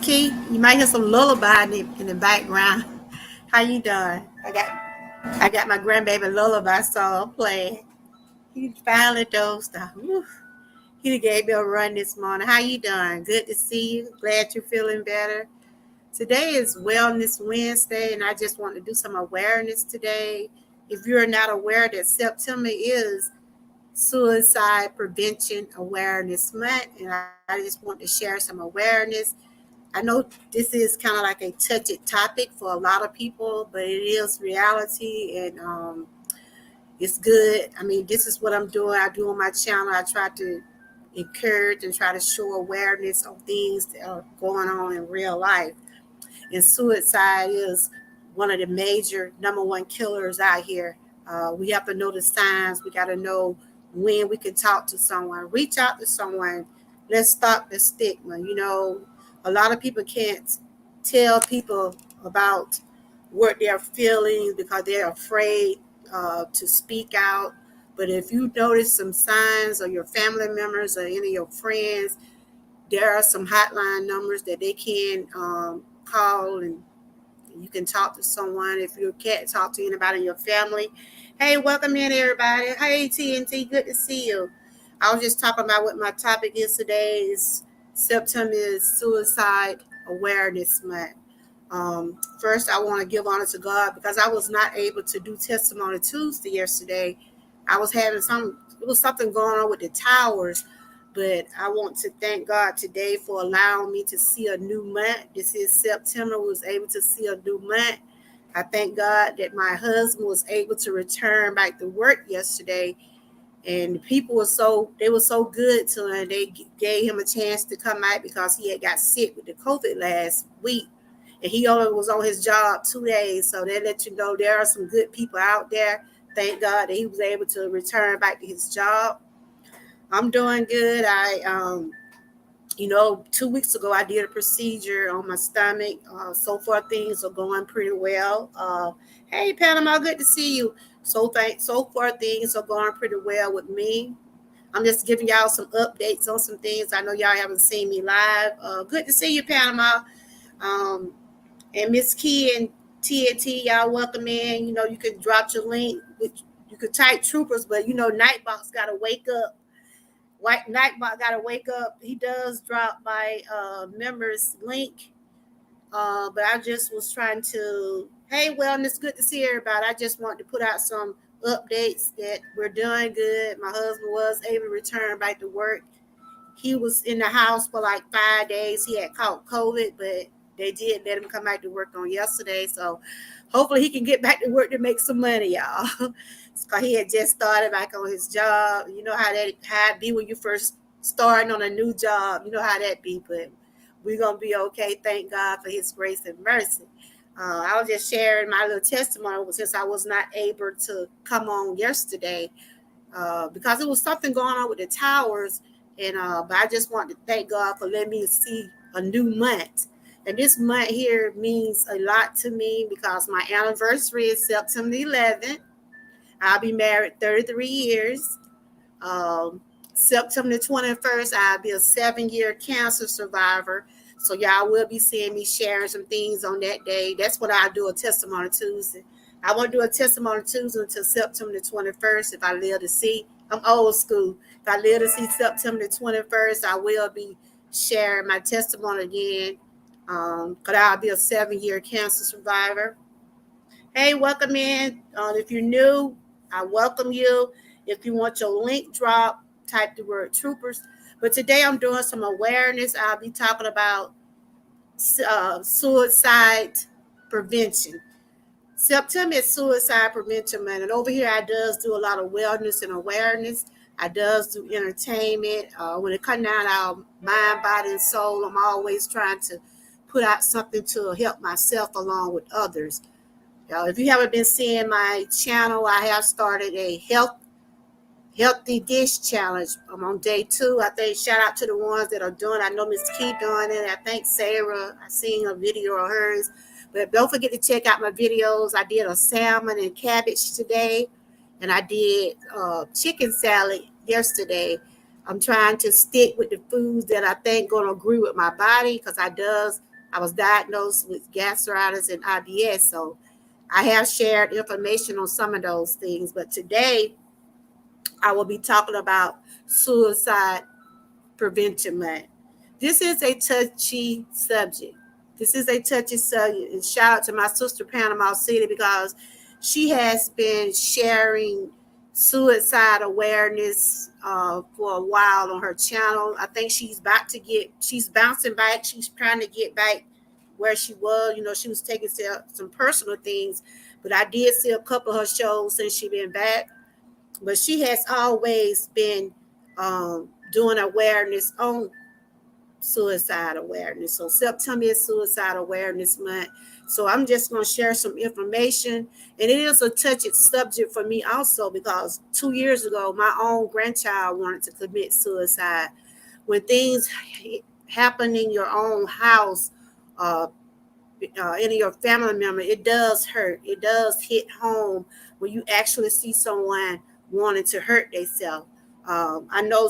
Key, you might hear some lullaby in the background. How you doing? I got my grandbaby lullaby song playing. He finally dozed off. Whew. He gave me a run this morning. How you doing? Good to see you. Glad you're feeling better. Today is Wellness Wednesday, and I just want to do some awareness today. If you're not aware that September is Suicide Prevention Awareness Month, and I just want to share some awareness. I know this is kind of like a touchy topic for a lot of people, but it is reality, and it's good. I mean, this is what I'm doing. I do on my channel. I try to encourage and try to show awareness of things that are going on in real life. And suicide is one of the major number one killers out here. We have to know the signs. We got to know when we can talk to someone, reach out to someone. Let's stop the stigma. A lot of people can't tell people about what they're feeling because they're afraid to speak out. But if you notice some signs, or your family members or any of your friends, there are some hotline numbers that they can call, and you can talk to someone. If you can't talk to anybody in your family, hey, welcome in everybody. Hey, TNT, good to see you. I was just talking about what my topic is today. Is September is Suicide Awareness Month. First, I want to give honor to God because I was not able to do Testimony Tuesday yesterday. I was having it was something going on with the towers, but I want to thank God today for allowing me to see a new month. This is September. We was able to see a new month. I thank God that my husband was able to return back to work yesterday, and the people were so good to him. They gave him a chance to come out because he had got sick with the COVID last week, and he only was on his job 2 days. So they let you know there are some good people out there. Thank God that he was able to return back to his job. I'm doing good. 2 weeks ago I did a procedure on my stomach. So far things are going pretty well. Hey Panama, good to see you. So far things are going pretty well with me. I'm just giving y'all some updates on some things. I know y'all haven't seen me live. Good to see you, Panama. And Miss Key and TNT, y'all welcome in. You can drop your link. You could type troopers, but Nightbox got to wake up. Nightbot got to wake up. He does drop my members link. But I just was trying to, hey, wellness, good to see everybody. I just wanted to put out some updates that we're doing good. My husband was able to return back to work. He was in the house for like 5 days. He had caught COVID, but they did let him come back to work on yesterday. So hopefully he can get back to work to make some money, y'all. Because he had just started back on his job. You know how it be when you first starting on a new job. You know how that be, but we're going to be okay. Thank God for his grace and mercy. I was just sharing my little testimony since I was not able to come on yesterday because it was something going on with the towers. And but I just want to thank God for letting me see a new month. And this month here means a lot to me because my anniversary is September 11th. I'll be married 33 years. September 21st, I'll be a 7-year cancer survivor. So y'all will be seeing me sharing some things on that day. That's what I do, a Testimony Tuesday. I won't do a Testimony Tuesday until September 21st if I live to see. I'm old school. If I live to see September 21st, I will be sharing my testimony again because I'll be a 7-year cancer survivor. Hey, welcome in. If you're new, I welcome you. If you want your link drop, type the word troopers. But today I'm doing some awareness. I'll be talking about suicide prevention. September is Suicide Prevention Month, and over here I does do a lot of wellness and awareness. I does do entertainment. When it comes down to our mind, body, and soul, I'm always trying to put out something to help myself along with others. If you haven't been seeing my channel, I have started a healthy dish challenge. I'm on day 2. I think shout out to the ones that are doing. I know Miss Key doing it. I think Sarah, I seen a video of hers. But don't forget to check out my videos. I did a salmon and cabbage today, and I did chicken salad yesterday. I'm trying to stick with the foods that I think going to agree with my body because I does I was diagnosed with gastritis and IBS. So I have shared information on some of those things. But today I will be talking about Suicide Prevention Month. This is a touchy subject. This is a touchy subject. And shout out to my sister Panama City because she has been sharing suicide awareness for a while on her channel. I think she's bouncing back. She's trying to get back where she was. She was taking some personal things, but I did see a couple of her shows since she been back. But she has always been doing awareness on suicide awareness. So September is Suicide Awareness Month. So I'm just going to share some information. And it is a touchy subject for me also because 2 years ago, my own grandchild wanted to commit suicide. When things happen in your own house, any of your family member, it does hurt. It does hit home when you actually see someone wanting to hurt themselves. I know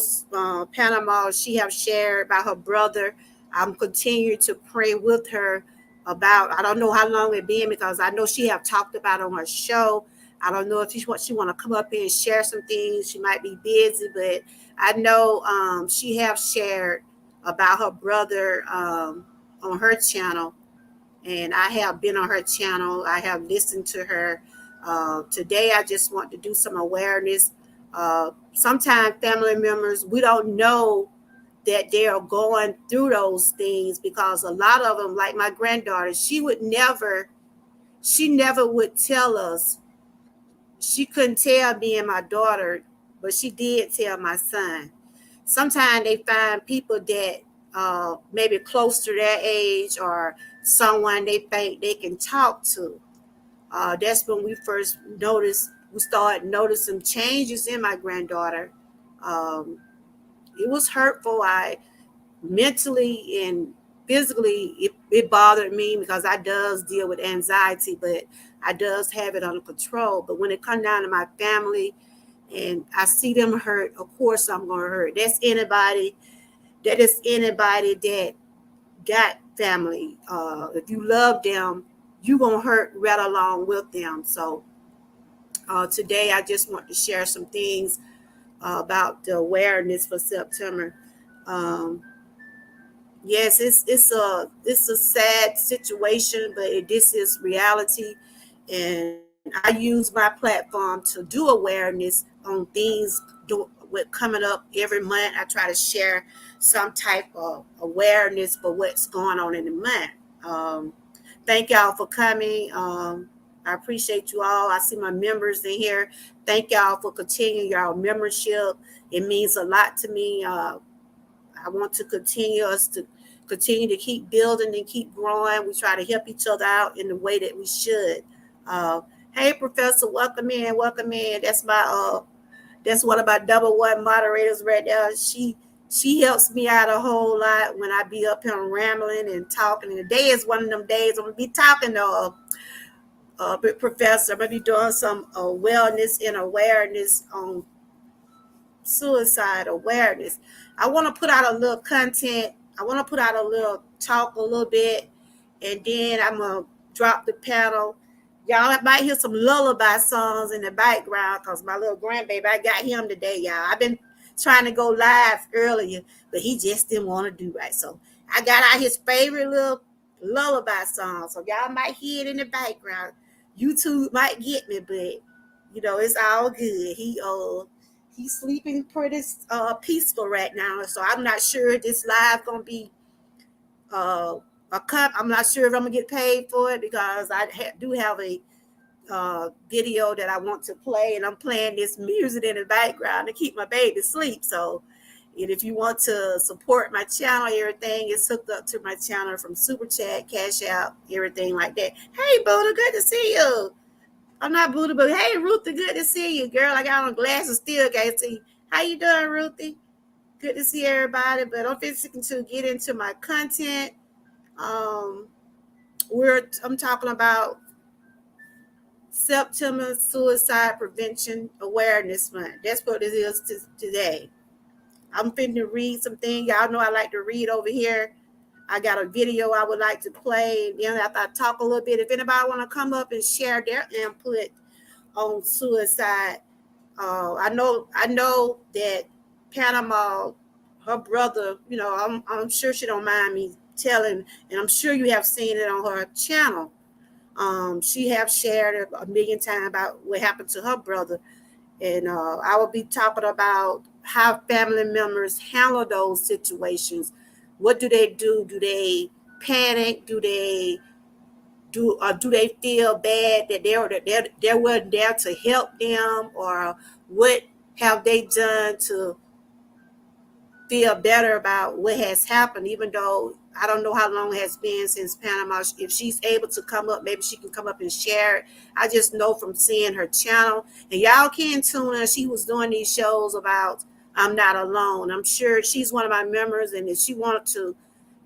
Panama, she have shared about her brother. I'm continuing to pray with her about, I don't know how long it been because I know she have talked about it on her show. I don't know if she want to come up here and share some things. She might be busy, but I know she have shared about her brother on her channel. And I have been on her channel. I have listened to her. Today, I just want to do some awareness. Sometimes family members, we don't know that they are going through those things because a lot of them, like my granddaughter, she never would tell us. She couldn't tell me and my daughter, but she did tell my son. Sometimes they find people that maybe close to their age or someone they think they can talk to. That's when we started noticing changes in my granddaughter. Um, it was hurtful. I mentally and physically, it bothered me because I does deal with anxiety, but I does have it under control. But when it comes down to my family and I see them hurt, of course I'm going to hurt. That is anybody that got family. If you love them, you going to hurt right along with them. So today I just want to share some things about the awareness for September. Um, yes, it's a sad situation, but this is reality, and I use my platform to do awareness on things with coming up every month. I try to share some type of awareness for what's going on in the month. Thank y'all for coming. I appreciate you all. I see my members in here. Thank y'all for continuing your membership. It means a lot to me. I want to continue to keep building and keep growing. We try to help each other out in the way that we should. Uh, hey, Professor, welcome in, welcome in. That's one of my double one moderators right there. She helps me out a whole lot when I be up here rambling and talking. And today is one of them days I'm gonna be talking to Professor. I'm gonna be doing some wellness and awareness on suicide awareness. I want to put out a little content. I want to put out a little talk a little bit, and then I'm gonna drop the panel. Y'all might hear some lullaby songs in the background because my little grandbaby, I got him today, y'all. I've been trying to go live earlier, but he just didn't want to do right. So I got out his favorite little lullaby song. So y'all might hear it in the background. YouTube might get me, but it's all good. He's sleeping pretty peaceful right now, so I'm not sure this live gonna be a cut. I'm not sure if I'm gonna get paid for it because I do have a video that I want to play, and I'm playing this music in the background to keep my baby asleep. So, and if you want to support my channel, everything is hooked up to my channel from Super Chat, Cash App, everything like that. Hey, Buddha, good to see you. I'm not Buddha, but hey, Ruthie, good to see you, girl. I got on glasses, still can't see. How you doing, Ruthie? Good to see everybody. But I'm fixing to get into my content. I'm talking about September Suicide Prevention Awareness Month. That's what it is today. I'm finna read some things. Y'all know I like to read over here. I got a video I would like to play. Then after I talk a little bit, if anybody want to come up and share their input on suicide, I know that Panama, her brother, I'm sure she don't mind me telling, and I'm sure you have seen it on her channel. She have shared it a million times about what happened to her brother, and I will be talking about how family members handle those situations. What do they do? Do they panic? Do they feel bad that they weren't there to help them, or what have they done to feel better about what has happened? Even though I don't know how long it has been since Panama. If she's able to come up, maybe she can come up and share it. I just know from seeing her channel, and y'all can tune in. She was doing these shows about I'm not alone. I'm sure she's one of my members, and if she wanted to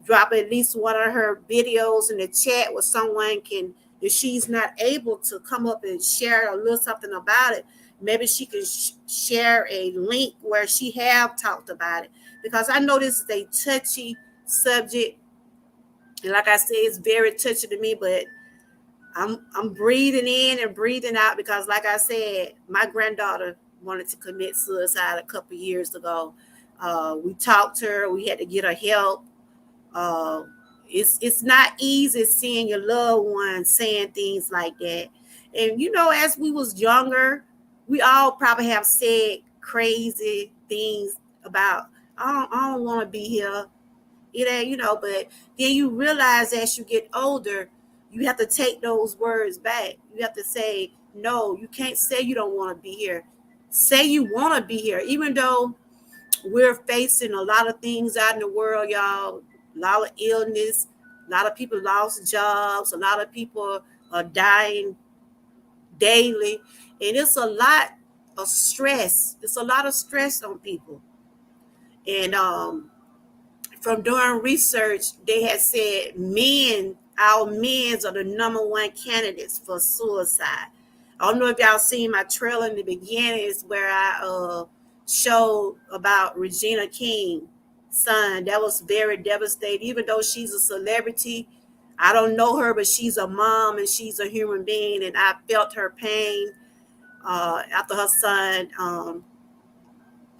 drop at least one of her videos in the chat where someone can, if she's not able to come up and share a little something about it, maybe she can share a link where she have talked about it, because I know this is a touchy subject, and like I said, it's very touchy to me, but I'm breathing in and breathing out, because like I said, my granddaughter wanted to commit suicide a couple of years ago. We talked to her, we had to get her help. uh, it's not easy seeing your loved one saying things like that. And as we was younger, we all probably have said crazy things about I don't want to be here. But then you realize as you get older, you have to take those words back. You have to say, no, you can't say you don't want to be here. Say you want to be here, even though we're facing a lot of things out in the world, y'all. A lot of illness, a lot of people lost jobs, a lot of people are dying daily, and it's a lot of stress. It's a lot of stress on people. And from doing research, they had said our men's are the number one candidates for suicide. I don't know if y'all seen my trailer in the beginning. It's where I showed about Regina King's son. That was very devastating. Even though she's a celebrity, I don't know her, but she's a mom and she's a human being, and I felt her pain after her son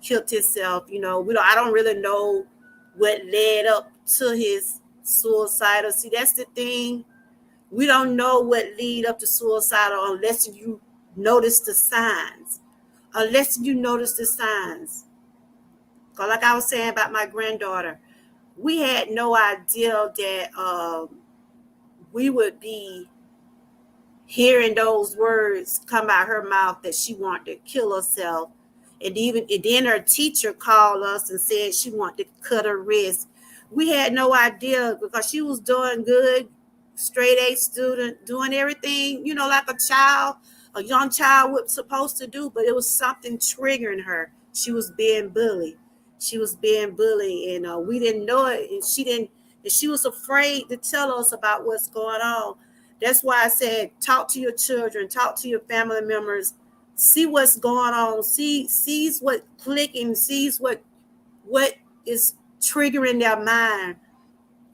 killed himself. I don't really know what led up to his suicidal. See, that's the thing. We don't know what lead up to suicidal unless you notice the signs. Unless you notice the signs. Because like I was saying about my granddaughter, we had no idea that we would be hearing those words come out her mouth that she wanted to kill herself. And then her teacher called us and said she wanted to cut her wrist. We had no idea, because she was doing good, straight A student, doing everything, like a young child was supposed to do, but it was something triggering her. She was being bullied. And we didn't know it, and she was afraid to tell us about what's going on. That's why I said, talk to your children, talk to your family members, see what's going on, sees what clicking, sees what is triggering their mind.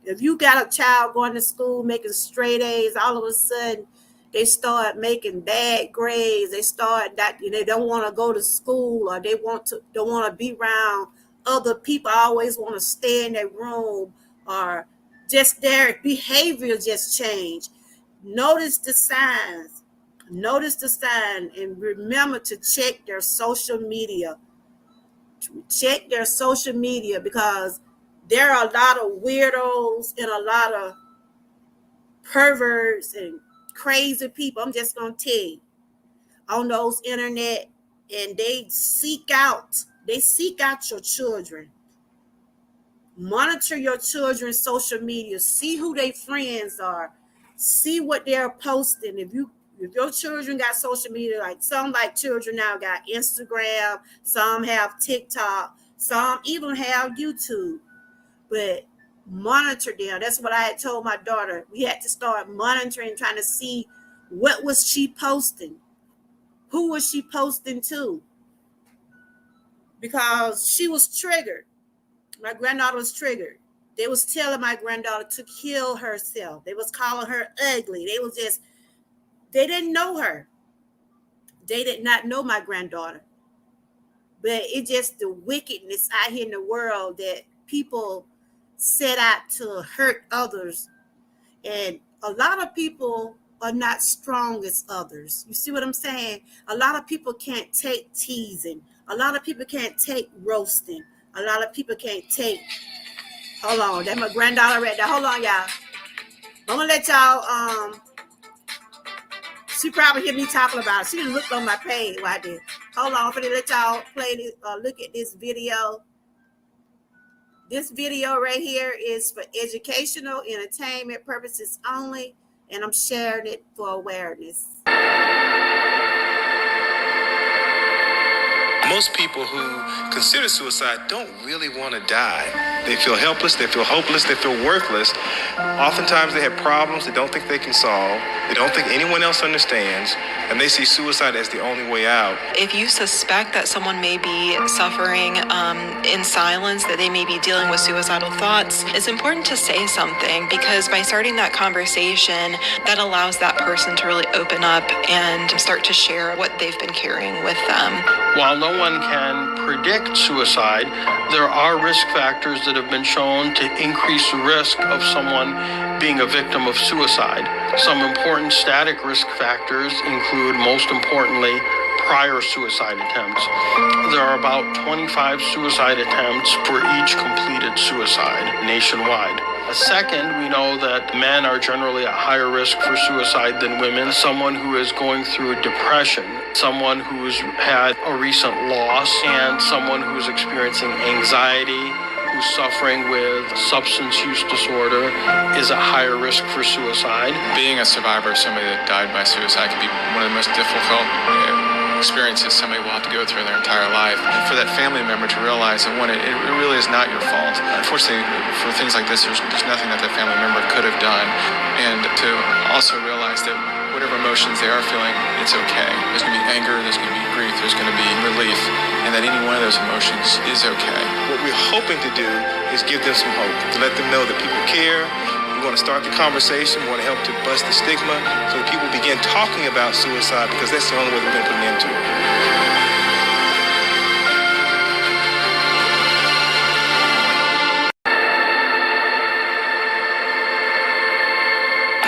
If you got a child going to school making straight A's, all of a sudden they start making bad grades. They start that they don't want to go to school, or they don't want to be around other people. Always want to stay in their room, or just their behavior just change. Notice the signs. Notice the sign, and remember to check their social media. Check their social media, because there are a lot of weirdos and a lot of perverts and crazy people. I'm just gonna tell you, on those internet, and they seek out your children. Monitor your children's social media. See who their friends are. See what they're posting. If your children got social media, like some children now got Instagram, some have TikTok, some even have YouTube. But monitor them. That's what I had told my daughter. We had to start monitoring, trying to see what was she posting. Who was she posting to? Because she was triggered. My granddaughter was triggered. They was telling my granddaughter to kill herself. They was calling her ugly. They didn't know her. They did not know my granddaughter. But it's just the wickedness out here in the world that people set out to hurt others. And a lot of people are not strong as others. You see what I'm saying? A lot of people can't take teasing. A lot of people can't take roasting. A lot of people can't take. Hold on, that's my granddaughter right there. Hold on, y'all. I'm gonna let y'all. She probably hear me talking about it. She done looked on my page while I did. Hold on, I'm gonna let y'all play this. Look at this video. This video right here is for educational, entertainment purposes only, and I'm sharing it for awareness. Most people who consider suicide don't really want to die. They feel helpless, they feel hopeless, they feel worthless. Oftentimes they have problems they don't think they can solve. They don't think anyone else understands, and they see suicide as the only way out. If you suspect that someone may be suffering in silence, that they may be dealing with suicidal thoughts, it's important to say something, because by starting that conversation, that allows that person to really open up and start to share what they've been carrying with them. While no one can predict suicide, there are risk factors that have been shown to increase the risk of someone being a victim of suicide. Some important static risk factors include, most importantly, prior suicide attempts. There are about 25 suicide attempts for each completed suicide nationwide. Second, we know that men are generally at higher risk for suicide than women. Someone who is going through depression, someone who's had a recent loss, and someone who's experiencing anxiety, who's suffering with substance use disorder, is at higher risk for suicide. Being a survivor of somebody that died by suicide can be one of the most difficult experiences somebody will have to go through their entire life. And for that family member to realize that, one, it really is not your fault. Unfortunately, for things like this, there's nothing that family member could have done. And to also realize that whatever emotions they are feeling, it's okay. There's going to be anger, there's going to be grief, there's going to be relief, and that any one of those emotions is okay. What we're hoping to do is give them some hope, to let them know that people care. We want to start the conversation. We want to help to bust the stigma so that people begin talking about suicide, because that's the only way we're going to put an end to it.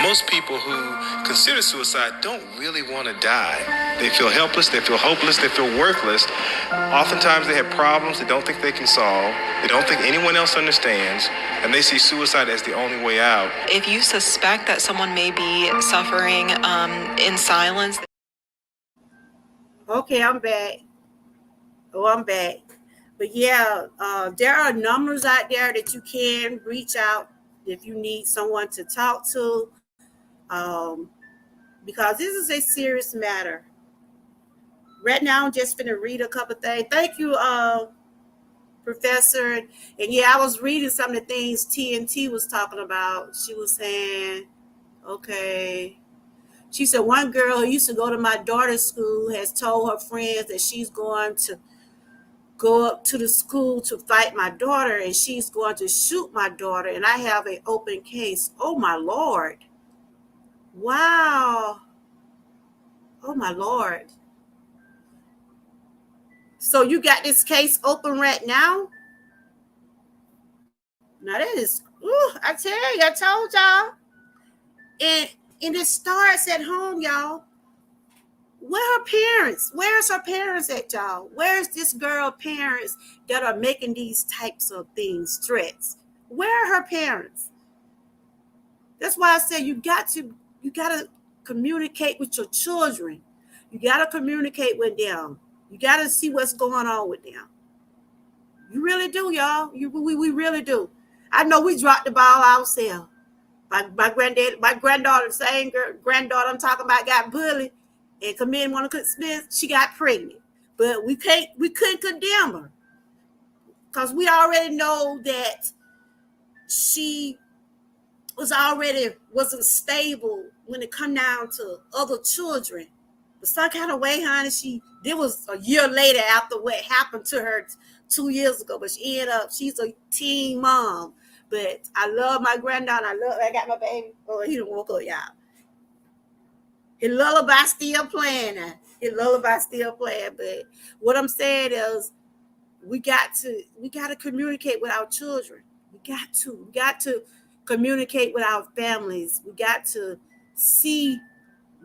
Most people who consider suicide don't really want to die. They feel helpless, they feel hopeless, they feel worthless. Oftentimes they have problems they don't think they can solve. They don't think anyone else understands, and they see suicide as the only way out. If you suspect that someone may be suffering in silence. Okay, I'm back. I'm back. But yeah, there are numbers out there that you can reach out if you need someone to talk to. Because this is a serious matter. Right now, I'm just going to read a couple things. Thank you, Professor. And yeah, I was reading some of the things TNT was talking about. She was saying, okay. She said, one girl who used to go to my daughter's school has told her friends that she's going to go up to the school to fight my daughter, and she's going to shoot my daughter, and I have an open case. Oh, my Lord. Wow. Oh, my Lord. So you got this case open right now? Now that is, I tell you, I told y'all. And it starts at home, y'all. Where her parents? Where's her parents at, y'all? Where's this girl parents that are making these types of things, threats? Where are her parents? That's why I said you got to communicate with your children. You got to communicate with them. You got to see what's going on with them. You really do, y'all. We really do. I know we dropped the ball ourselves. My granddaughter, same granddaughter I'm talking about, got bullied and committed one of Smith. She got pregnant, but we couldn't condemn her because we already know that she wasn't stable when it come down to other children. But some kind of way, honey, there was a year later after what happened to her 2 years ago, but she's a teen mom. But I love my granddaughter. I got my baby. Oh, he don't woke up, y'all. His lullaby still playing now. His lullaby still playing. But what I'm saying is we got to communicate with our children. We got to communicate with our families. We got to see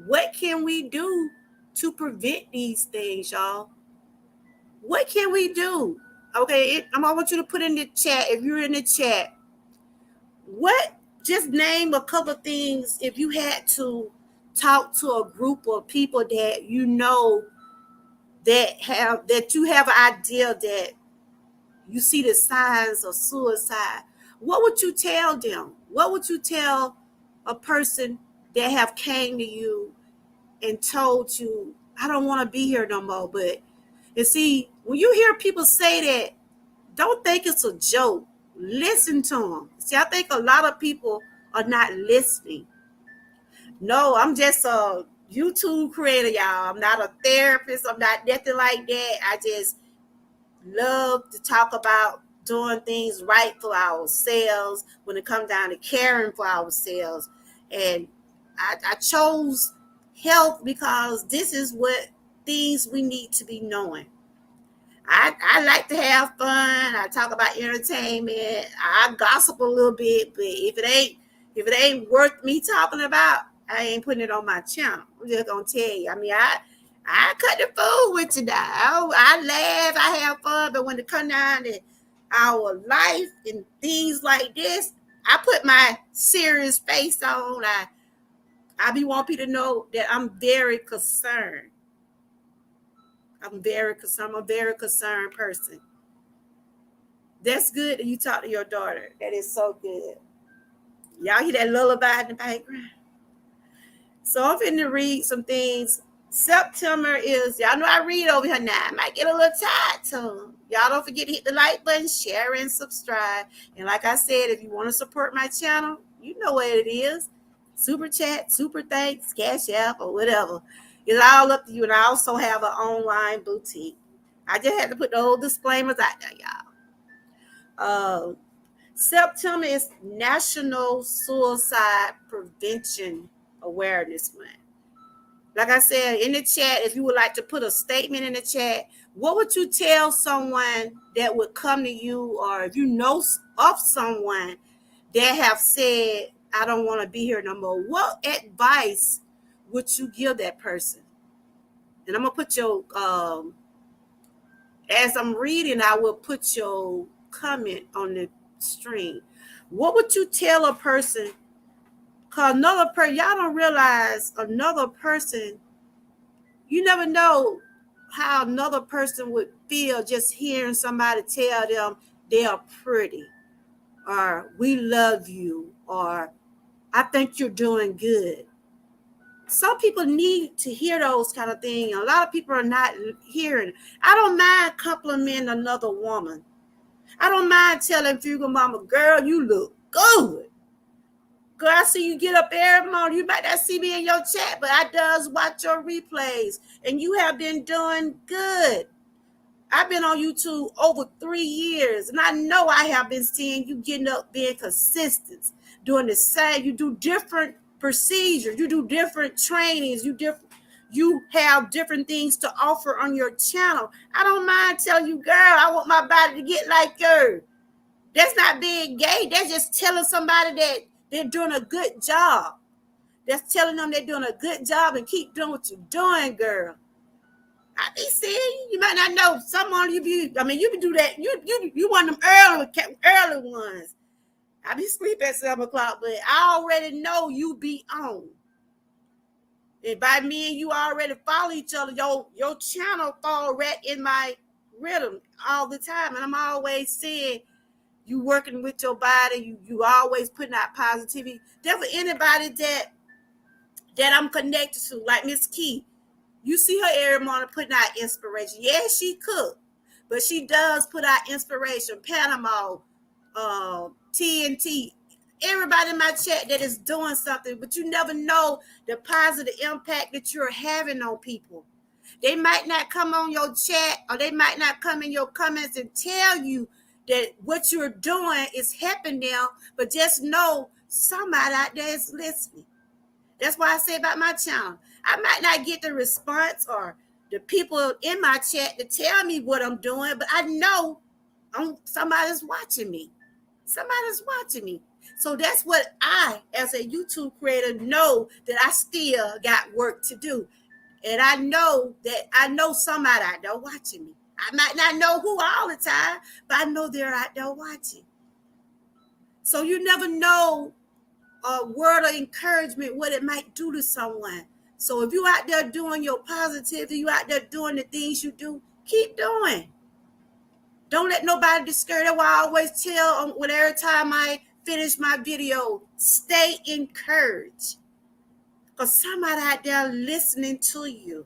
what can we do to prevent these things, y'all. What can we do? Okay, I want you to put in the chat, if you're in the chat, what, just name a couple things if you had to talk to a group of people that you know that you have an idea that you see the signs of suicide. What would you tell them? What would you tell a person that have came to you and told you, I don't want to be here no more? But and see, when you hear people say that, don't think it's a joke. Listen to them. See, I think a lot of people are not listening. No, I'm just a YouTube creator, y'all. I'm not a therapist. I'm not nothing like that. I just love to talk about doing things right for ourselves when it comes down to caring for ourselves. And I chose health because this is what things we need to be knowing. I like to have fun. I talk about entertainment. I gossip a little bit, but if it ain't worth me talking about, I ain't putting it on my channel. I'm just gonna tell you. I mean, I cut the food with you now. I laugh, I have fun, but when it comes down to our life and things like this, I put my serious face on. I be want people to know that I'm very concerned. I'm very concerned. I'm a very concerned person. That's good that you talk to your daughter. That is so good. Y'all hear that lullaby in the background? So I'm finna read some things. September is, y'all know I read over here now. I might get a little tired too. Y'all don't forget to hit the like button, share, and subscribe. And like I said, if you want to support my channel, you know what it is. Super chat, super thanks, Cash App, or whatever. It's all up to you. And I also have an online boutique. I just had to put the old disclaimers out there, y'all. September is National Suicide Prevention Awareness Month. Like I said, in the chat, if you would like to put a statement in the chat, what would you tell someone that would come to you, or if you know of someone that have said, I don't want to be here no more, what advice would you give that person? And I'm going to put your, as I'm reading, I will put your comment on the stream. What would you tell a person? Because another person, y'all don't realize another person, you never know how another person would feel just hearing somebody tell them they are pretty, or we love you, or I think you're doing good. Some people need to hear those kind of things. A lot of people are not hearing. I don't mind complimenting another woman. I don't mind telling Fugal Mama, girl, you look good. Girl, I see you get up every morning. You might not see me in your chat, but I does watch your replays. And you have been doing good. I've been on YouTube over 3 years, and I know I have been seeing you getting up, being consistent, doing the same. You do different procedures. You do different trainings. You have different things to offer on your channel. I don't mind telling you, girl, I want my body to get like yours. That's not being gay. That's just telling somebody that they're doing a good job. That's telling them they're doing a good job and keep doing what you're doing, girl. I be seeing you might not know. Someone you be do that. You one of them early ones. I be sleep at 7 o'clock, but I already know you be on. And by me and you already follow each other, your channel fall right in my rhythm all the time. And I'm always saying you working with your body, you always putting out positivity. There for anybody that I'm connected to, like Miss Key. You see her every morning putting out inspiration. Yes, she cook, but she does put out inspiration. Panama, TNT, everybody in my chat that is doing something, but you never know the positive impact that you're having on people. They might not come on your chat, or they might not come in your comments and tell you that what you're doing is helping them, but just know somebody out there is listening. That's why I say about my channel, I might not get the response or the people in my chat to tell me what I'm doing, but I know somebody's watching me. Somebody's watching me. So that's what I, as a YouTube creator, know that I still got work to do. And I know that I know somebody out there watching me. I might not know who all the time, but I know they're out there watching. So you never know a word of encouragement, what it might do to someone. So if you out there doing your positivity, you out there doing the things you do, keep doing. Don't let nobody discourage. That's why I always tell when every time I finish my video, stay encouraged. Because somebody out there listening to you.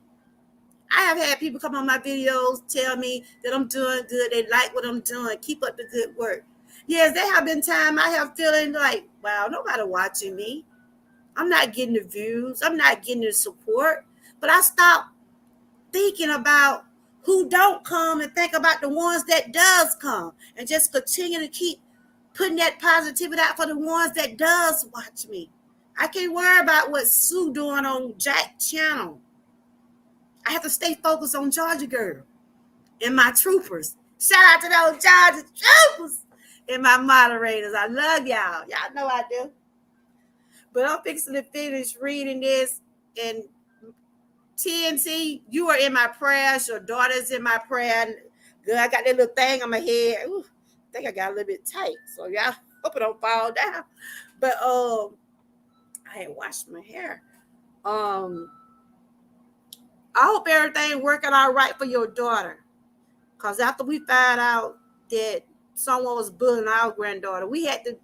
I have had people come on my videos, tell me that I'm doing good. They like what I'm doing. Keep up the good work. Yes, there have been times I have feeling like, wow, nobody watching me. I'm not getting the views. I'm not getting the support. But I stopped thinking about who don't come and think about the ones that does come. And just continue to keep putting that positivity out for the ones that does watch me. I can't worry about what Sue doing on Jack's channel. I have to stay focused on Georgia Girl and my troopers. Shout out to those Georgia troopers and my moderators. I love y'all. Y'all know I do. But I'm fixing to finish reading this. And TNT, you are in my prayers. Your daughter's in my prayer. Good. I got that little thing on my head. Ooh, I think I got a little bit tight. So y'all hope it don't fall down. But I had washed my hair. I hope everything working all right for your daughter. Because after we found out that someone was bullying our granddaughter, we had to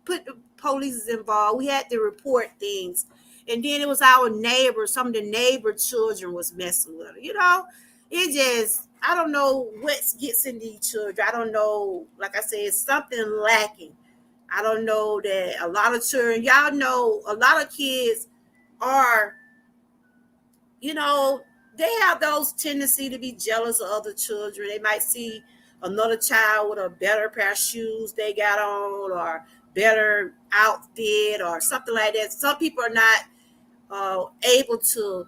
put the police involved. We had to report things. And then it was our neighbors. Some of the neighbor children was messing with her. You know, it just, I don't know what gets in these children. I don't know. Like I said, it's something lacking. I don't know that a lot of children, y'all know, a lot of kids are, you know, they have those tendency to be jealous of other children. They might see another child with a better pair of shoes they got on or better outfit or something like that. Some people are not able to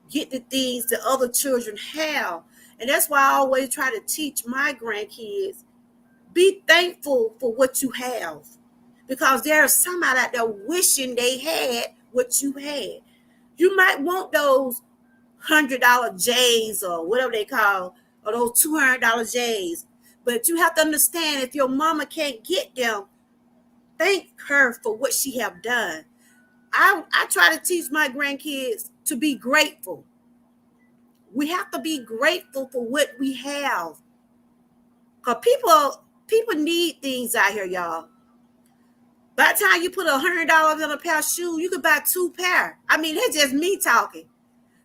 get the things that other children have. And that's why I always try to teach my grandkids, be thankful for what you have. Because there's somebody out there wishing they had what you had. You might want those $100 J's or whatever they call, or those $200 J's. But you have to understand, if your mama can't get them, thank her for what she have done. I try to teach my grandkids to be grateful. We have to be grateful for what we have. Because people need things out here, y'all. By the time you put $100 in a pair of shoes, you could buy 2 pair. I mean, that's just me talking.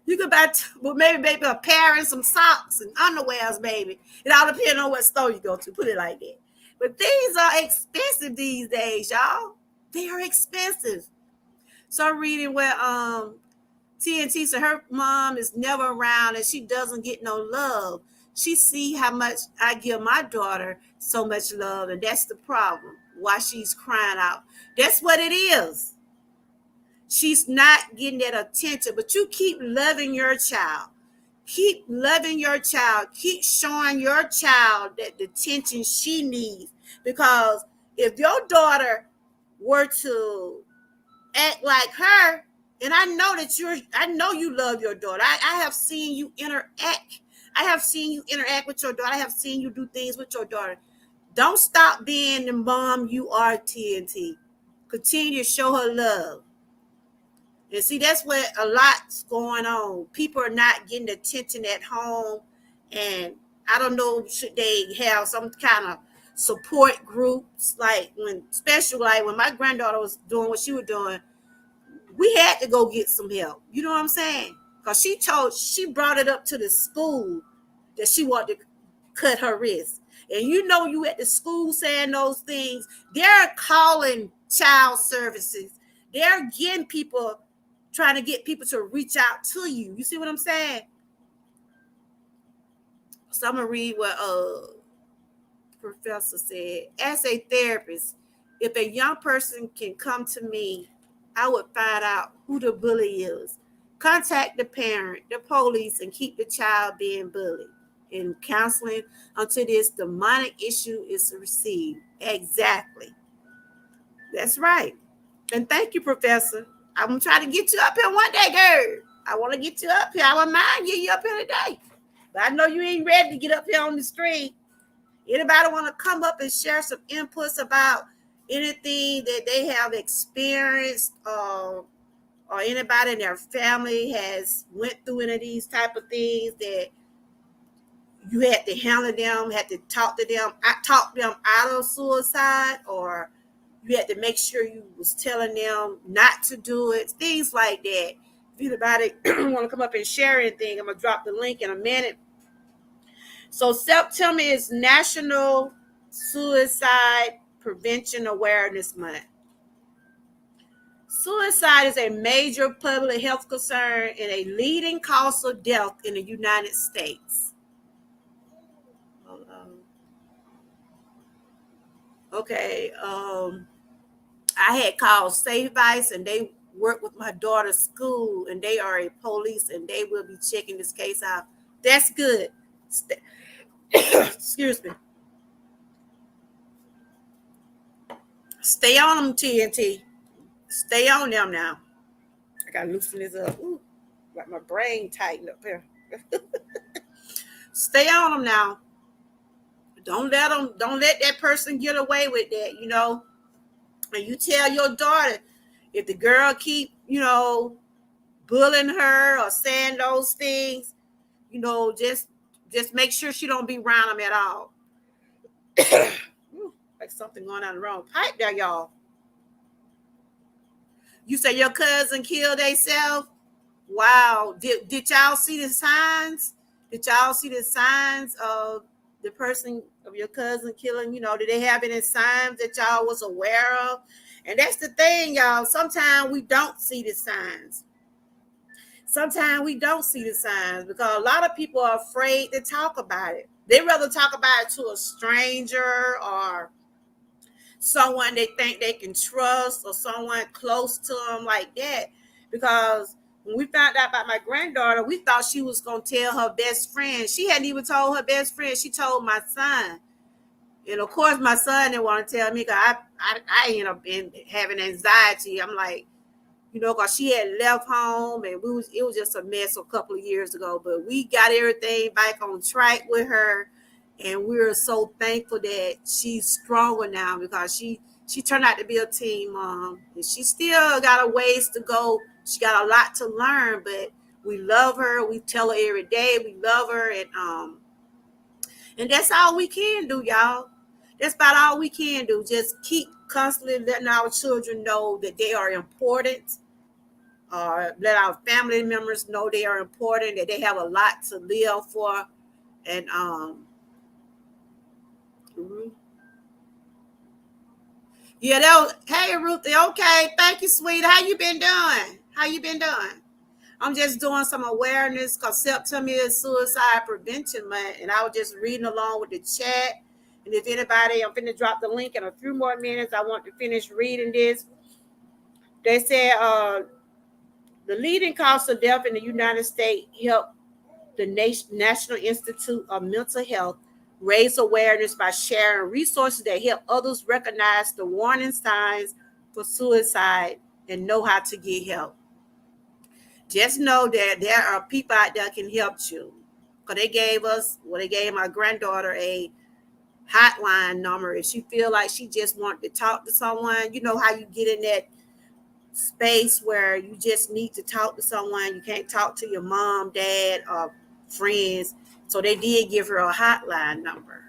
You could buy, maybe a pair and some socks and underwears, maybe. It all depends on what store you go to, put it like that. But things are expensive these days, y'all. They are expensive. So I'm reading where TNT said her mom is never around and she doesn't get no love. She see how much I give my daughter so much love, and that's the problem. Why she's crying out. That's what it is. She's not getting that attention, but you keep loving your child. Keep loving your child. Keep showing your child that the attention she needs. Because if your daughter were to act like her, and I know you love your daughter. I have seen you interact. I have seen you interact with your daughter. I have seen you do things with your daughter. Don't stop being the mom you are, TNT. Continue to show her love. And see, that's what a lot's going on. People are not getting attention at home. And I don't know, should they have some kind of support groups? Like when my granddaughter was doing what she was doing, we had to go get some help. You know what I'm saying? Because she brought it up to the school that she wanted to cut her wrist. And you at the school saying those things, they're calling child services. They're getting people, trying to get people to reach out to you. You see what I'm saying? So I'm going to read what professor said, as a therapist, if a young person can come to me, I would find out who the bully is, contact the parent, the police, and keep the child being bullied in counseling until this demonic issue is received. Exactly. That's right. And thank you, Professor. I'm going to try to get you up here one day, girl. I want to get you up here. I wouldn't mind getting you up here today. But I know you ain't ready to get up here on the street. Anybody want to come up and share some inputs about anything that they have experienced, or anybody in their family has went through any of these type of things that you had to handle them, had to talk them out of suicide, or you had to make sure you was telling them not to do it, things like that. If anybody want to come up and share anything, I'm going to drop the link in a minute. So September is National Suicide Prevention Awareness Month. Suicide is a major public health concern and a leading cause of death in the United States. Okay, I had called Safe Vice, and they work with my daughter's school, and they are a police, and they will be checking this case out. That's good. Excuse me. Stay on them, TNT. Stay on them now. I gotta loosen this up. Ooh, got my brain tightened up here. Stay on them now. Don't let that person get away with that, you know. And you tell your daughter, if the girl keep, bullying her or saying those things, just make sure she don't be around them at all. Like something going on the wrong pipe there, y'all. You say your cousin killed herself? Wow. Did y'all see the signs? Did y'all see the signs of the person of your cousin killing? Did they have any signs that y'all was aware of? And that's the thing, y'all. Sometimes we don't see the signs. Sometimes we don't see the signs because a lot of people are afraid to talk about it. They rather talk about it to a stranger or someone they think they can trust or someone close to them like that. Because when we found out about my granddaughter, we thought she was going to tell her best friend. She hadn't even told her best friend. She told my son. And of course, my son didn't want to tell me because I ended up having anxiety. I'm like, because she had left home and it was just a mess a couple of years ago. But we got everything back on track with her. And we're so thankful that she's stronger now because she turned out to be a teen mom. And she still got a ways to go. She got a lot to learn, but we love her. We tell her every day we love her. And that's all we can do, y'all. That's about all we can do. Just keep constantly letting our children know that they are important. Let our family members know they are important, that they have a lot to live for. And yeah, hey Ruthie, okay. Thank you, sweet. How you been doing? I'm just doing some awareness because September is Suicide Prevention Month, and I was just reading along with the chat. And if anybody, I'm going to drop the link in a few more minutes. I want to finish reading this. They said the leading cause of death in the United States helped the National Institute of Mental Health raise awareness by sharing resources that help others recognize the warning signs for suicide and know how to get help. Just know that there are people out there that can help you. Because they gave my granddaughter a hotline number. If she feel like she just wanted to talk to someone, you know how you get in that space where you just need to talk to someone. You can't talk to your mom, dad, or friends. So they did give her a hotline number.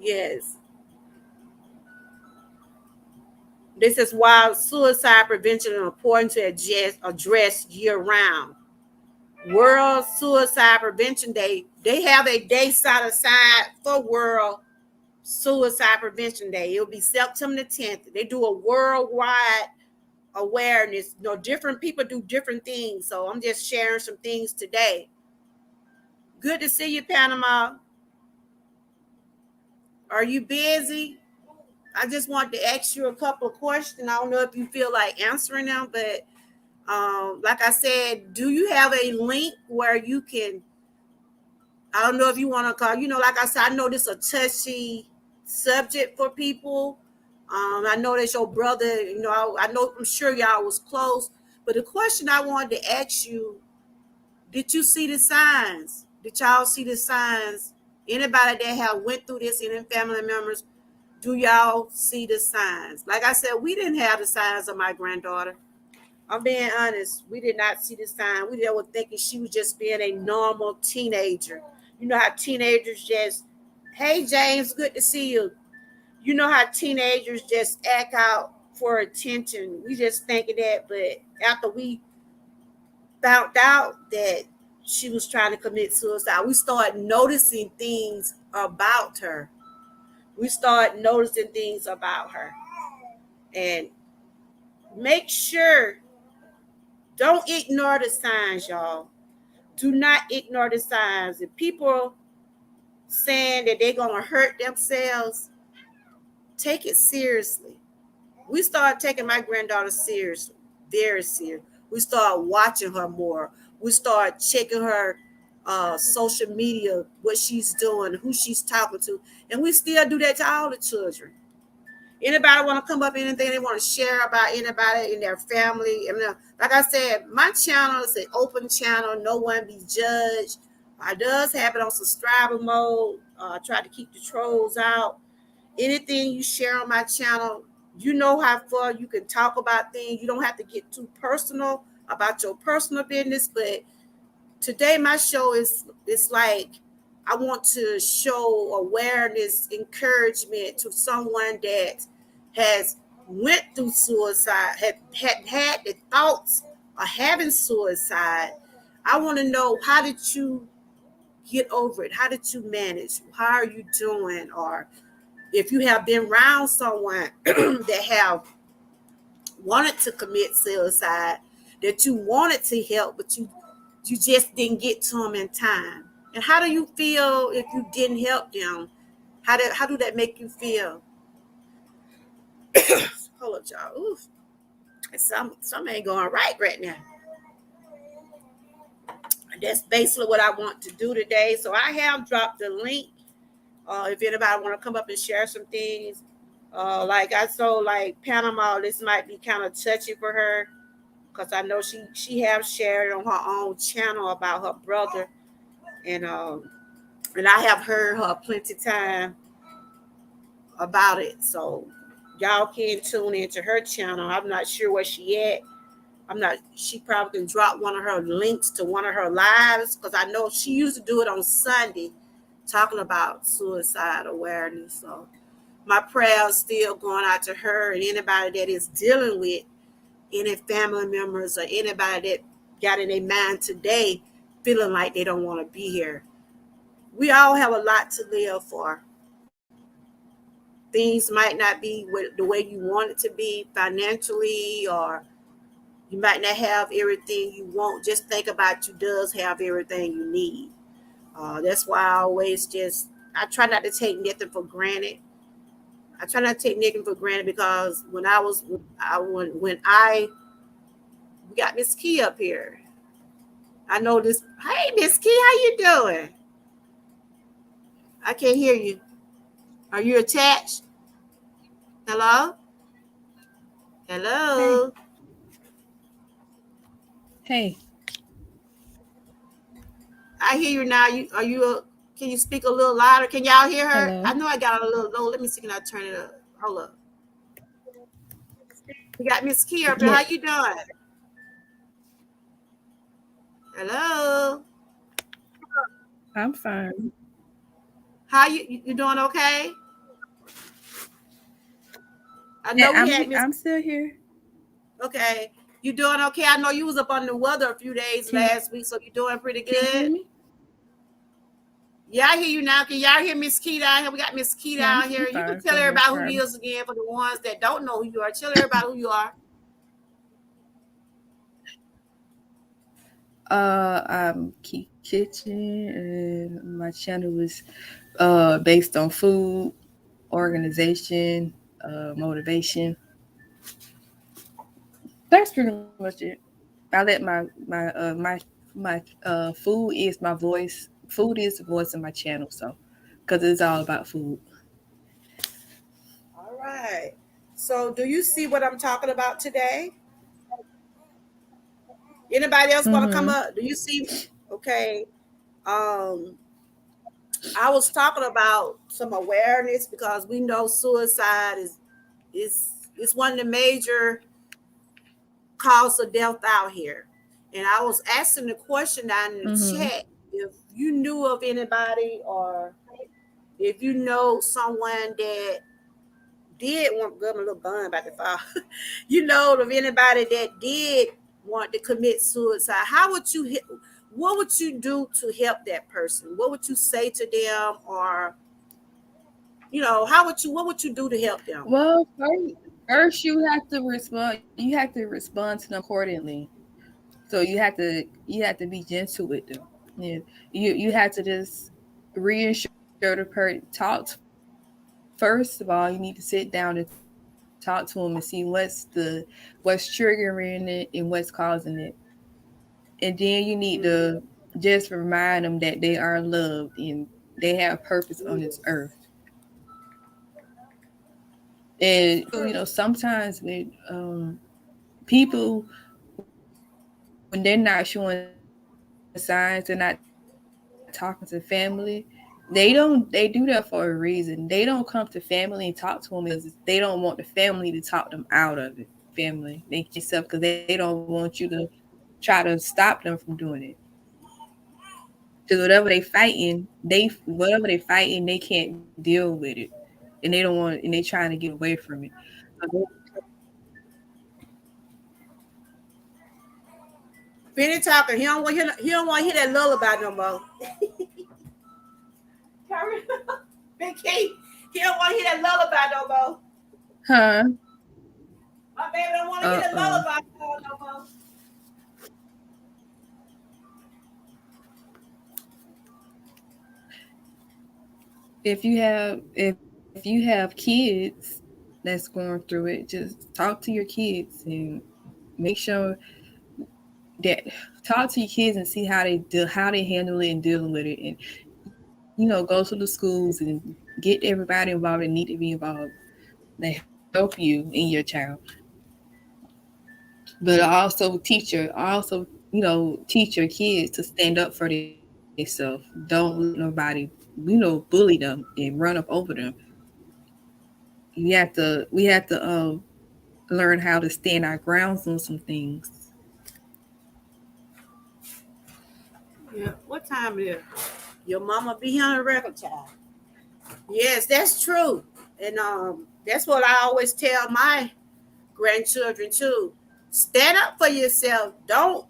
Yes. This is why suicide prevention is important to address year-round. World Suicide Prevention Day. They have a day set aside for World Suicide Prevention Day. It'll be September the 10th. They do a worldwide awareness. Different people do different things. So I'm just sharing some things today. Good to see you, Panama. Are you busy? I just wanted to ask you a couple of questions. I don't know if you feel like answering them, but like I said, do you have a link where you can? I don't know if you want to call. Like I said, I know this is a touchy subject for people. I know that's your brother. I know. I'm sure y'all was close. But the question I wanted to ask you: did you see the signs? Did y'all see the signs? Anybody that have went through this, any family members? Do y'all see the signs? Like I said, we didn't have the signs of my granddaughter. I'm being honest. We did not see the sign. We were thinking she was just being a normal teenager. You know how teenagers just, hey, James, good to see you. You know how teenagers just act out for attention. We just thinking that, but after we found out that she was trying to commit suicide, we started noticing things about her. We started noticing things about her. And make sure, don't ignore the signs, y'all. Do not ignore the signs. If people saying that they're going to hurt themselves, take it seriously. We started taking my granddaughter seriously, very serious. We started watching her more. We started checking her social media, what she's doing, who she's talking to. And we still do that to all the children. Anybody want to come up with anything they want to share about anybody in their family? Like I said, my channel is an open channel. No one be judged. I does have it on subscriber mode. I try to keep the trolls out. Anything you share on my channel, you know how far you can talk about things. You don't have to get too personal about your personal business. But today my show is like I want to show awareness, encouragement to someone that has went through suicide, had the thoughts of having suicide. I want to know, how did you get over it? How did you manage? How are you doing? Or if you have been around someone that have wanted to commit suicide, that you wanted to help, but you just didn't get to them in time. And how do you feel if you didn't help them? How do that make you feel? Hold up, y'all. Oof. Something ain't going right now. That's basically what I want to do today. So I have dropped the link. If anybody want to come up and share some things, like I saw, like Panama, this might be kind of touchy for her, because I know she have shared on her own channel about her brother, and I have heard her plenty time about it. So y'all can tune into her channel. I'm not sure where she at. She probably can drop one of her links to one of her lives, because I know she used to do it on Sunday, talking about suicide awareness. So my prayers still going out to her and anybody that is dealing with any family members or anybody that got in their mind today feeling like they don't want to be here. We all have a lot to live for. Things might not be the way you want it to be financially, or you might not have everything you want. Just think about, you does have everything you need. That's why I try not to take nothing for granted. I try not to take nothing for granted, because when we got Miss Key up here. I know this. Hey, Miss Key, how you doing? I can't hear you. Are you attached? Hello? Hello? Hey. I hear you now. Can you speak a little louder? Can y'all hear her? Hello? I know I got it a little low. Let me see. Can I turn it up? Hold up. We got Miss Key up here. Yeah. How you doing? Hello? I'm fine. How you doing okay? I know Yeah, we had Miss. I'm still here. Okay. You doing okay? I know you was up on the weather a few days last week, so you doing pretty Can you hear good. me? Yeah, I hear you now. Can y'all hear Miss Key down here? We got Miss Key Yeah, down I'm here. You fine can for tell the most everybody who part. you is again, for the ones that don't know who you are. Tell everybody who you are. I'm Key Kitchen, and my channel is based on food, organization, motivation. That's pretty much it. I let my food is my voice. Food is the voice of my channel, so because it's all about food. All right. So, do you see what I'm talking about today? Anybody else want to come Mm-hmm. up? Do you see? Okay. Um, I was talking about some awareness because we know suicide is one of the major cause of death out here. And I was asking the question down in the Mm-hmm. chat if you knew of anybody or if you know someone that did want to a little bun about the fire, you know of anybody that did want to commit suicide, how would you what would you do to help that person? What would you say to them, or how would you what would you do to help them? Well, first you have to respond. You have to respond to them accordingly. So you have to be gentle with them. Yeah, you have to just reassure the person. First of all, you need to sit down and talk to them and see what's triggering it and what's causing it. And then you need to just remind them that they are loved and they have purpose on this earth. And sometimes with people, when they're not showing signs, they're not talking to family. They do that for a reason. They don't come to family and talk to them because they don't want the family to talk them out of it. Family, they keep themselves because they don't want you to try to stop them from doing it. Because whatever they fighting, they can't deal with it, and they don't want, and they trying to get away from it. So Benny talking, he don't want to hear that lullaby no more. Big Key, he don't want to hear that lullaby no more. huh? My baby don't want to hear Uh that oh. lullaby no more. If you have kids that's going through it, just talk to your kids and make sure that talk to your kids and see how they handle it and dealing with it, and go to the schools and get everybody involved that need to be involved. They help you and your child. But teach your kids to stand up for themselves. Don't let nobody bully them and run up over them. We have to learn how to stand our grounds on some things. Yeah, what time is it? Your mama be on a record, child. Yes, that's true. And that's what I always tell my grandchildren too. Stand up for yourself. Don't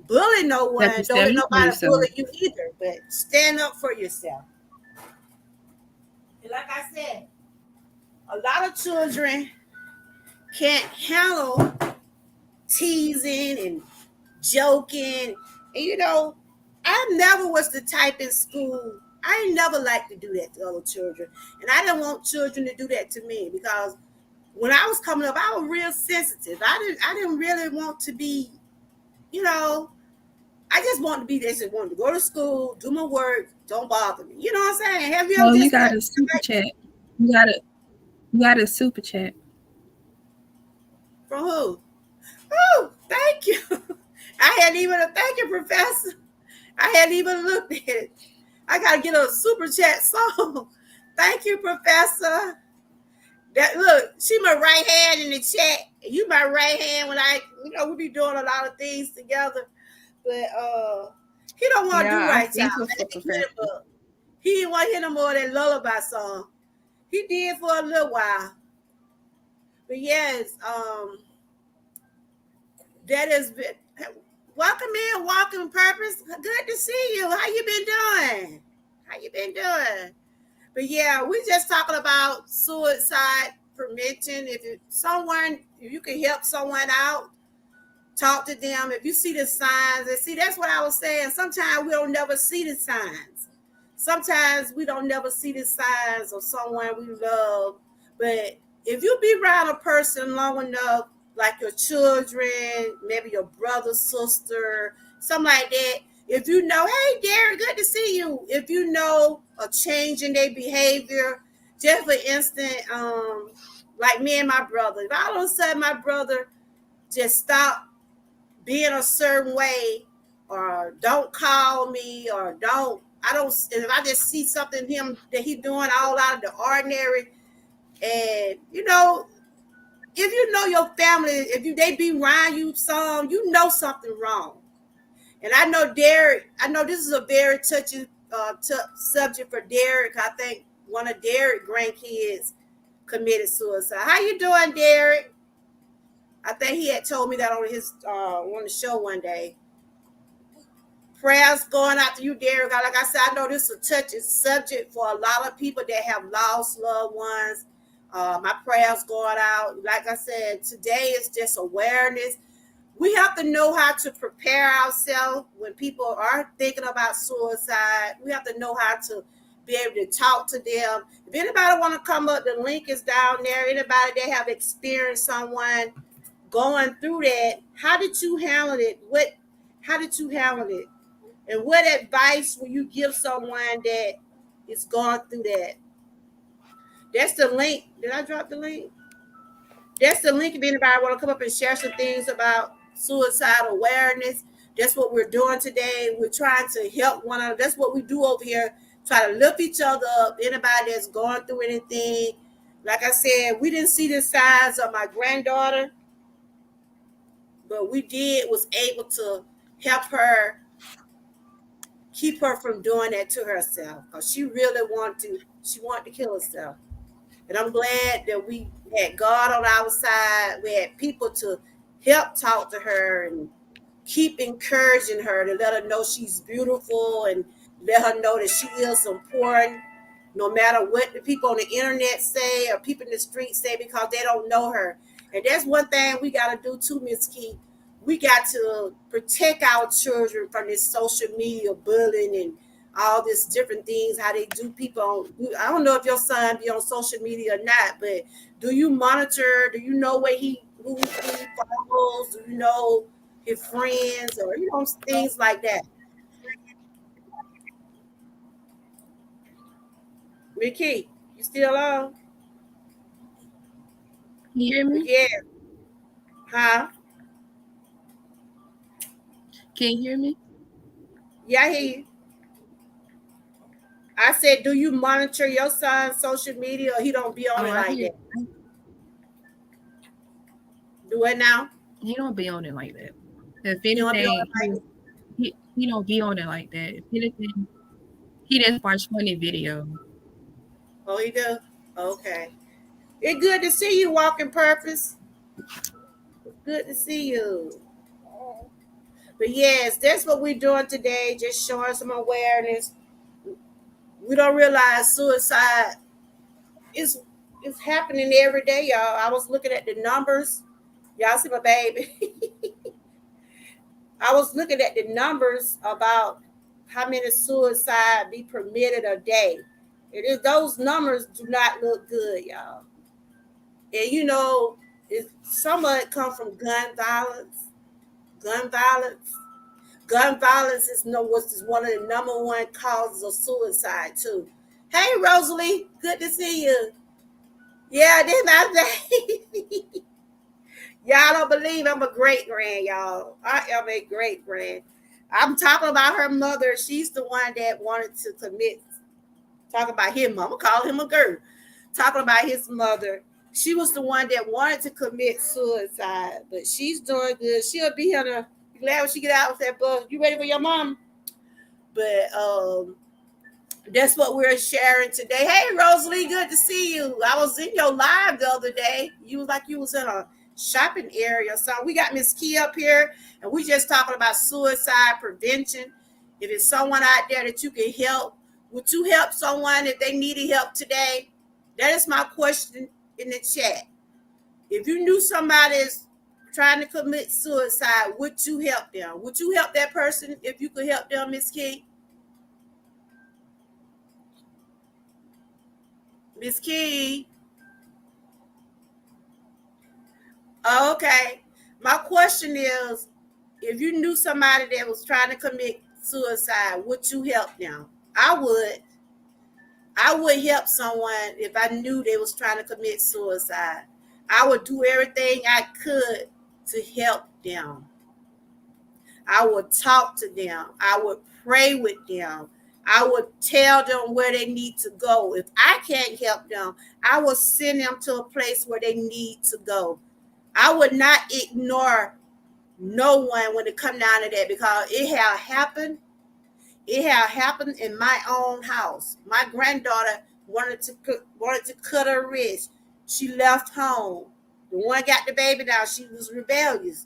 bully no You have one. to Don't let stand up for nobody yourself. bully you either. But stand up for yourself. And like I said, a lot of children can't handle teasing and joking. And I never was the type in school. I never liked to do that to other children. And I didn't want children to do that to me because when I was coming up, I was real sensitive. I didn't really want to be, you know, I just wanted to be this and wanted to go to school, do my work, don't bother me. You know what I'm saying? Have you ever Oh, you just got a super like chat. You got a super chat. from who? Oh, thank you. I hadn't even thank you, Professor. I hadn't even looked at it. I gotta get a super chat song. Thank you, Professor. That look, she my right hand in the chat. You my right hand when we be doing a lot of things together. But he don't want to do Yeah, I right, y'all. see for Let me hit him professor. up. He didn't want to hear no more of that lullaby song. He did for a little while. But yes, that is welcome in, walking purpose. Good to see you. How you been doing? How you been doing? But yeah, we just talking about suicide prevention. If you can help someone out talk to them. If you see the signs, and see, that's what I was saying. Sometimes we don't never see the signs. Sometimes we don't never see the signs of someone we love. But if you be around a person long enough, like your children, maybe your brother, sister, something like that, if you know, hey, Derek, good to see you. If you know a change in their behavior, just for instance, like me and my brother, if all of a sudden my brother just stop being a certain way, or don't call me, or if I just see something in him that he's doing all out of the ordinary, and if you know your family, they be around you some, you know something wrong. And I know Derek, I know this is a very touchy subject for Derek. I think one of Derek's grandkids committed suicide. How you doing, Derek? I think he had told me that on the show one day. Prayers going out to you, Derek. Like I said, I know this is a touchy subject for a lot of people that have lost loved ones. My prayers going out. Like I said, today is just awareness. We have to know how to prepare ourselves when people are thinking about suicide. We have to know how to be able to talk to them. If anybody want to come up, the link is down there. Anybody that have experienced someone going through that, how did you handle it? How did you handle it? And what advice will you give someone that is going through that? That's the link. Did I drop the link? That's the link if anybody want to come up and share some things about suicide awareness. That's what we're doing today. We're trying to help one another. That's what we do over here. Try to lift each other up. Anybody that's going through anything. Like I said, we didn't see the signs of my granddaughter, but we was able to help her, keep her from doing that to herself, because she really wanted to kill herself. And I'm glad that we had God on our side. We had people to help talk to her and keep encouraging her, to let her know she's beautiful and let her know that she is important, no matter what the people on the internet say or people in the street say, because they don't know her. And that's one thing we got to do too, Miss Key. We got to protect our children from this social media bullying and all these different things, how they do people. I don't know if your son be on social media or not, but do you monitor? Do you know who he follows? Do you know his friends, or things like that? Ricky, you still on? Can you hear me? Yeah. Huh? Can you hear me? Yeah, I hear you. I said, do you monitor your son's social media, or he don't be on it like that? Do it now? He don't be on it like that. If anything, he don't be on it like that. If anything, he just watch funny videos. Oh, he do? Okay. It's good to see you, Walking Purpose. Good to see you. But yes, that's what we're doing today, just showing some awareness. We don't realize suicide is happening every day, y'all. I was looking at the numbers. Y'all see my baby? I was looking at the numbers about how many suicide be permitted a day. Those numbers do not look good, y'all. And some of it comes from gun violence. Gun violence is one of the number one causes of suicide too. Hey, Rosalie, good to see you. Yeah, this my baby. Y'all don't believe I'm a great grand, y'all. I am a great grand. I'm talking about her mother. She's the one that wanted to commit. Talking about him, I'm gonna call him a girl. Talking about his mother. She was the one that wanted to commit suicide, but she's doing good. She'll be here to be glad when she get out with that bus. You ready for your mom? But that's what we're sharing today. Hey, Rosalie, good to see you. I was in your live the other day. You was like you was in a shopping area or something. We got Miss Key up here, and we just talking about suicide prevention. If it's someone out there that you can help, would you help someone if they needed help today? That is my question in the chat. If you knew somebody's trying to commit suicide, would you help them? Would you help that person if you could help them, Miss Key? Miss Key. Oh, okay. My question is, if you knew somebody that was trying to commit suicide, would you help them? I would. I would help someone if I knew they was trying to commit suicide. I would do everything I could to help them. I would talk to them. I would pray with them. I would tell them where they need to go. If I can't help them, I will send them to a place where they need to go. I would not ignore no one when it come down to that, because it had happened. It had happened in my own house. My granddaughter wanted to cut her wrist. She left home. The one got the baby now. She was rebellious,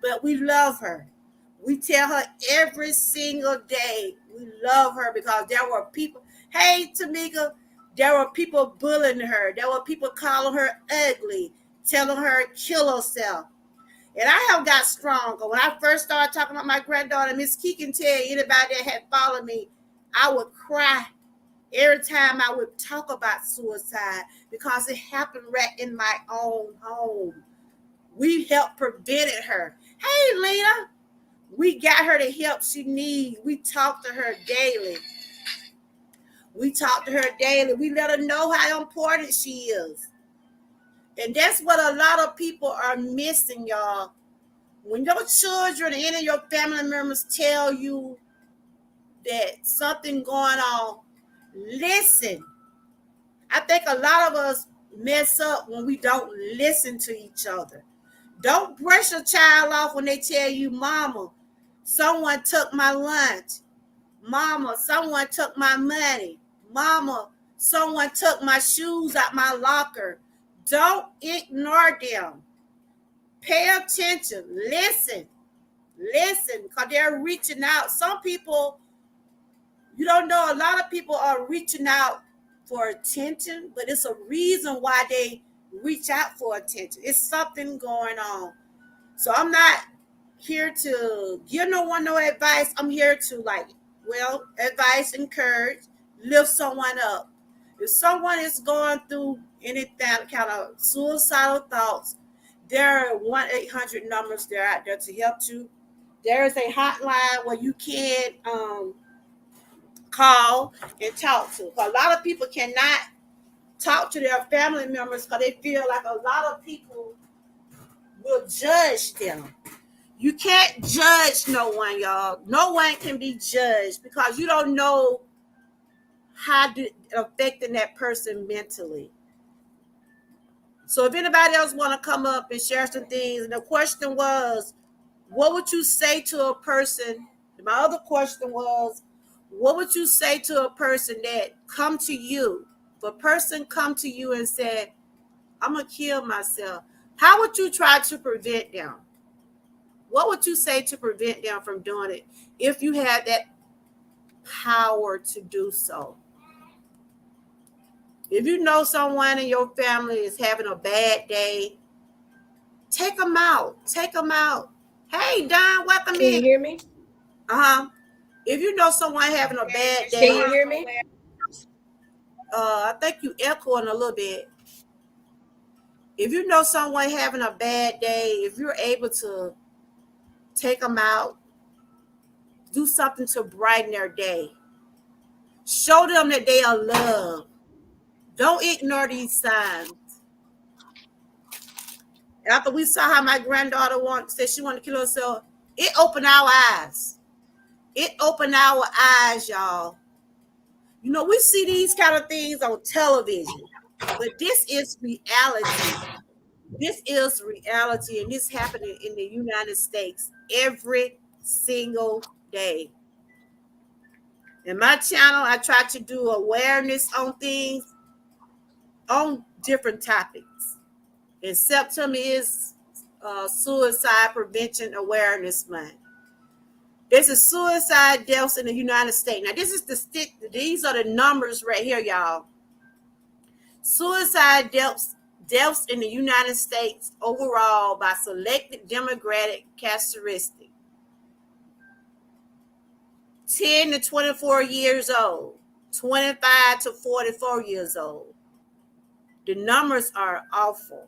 but we love her. We tell her every single day we love her, because there were people. Hey, Tamika, there were people bullying her. There were people calling her ugly, telling her to kill herself. And I have got stronger. When I first started talking about my granddaughter, Miss Key can tell anybody that had followed me, I would cry every time I would talk about suicide, because it happened right in my own home. We helped prevented her. Hey, Lena, we got her the help she needs. We talk to her daily. We let her know how important she is. And that's what a lot of people are missing, y'all. When your children and any of your family members tell you that something going on, listen. I think a lot of us mess up when we don't listen to each other. Don't brush your child off when they tell you, Mama, someone took my lunch. Mama, someone took my money. Mama, someone took my shoes out my locker. Don't ignore them. Pay attention. Listen, because they're reaching out. Some people, you don't know, a lot of people are reaching out for attention, but it's a reason why they reach out for attention. It's something going on. So I'm not here to give no one no advice. I'm here to advice, encourage, lift someone up. If someone is going through any kind of suicidal thoughts, there are 1-800 numbers that are out there to help you. There is a hotline where you can call and talk to. A lot of people cannot talk to their family members because they feel like a lot of people will judge them. You can't judge no one, y'all. No one can be judged, because you don't know how it affecting that person mentally. So if anybody else want to come up and share some things, and the question was, what would you say to a person? My other question was, what would you say to a person that come to you? If a person come to you and said, I'm going to kill myself, how would you try to prevent them? What would you say to prevent them from doing it if you had that power to do so? If you know someone in your family is having a bad day, take them out. Hey, Don, welcome in. Can you hear me? If you know someone having a bad day. Can you hear me? I think you echoing a little bit. If you know someone having a bad day, if you're able to take them out, do something to brighten their day. Show them that they are loved. Don't ignore these signs. After we saw how my granddaughter said she wanted to kill herself, it opened our eyes. Y'all. You know, we see these kind of things on television, but this is reality. And this happening in the United States every single day. In my channel, I try to do awareness on things, on different topics. And September is Suicide Prevention Awareness Month. There's a suicide deaths in the United States. Now, these are the numbers right here, y'all. Suicide deaths deaths in the United States overall by selected demographic characteristics. 10 to 24 years old, 25 to 44 years old. The numbers are awful.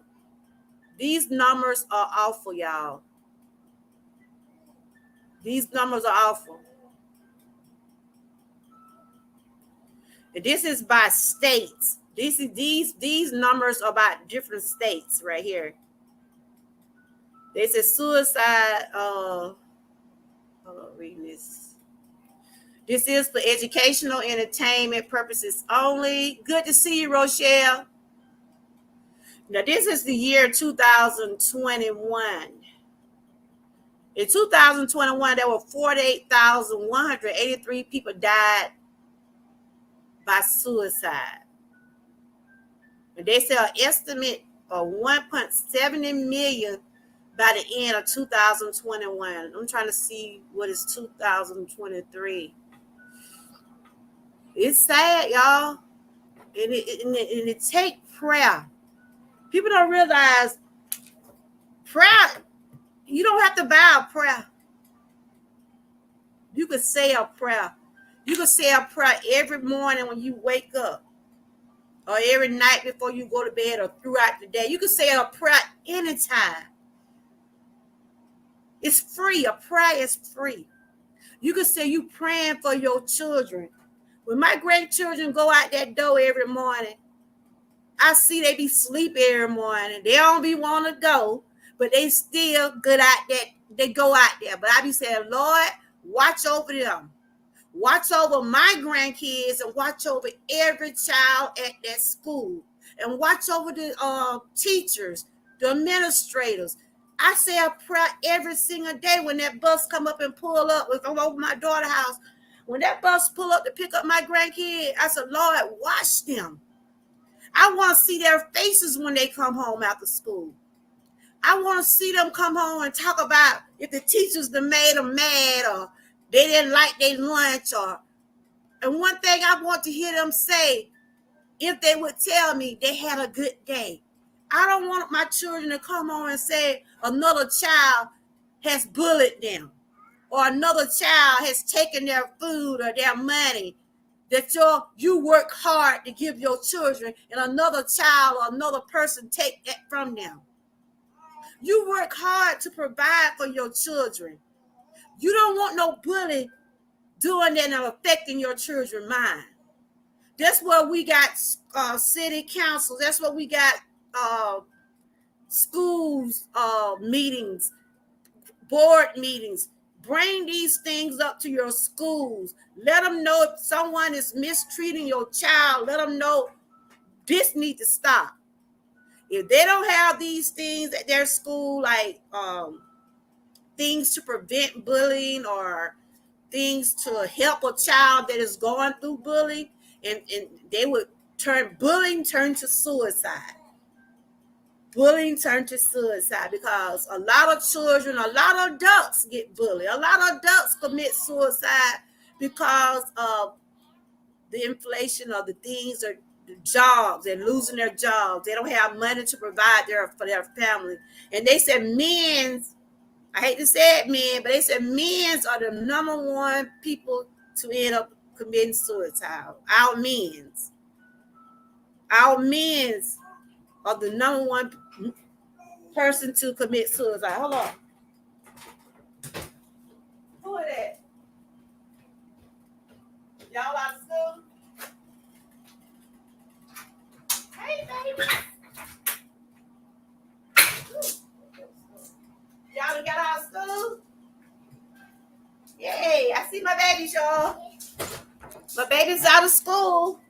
These numbers are awful, y'all. These numbers are awful. And this is by states. These numbers are by different states right here. They said suicide. Hold on, reading this. This is for educational entertainment purposes only. Good to see you, Rochelle. Now, this is the year 2021. In 2021, there were 48,183 people died by suicide. And they say an estimate of 1.70 million by the end of 2021. I'm trying to see what is 2023. It's sad, y'all. And it take prayer. People don't realize prayer, you don't have to buy a prayer. You can say a prayer. You can say a prayer every morning when you wake up, or every night before you go to bed, or throughout the day. You can say a prayer anytime. It's free. A prayer is free. You can say you praying for your children. When my grandchildren go out that door every morning, I see they be sleep every morning. They don't be want to go, but they still good out there. They go out there. But I be saying, Lord, watch over them. Watch over my grandkids and watch over every child at that school. And watch over the teachers, the administrators. I say a prayer every single day when that bus come up and pull up. If I'm over my daughter's house, when that bus pull up to pick up my grandkid, I said, Lord, watch them. I want to see their faces when they come home after school. I want to see them come home and talk about if the teachers that made them mad, or they didn't like their lunch, and one thing I want to hear them say, if they would tell me they had a good day. I don't want my children to come home and say another child has bullied them, or another child has taken their food or their money that you work hard to give your children, and another child or another person take that from them. You work hard to provide for your children. You don't want no bully doing that and affecting your children's mind. That's where we got city councils. That's where we got schools meetings, board meetings. Bring these things up to your schools. Let them know if someone is mistreating your child. Let them know this needs to stop. If they don't have these things at their school, like things to prevent bullying or things to help a child that is going through bullying, and they would bullying turn to suicide. Bullying turned to suicide because a lot of children, a lot of adults get bullied. A lot of adults commit suicide because of the inflation of the things, or the jobs. They're losing their jobs. They don't have money to provide for their family. And they said I hate to say it, men, but they said men's are the number one people to end up committing suicide. Our men's are the number one person to commit suicide. Hold on. Who is that? Y'all out of school? Hey, baby. Y'all done got out of school? Yay, I see my babies, y'all. My baby's out of school.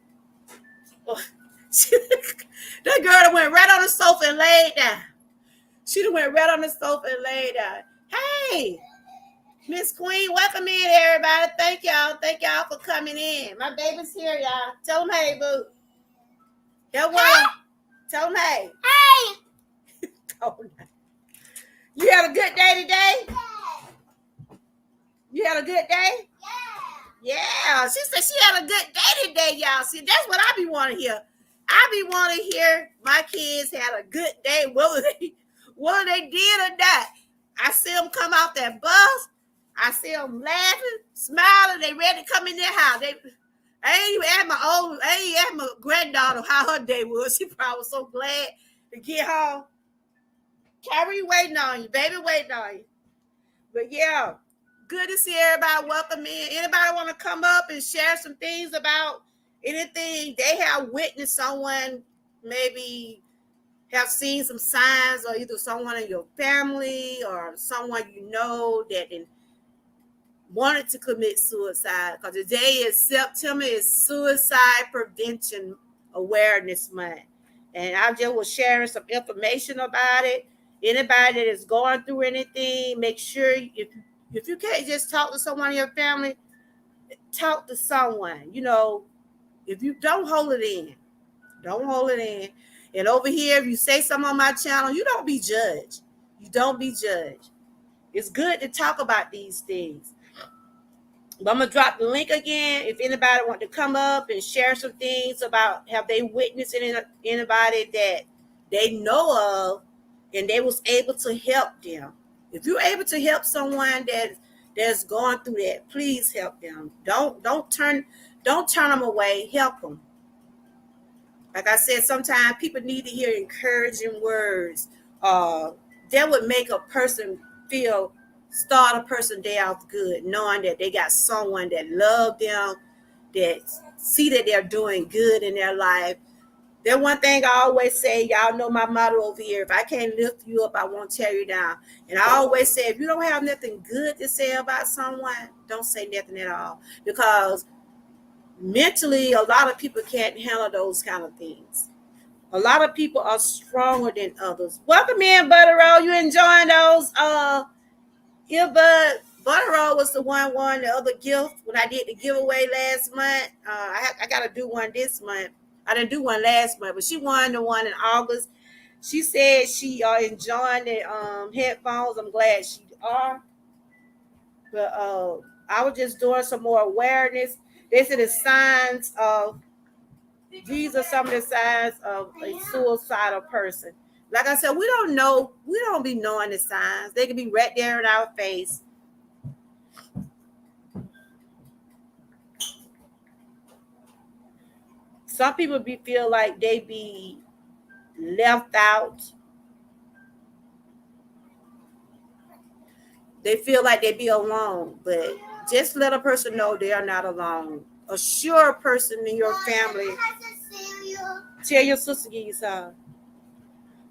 That girl that went right on the sofa and laid down. She done went right on the sofa and laid down. Hey, Miss Queen, welcome in, everybody. Thank y'all. Thank y'all for coming in. My baby's here, y'all. Tell them hey, boo. Tell them hey. Hey. You had a good day today? Yeah. You had a good day? Yeah. She said she had a good day today, y'all. See, that's what I be wanting to hear. I be want to hear my kids had a good day, whether they did or not. I see them come out that bus. I see them laughing, smiling. They ready to come in their house. I ain't even asked my granddaughter how her day was. She probably was so glad to get home. Carrie waiting on you, baby waiting on you. But yeah, good to see everybody. Welcome in. Anybody want to come up and share some things about anything they have witnessed? Someone maybe have seen some signs, or either someone in your family or someone you know that wanted to commit suicide. Because today is September, is Suicide Prevention Awareness Month, and I just was sharing some information about it. Anybody that is going through anything, make sure if you can't just talk to someone in your family, talk to someone. You know, if you don't hold it in, don't hold it in. And over here, if you say something on my channel, you don't be judged. You don't be judged. It's good to talk about these things. But I'm going to drop the link again. If anybody want to come up and share some things about, have they witnessed anybody that they know of and they was able to help them. If you're able to help someone that's going through that, please help them. Don't turn them away. Help them. Like I said, sometimes people need to hear encouraging words that would make a person start a person day off good, knowing that they got someone that love them, that see that they're doing good in their life. That one thing I always say, y'all know my motto over here, if I can't lift you up, I won't tear you down. And I always say, if you don't have nothing good to say about someone, don't say nothing at all. Because mentally, a lot of people can't handle those kind of things. A lot of people are stronger than others. Welcome in, Butterroll. You enjoying those earbud? Butterroll was the one won the other gift when I did the giveaway last month. I got to do one this month. I didn't do one last month, but she won the one in August. She said she enjoying the headphones. I'm glad she are. But I was just doing some more awareness. These are the signs of, these are some of the signs of a suicidal person. Like I said, we don't be knowing the signs. They can be right there in our face. Some people feel like they be left out. They feel like they be alone, but just let a person know they are not alone. Assure a person in your family. Tell your sister, give you some.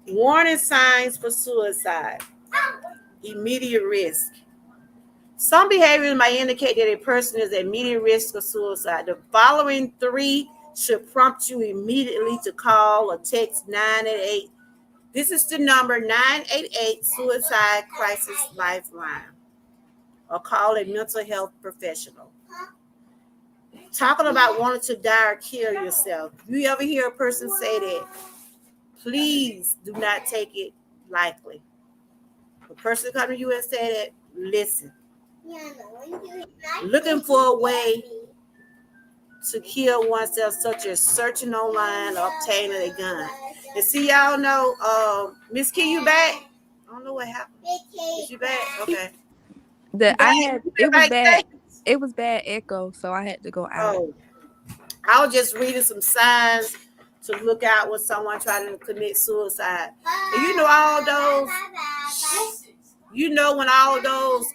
Warning signs for suicide. Immediate risk. Some behaviors might indicate that a person is at immediate risk of suicide. The following 3 should prompt you immediately to call or text 988. This is the number 988 Suicide Crisis Lifeline. Or call a mental health professional. Talking about wanting to die or kill yourself. If you ever hear a person say that, please do not take it lightly. A person come to you and say that, listen. Looking for a way to kill oneself, such as searching online or obtaining a gun. And see, y'all know, Miss Key, you back? I don't know what happened. Is you back? Okay. It was bad echo, so I had to go out. Oh, I was just reading some signs to look out when someone trying to commit suicide. And you know all those, when all those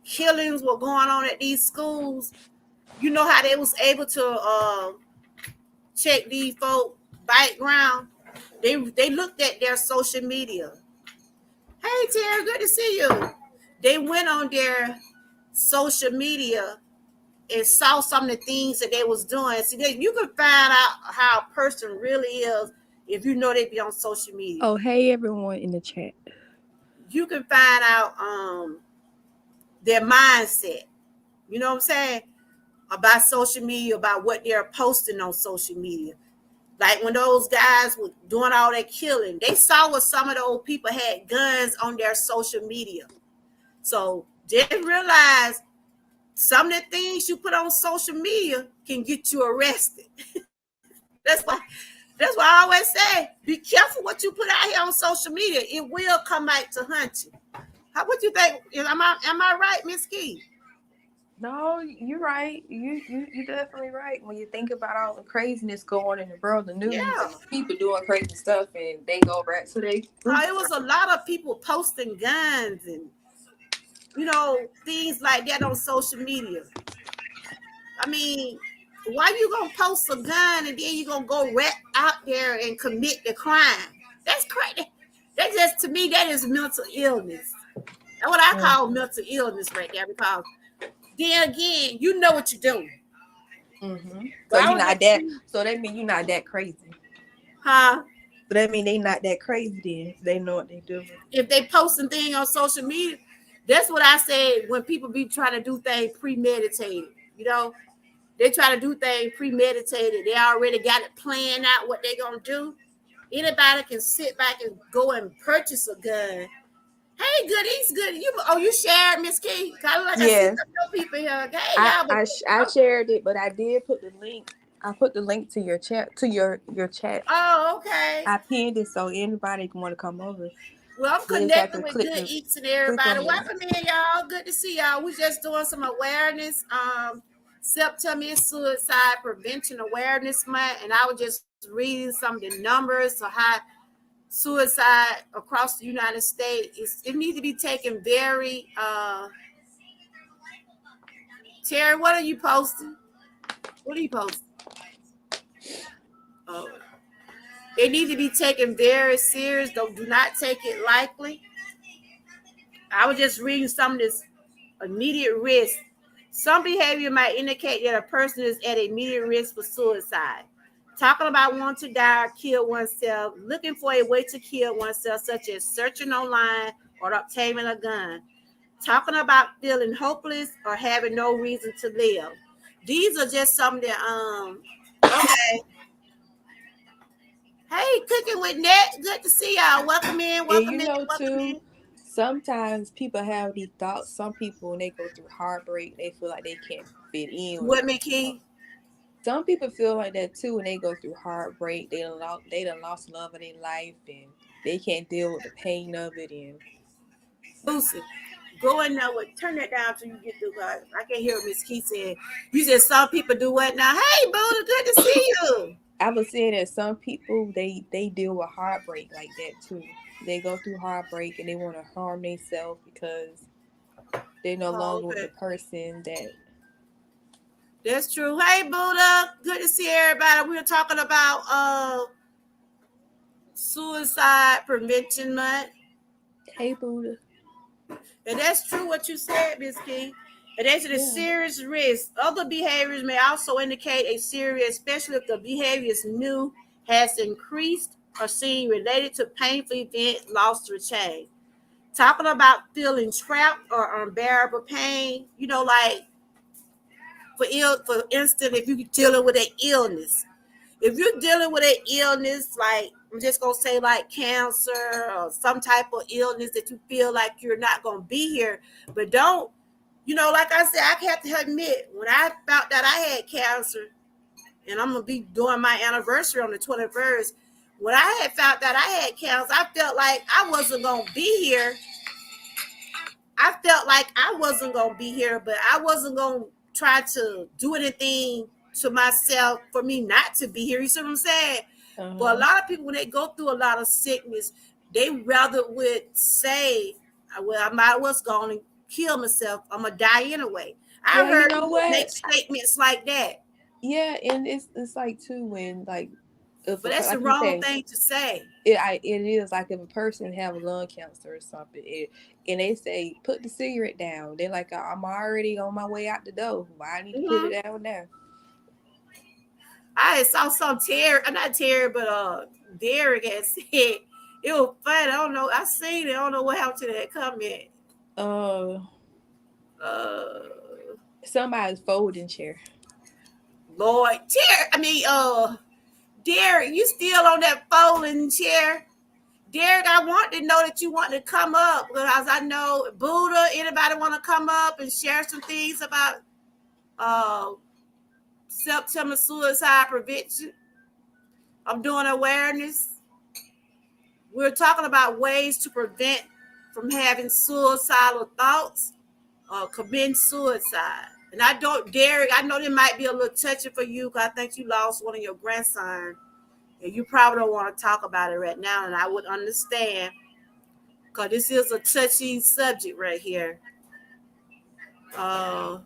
killings were going on at these schools, you know how they was able to check these folk background. They looked at their social media. Hey Terry, good to see you. They went on their social media and saw some of the things that they was doing. See, you can find out how a person really is if you know they be on social media. Oh, hey everyone in the chat. You can find out their mindset. You know what I'm saying? About social media, about what they're posting on social media. Like when those guys were doing all that killing, they saw what some of those people had guns on their social media. So they realized some of the things you put on social media can get you arrested. That's why I always say, be careful what you put out here on social media. It will come back to hunt you. How would you think? Am I right, Miss Key? No, you're right. You're definitely right. When you think about all the craziness going in the world, the news, Yeah. and people doing crazy stuff, and they go back to their It was a lot of people posting guns and things like that on social media. I mean, why you gonna post a gun and then you gonna go right out there and commit the crime? That's crazy. That just, to me, that is mental illness. That's what I call mental illness right there. Because then again, you know what you're doing. Mm-hmm. But So you're not that. So that means you're not that crazy. Huh? So that means they not that crazy. Then they know what they doing. If they posting things on social media, that's what I say. When people be trying to do things premeditated, they try to do things premeditated. They already got it planned out what they're gonna do. Anybody can sit back and go and purchase a gun. Hey, goodies, good. You shared, Miss Key. Kind of like I see some of your people here. Hey, y'all. I shared it, but I did put the link. I put the link to your chat your chat. Oh, okay. I pinned it so anybody can want to come over. Well, I'm connecting with good eats and everybody. Welcome in, y'all. Good to see y'all. We're just doing some awareness. September is Suicide Prevention Awareness Month, and I was just reading some of the numbers of how suicide across the United States. It needs to be taken very. Terry, what are you posting? What are you posting? Oh, it needs to be taken very serious. Do not take it lightly. I was just reading some of this immediate risk. Some behavior might indicate that a person is at immediate risk for suicide. Talking about wanting to die or kill oneself, looking for a way to kill oneself, such as searching online or obtaining a gun. Talking about feeling hopeless or having no reason to live. These are just some of the okay. Hey, cooking with Net. Good to see y'all. Welcome in. Welcome in. Welcome in. Sometimes people have these thoughts. Some people, when they go through heartbreak, they feel like they can't fit in. With me, Key. Some people feel like that too when they go through heartbreak. They done lost love of their life and they can't deal with the pain of it. And Lucy, go in there with turn that down till you get through. I can't hear what Miss Key said. You said some people do what now? Hey, Buddha, good to see you. I was saying that some people they deal with heartbreak like that too. They go through heartbreak and they want to harm themselves because they're no longer with the person that. That's true. Hey, Buddha, good to see everybody. We were talking about Suicide Prevention Month. Hey, Buddha. And that's true what you said, Miss Key. And that's a serious risk. Other behaviors may also indicate a serious, especially if the behavior is new, has increased, or seen related to painful event, loss, or change. Talking about feeling trapped or unbearable pain, like for instance, if you're dealing with an illness. If you're dealing with an illness, like I'm just gonna say like cancer or some type of illness that you feel like you're not gonna be here, but don't, like I said, I have to admit, when I found that I had cancer, and I'm gonna be doing my anniversary on the 21st, when I had found that I had cancer, I felt like I wasn't gonna be here. I felt like I wasn't gonna be here, but I wasn't gonna try to do anything to myself for me not to be here. You see what I'm saying? But a lot of people, when they go through a lot of sickness, they rather would say, well, I might was going to kill myself. I'm going to die anyway. I heard people make statements like that. Yeah, and it's like too when like. But that's the wrong thing to say. It is like if a person have lung cancer or something, and they say put the cigarette down. They're like, I'm already on my way out the door. Why I need to put it down now? I saw some not Terry, but Derek had said it was funny. I don't know. I seen it. I don't know what happened to that comment. Somebody's folding chair. Lord, Derek, you still on that folding chair? Derek, I want to know that you want to come up because I know Buddha, anybody want to come up and share some things about September suicide prevention? I'm doing awareness. We're talking about ways to prevent from having suicidal thoughts or committing suicide. And I don't, Derek, I know it might be a little touchy for you because I think you lost one of your grandsons. And you probably don't want to talk about it right now. And I would understand because this is a touchy subject right here. I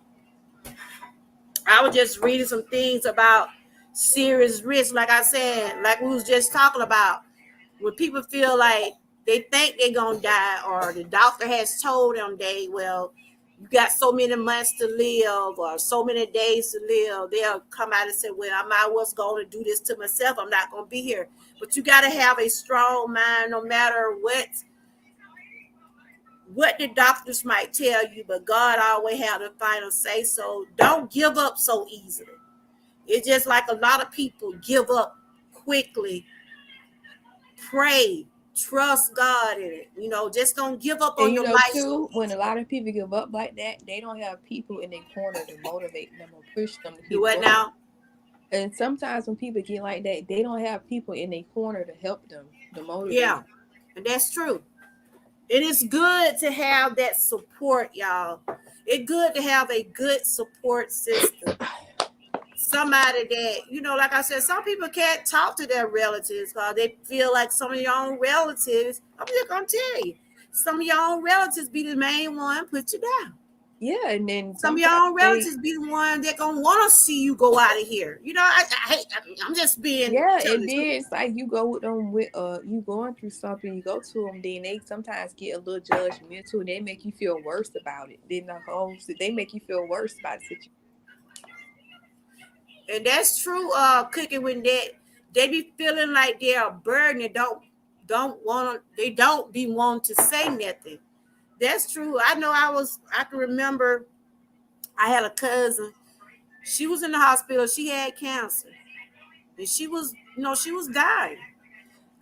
was just reading some things about serious risk. Like I said, like we was just talking about, when people feel like they think they're going to die or the doctor has told them you got so many months to live or so many days to live, they'll come out and say, well, I might was going to do this to myself. I'm not going to be here. But you got to have a strong mind no matter what the doctors might tell you, but God always have the final say. So don't give up so easily. It's just like a lot of people give up quickly. Pray, trust God in it. Just don't give up on your life. Too, when a lot of people give up like that, they don't have people in their corner to motivate them or push them to keep Do it going. now. And sometimes when people get like that, they don't have people in their corner to help them, to motivate them. And that's true. It is good to have that support, y'all. It's good to have a good support system. Somebody that, like I said, some people can't talk to their relatives because they feel like some of your own relatives, I'm just going to tell you, some of your own relatives be the main one put you down. Yeah, and then some of your own relatives be the one that gonna want to see you go out of here. I'm just being. Yeah, and then it's like you go with them you going through something, you go to them, then they sometimes get a little judgmental and they make you feel worse about it. They make you feel worse about the situation. And that's true. Cooking with that, they be feeling like they're a burden and they don't be wanting to say nothing. That's true. I know I can remember I had a cousin. She was in the hospital. She had cancer. And she was dying.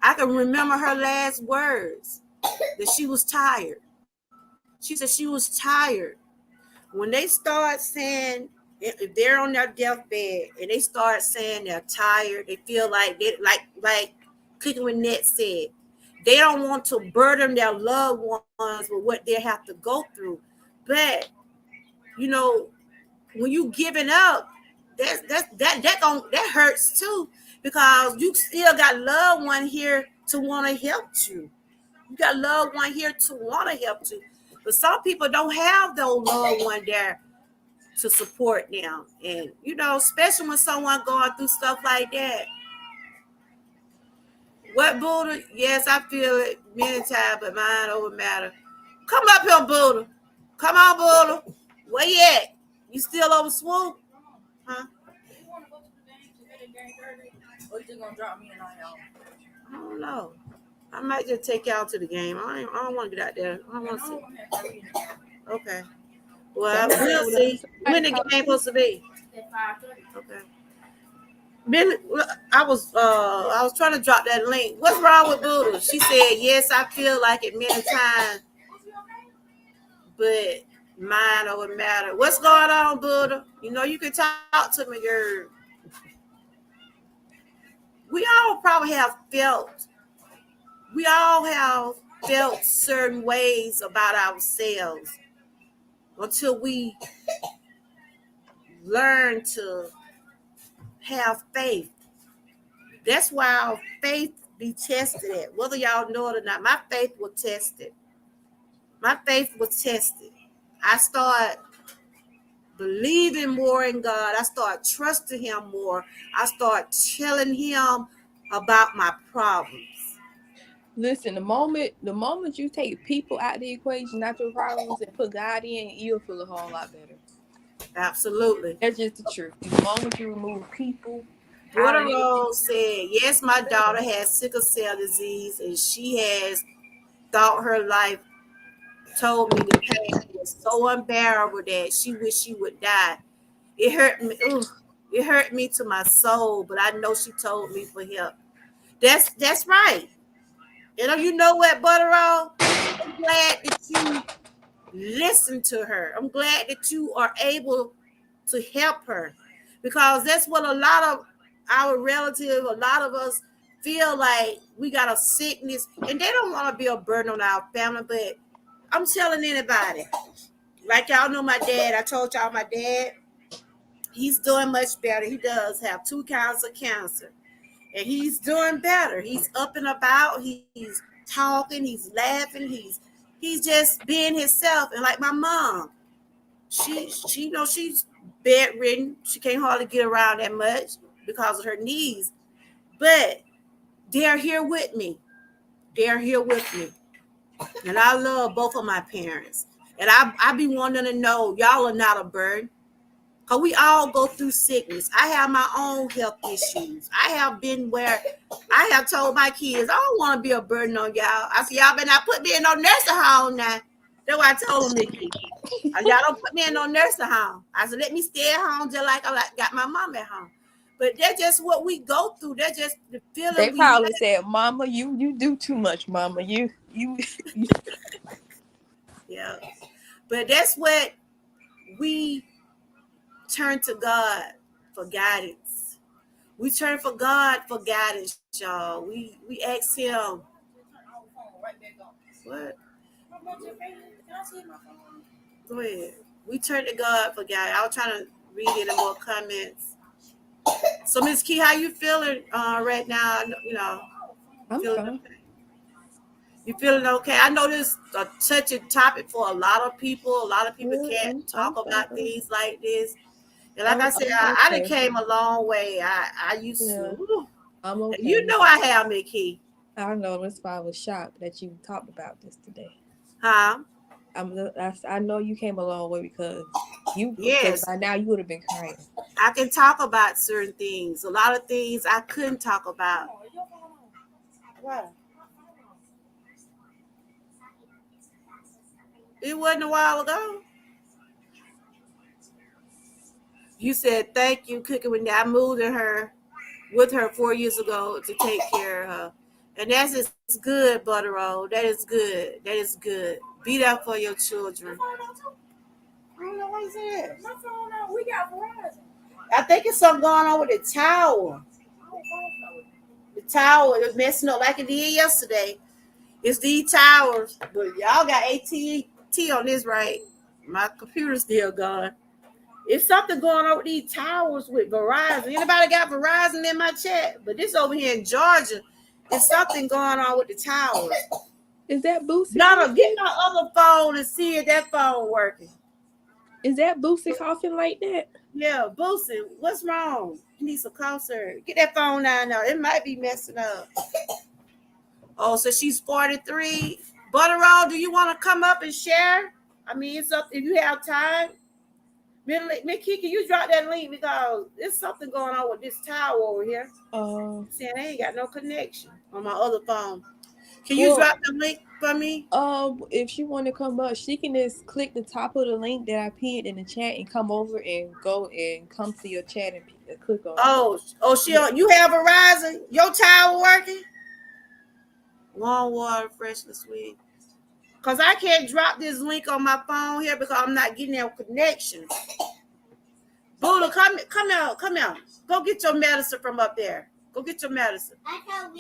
I can remember her last words, that she was tired. She said she was tired. When they start saying, if they're on their deathbed and they start saying they're tired, they feel like like Cooking with Net said, they don't want to burden their loved ones with what they have to go through. But when you giving up, that hurts too, because you still got loved one here to want to help you. You got loved one here to want to help you. But some people don't have those loved one there to support them. And especially when someone going through stuff like that. What, Buddha? Yes, I feel it many times, but mind over matter. Come up here, Buddha. Come on, Buddha. Where you at? You still over Swoop? Huh? You want to go to the game early? Or you just gonna drop me and I don't know. I might just take y'all to the game. I don't want to get out there. I don't want to see. Okay. Well, we'll see. When the game supposed to be? At 5:30. Okay. Billy, I was trying to drop that link. What's wrong with Buddha? She said, yes, I feel like it many times, but mind over matter. What's going on, Buddha? You can talk to me, girl. We all probably have felt certain ways about ourselves until we learn to have faith. That's why our faith be tested at. Whether y'all know it or not, my faith was tested. I start believing more in God. I start trusting him more. I start telling him about my problems. Listen, the moment you take people out of the equation, not your problems, and put God in, you'll feel a whole lot better. Absolutely. That's just the truth. The moment you remove people. Brother Rose said, yes, my daughter has sickle cell disease and she has thought her life, told me the pain was so unbearable that she wished she would die. It hurt me. It hurt me to my soul, but I know she told me for help. That's right. You know what, Butterall? I'm glad that you listened to her. I'm glad that you are able to help her, because that's what a lot of our relatives, a lot of us feel like we got a sickness, and they don't want to be a burden on our family. But I'm telling anybody, like y'all know my dad. I told y'all my dad, he's doing much better. He does have 2 kinds of cancer, and he's doing better. He's up and about. He's talking. He's laughing. He's just being himself. And like my mom, she you know she's bedridden. She can't hardly get around that much because of her knees. But they're here with me. They're here with me. And I love both of my parents. And I be wanting to know y'all are not a burden. Because we all go through sickness. I have my own health issues. I have been where I have told my kids, I don't want to be a burden on y'all. I said, y'all better not put me in no nursing home now. That's what I told them, Nikki. Y'all don't put me in no nursing home. I said, let me stay at home just like I got my mom at home. But that's just what we go through. That's just the feeling They we probably have. said, "Mama, you do too much, Mama. You." Yeah. But that's what we turn to God for guidance. We turn for God for guidance, y'all. We ask Him. What? Go ahead. We turn to God for guidance. I was trying to read any more comments. So, Miss Key, how you feeling right now? You know, I'm feeling fine. okay? You feeling okay? I know this is a touchy topic for a lot of people. A lot of people Yeah, can't talk about fine. things like this. And like I said, I'm I done okay. came a long way. I used Yeah, to. I'm okay. You know I have, Mickey. I know that's why I was shocked that you talked about this today. Huh? I know you came a long way because Yes. by now you would have been crying. I can talk about certain things. A lot of things I couldn't talk about. What? It wasn't a while ago. You said thank you, Cookie, when I moved with her 4 years ago to take care of her. And that's just good, Butterroll. That is good. That is good. Be there for your children. I don't know what he said. My phone on. We got Verizon. I think it's something going on with the tower. The tower is messing up like it did yesterday. It's these towers, but y'all got AT&T on this, right? My computer's still gone. It's something going on with these towers with Verizon. Anybody got Verizon in my chat? But this over here in Georgia, there's something going on with the towers. Is that Boosie? Nana, get my other phone and see if that phone working. Is that Boosie coughing like that? Yeah, Boosie, what's wrong? You need some concert. Get that phone down now. It might be messing up. Oh, so she's 43. Butterroll, do you want to come up and share? I mean, it's up if you have time. Mickey, can you drop that link because there's something going on with this tower over here. Saying they ain't got no connection on my other phone. Can you drop the link for me? If she want to come up, she can just click the top of the link that I pinned in the chat and come over and go and come to your chat and click on it. You have Verizon? Your tower working? Warm water, freshly sweet. Because I can't drop this link on my phone here because I'm not getting that connection. Buddha, come out. Go get your medicine from up there. Go get your medicine.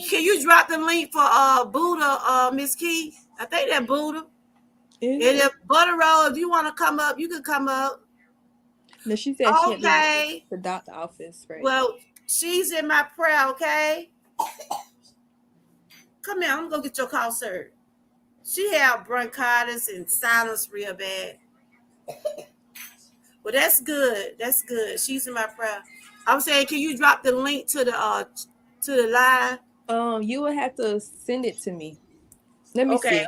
Can you drop the link for Buddha, Miss Key? I think that Buddha. And if Butterroll, if you want to come up, you can come up. No, she said she had the doctor office, right? Well, she's in my prayer, okay? Come here, I'm gonna go get your call, sir. She had bronchitis and sinus real bad. Well, that's good. That's good. She's in my prayer. I'm saying, can you drop the link to the line? You would have to send it to me. Let me see. Okay,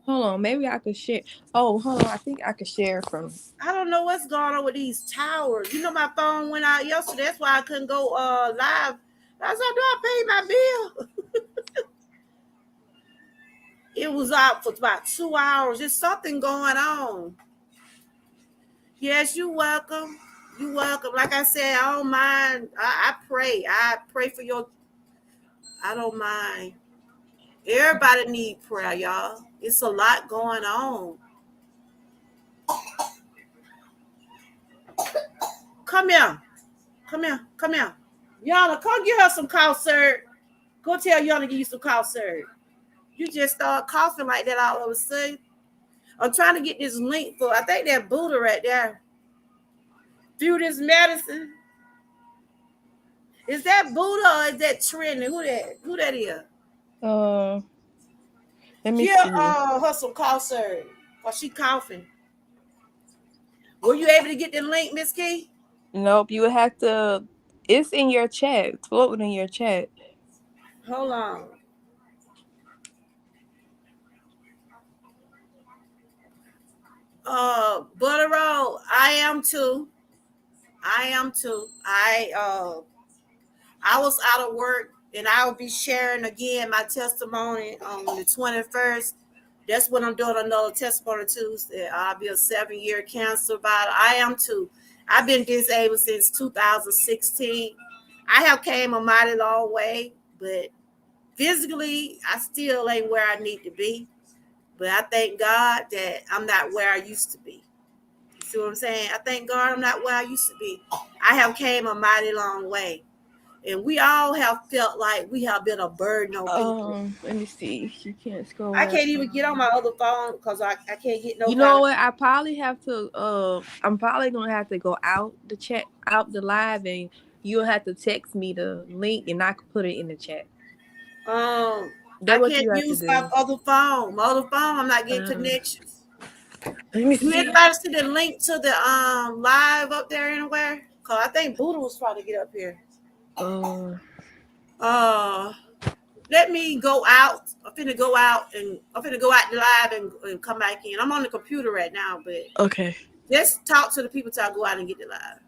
hold on. Maybe I could share. Oh, hold on. I think I could share from. I don't know what's going on with these towers. You know, my phone went out yesterday. That's why I couldn't go live. I said, do I pay my bill? It was out for about 2 hours. There's something going on. Yes, you're welcome. You're welcome. Like I said, I don't mind. I pray. I pray for your. I don't mind. Everybody need prayer, y'all. It's a lot going on. Come here. Come here. Come here. Y'all, come get her some concert. Go tell y'all to give you some cough syrup. You just start coughing like that all of a sudden. I'm trying to get this link for, I think that Buddha right there. Through this medicine. Is that Buddha or is that Trinity? Who that is? Let me Give see. her some cough syrup while she coughing. Were you able to get the link, Miss Key? Nope, you would have to. It's in your chat. It's floating in your chat. Hold on. Butter roll. I am too. I was out of work and I will be sharing again my testimony on the 21st. That's when I'm doing another testimony Tuesday. I'll be a 7-year cancer survivor. I am too. I've been disabled since 2016. I have came a mighty long way, but physically, I still ain't where I need to be. But I thank God that I'm not where I used to be. You see what I'm saying? I thank God I'm not where I used to be. I have came a mighty long way. And we all have felt like we have been a burden on people. Let me see. You can't scroll. I can't even get on my other phone because I can't get no. You know what? I probably have to. I'm probably gonna have to go out the chat, out the live, and you'll have to text me the link, and I can put it in the chat. I can't use my other phone. My other phone, I'm not getting connections. Let me see. Do anybody see the link to the live up there anywhere? Cause I think Buddha was trying to get up here. Let me go out. I'm finna go out the live and come back in. I'm on the computer right now, but okay. Just talk to the people till I go out and get the live.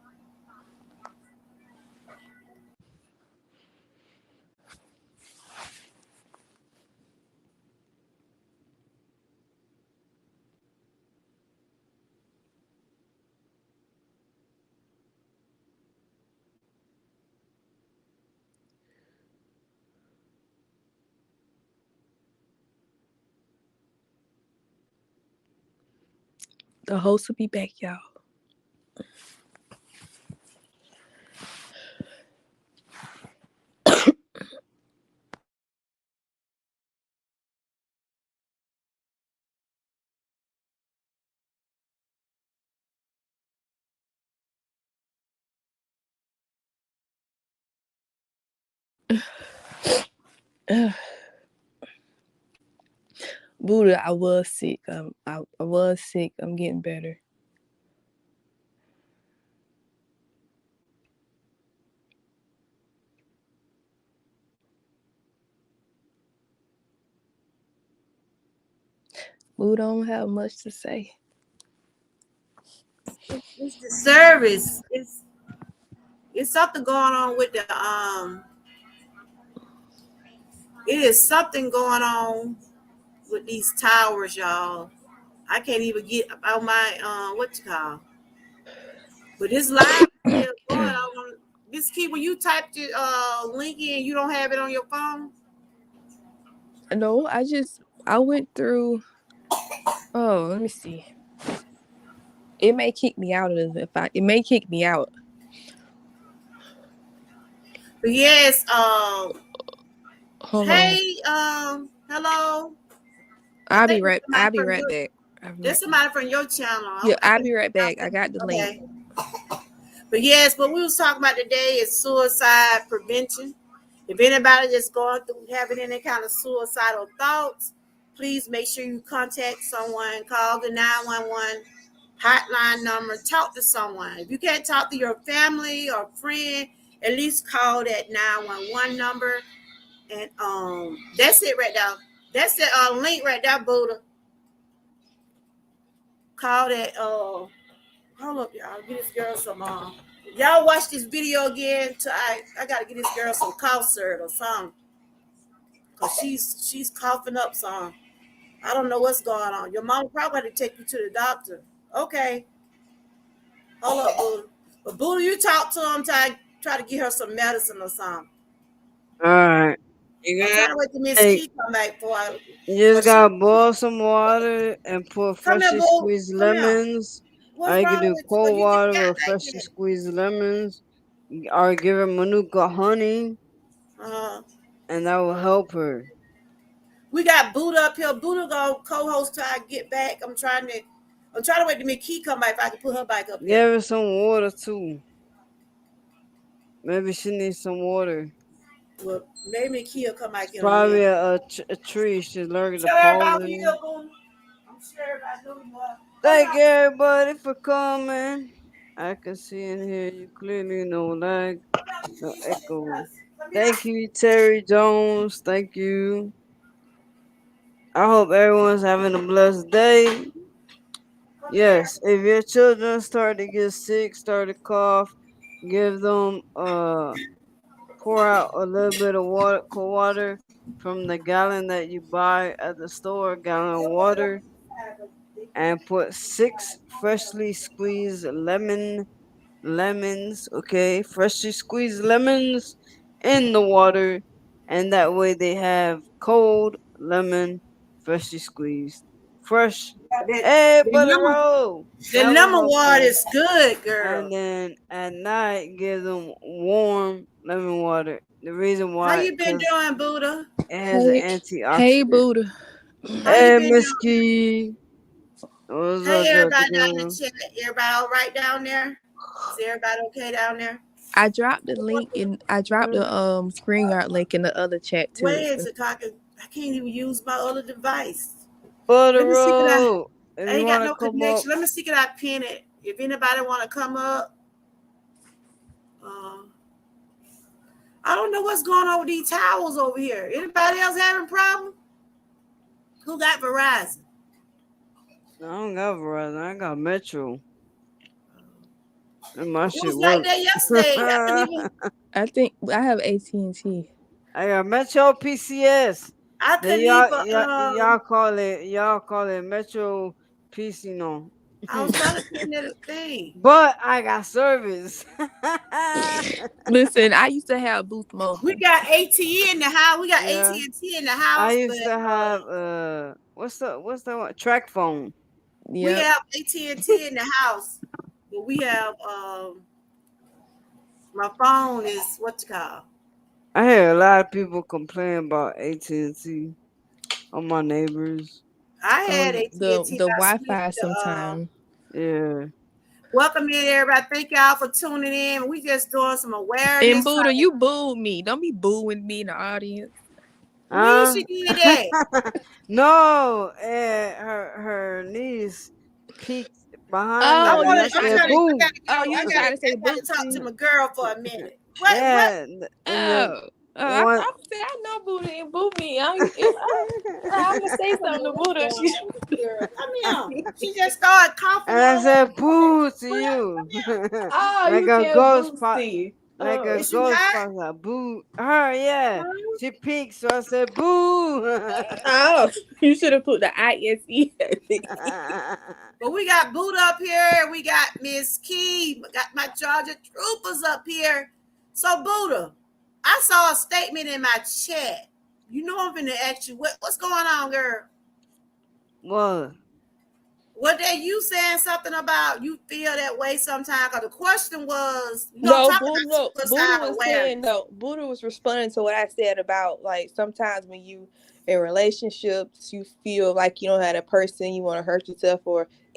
The host will be back, y'all. Buddha, I was sick. I was sick. I'm getting better. Buddha don't have much to say. It's the service. It's something going on with the It is something going on with these towers, y'all. I can't even get about my what you call. But this live is still going on. This key, when you typed your link in, you don't have it on your phone? No, I went through. Oh, let me see. It may kick me out of it. It may kick me out. But yes, Hold hey, hello. I'll be right back. There's somebody from your channel. Yeah, I'll be right back. I got the link. But yes, what we was talking about today is suicide prevention. If anybody that's going through having any kind of suicidal thoughts, please make sure you contact someone. Call the 911 hotline number. Talk to someone. If you can't talk to your family or friend, at least call that 911 number. And that's it right now. That's the link right there, Buddha. Call that. Hold up, y'all. Get this girl some. Y'all watch this video again. I gotta get this girl some cough syrup or something, cause she's coughing up some. I don't know what's going on. Your mom probably had to take you to the doctor. Okay. Hold up, Buddha. But Buddha, you talk to him. Try to get her some medicine or something. All right. I'm trying to wait till Miss Key come back for I. You just gotta boil some water and put freshly squeezed lemons. Or you can do cold water with freshly squeezed lemons. Or give her manuka honey. and that will help her. We got Buddha up here. Buddha gonna co-host till I get back. I'm trying to wait till McKee come back if I can put her back up Give here. her some water too. Maybe she needs some water. Well, maybe McKee will come back It's in a probably minute. a tree. She's allergic to Tell everybody we pollen. here, Boone. I'm sure everybody know you are. Hold Thank on. everybody for coming. I can see and hear you clearly. No lag, Hold on, no McKee. Come here. echo. Come here. Thank you, Terry Jones. Thank you. I hope everyone's having a blessed day. Come here. Yes, if your children start to get sick, start to cough, give them pour out a little bit of water, cold water from the gallon that you buy at the store, gallon of water, and put 6 freshly squeezed lemons, okay, freshly squeezed lemons in the water, and that way they have cold lemon, freshly squeezed, fresh. That, Hey, the butter lemon, roll. the That was lemon my water friend. is good, girl. And then at night, give them warm lemon water. The reason How why, you been because doing, Buddha? it has an Hey, hey, antioxidant. Buddha. How you Hey, been Miss doing? Key. What's Hey, up, Dr. everybody down in the Girl? chat. Everybody all right down there? Is everybody okay down there? I dropped the link in. I dropped the screen yard link in the other chat too. Where is it? I can't even use my other device. Butter Let me see. roll. If I you ain't got want to no come up, connection. Let me see. Can I pin it? If anybody want to come up, I don't know what's going on with these towels over here. Anybody else having a problem? Who got Verizon? I don't got Verizon. I got Metro. And my It shit was like work. that yesterday. I couldn't even. I think I have AT&T. I got Metro PCS. I Then couldn't even. y'all call it Metro PC no. I was trying to pin that thing. But I got service. Listen, I used to have Boost Mobile. We got AT in the house. We got Yeah. AT&T in the I house, used but to have what's that one? Track phone. we Yep. have AT&T in the house. But we have my phone is what you call. I hear a lot of people complain about AT&T on my neighbors. I had The AT&T, but I Wi-Fi switched to sometime. Yeah. welcome in everybody. Thank y'all for tuning in. We just doing some awareness. And Buddha, you booed me. Don't be booing me in the audience. When she did that? No, her niece peeked behind Oh, her and you I trying said, to? "Boo." You trying to say I gotta talk to Bootsy? my girl for a minute. What? Yeah, and then I one. say I know Buddha and boo me. I'm gonna say something to Buddha. Come here. She just started coughing And I all said, over. "Boo" to you, like You a said ghost pop. Bootsy. Like a Is she ghost hot? pops out. Boo. Her, yeah. She peeked, so I said, boo. Oh, you should have put the ISE. But we got Boot up here. We got Miss Key. We got my Georgia Troopers up here. So, Buddha, I saw a statement in my chat. You know I'm finna ask you, what's going on, girl? What? What that you saying something about you feel that way sometimes? Because the question was, No, talk Buddha. about No, Buddha suicide was awareness. saying no. Buddha was responding to what I said about like sometimes when you in relationships you feel like you don't have a person, you want to hurt yourself,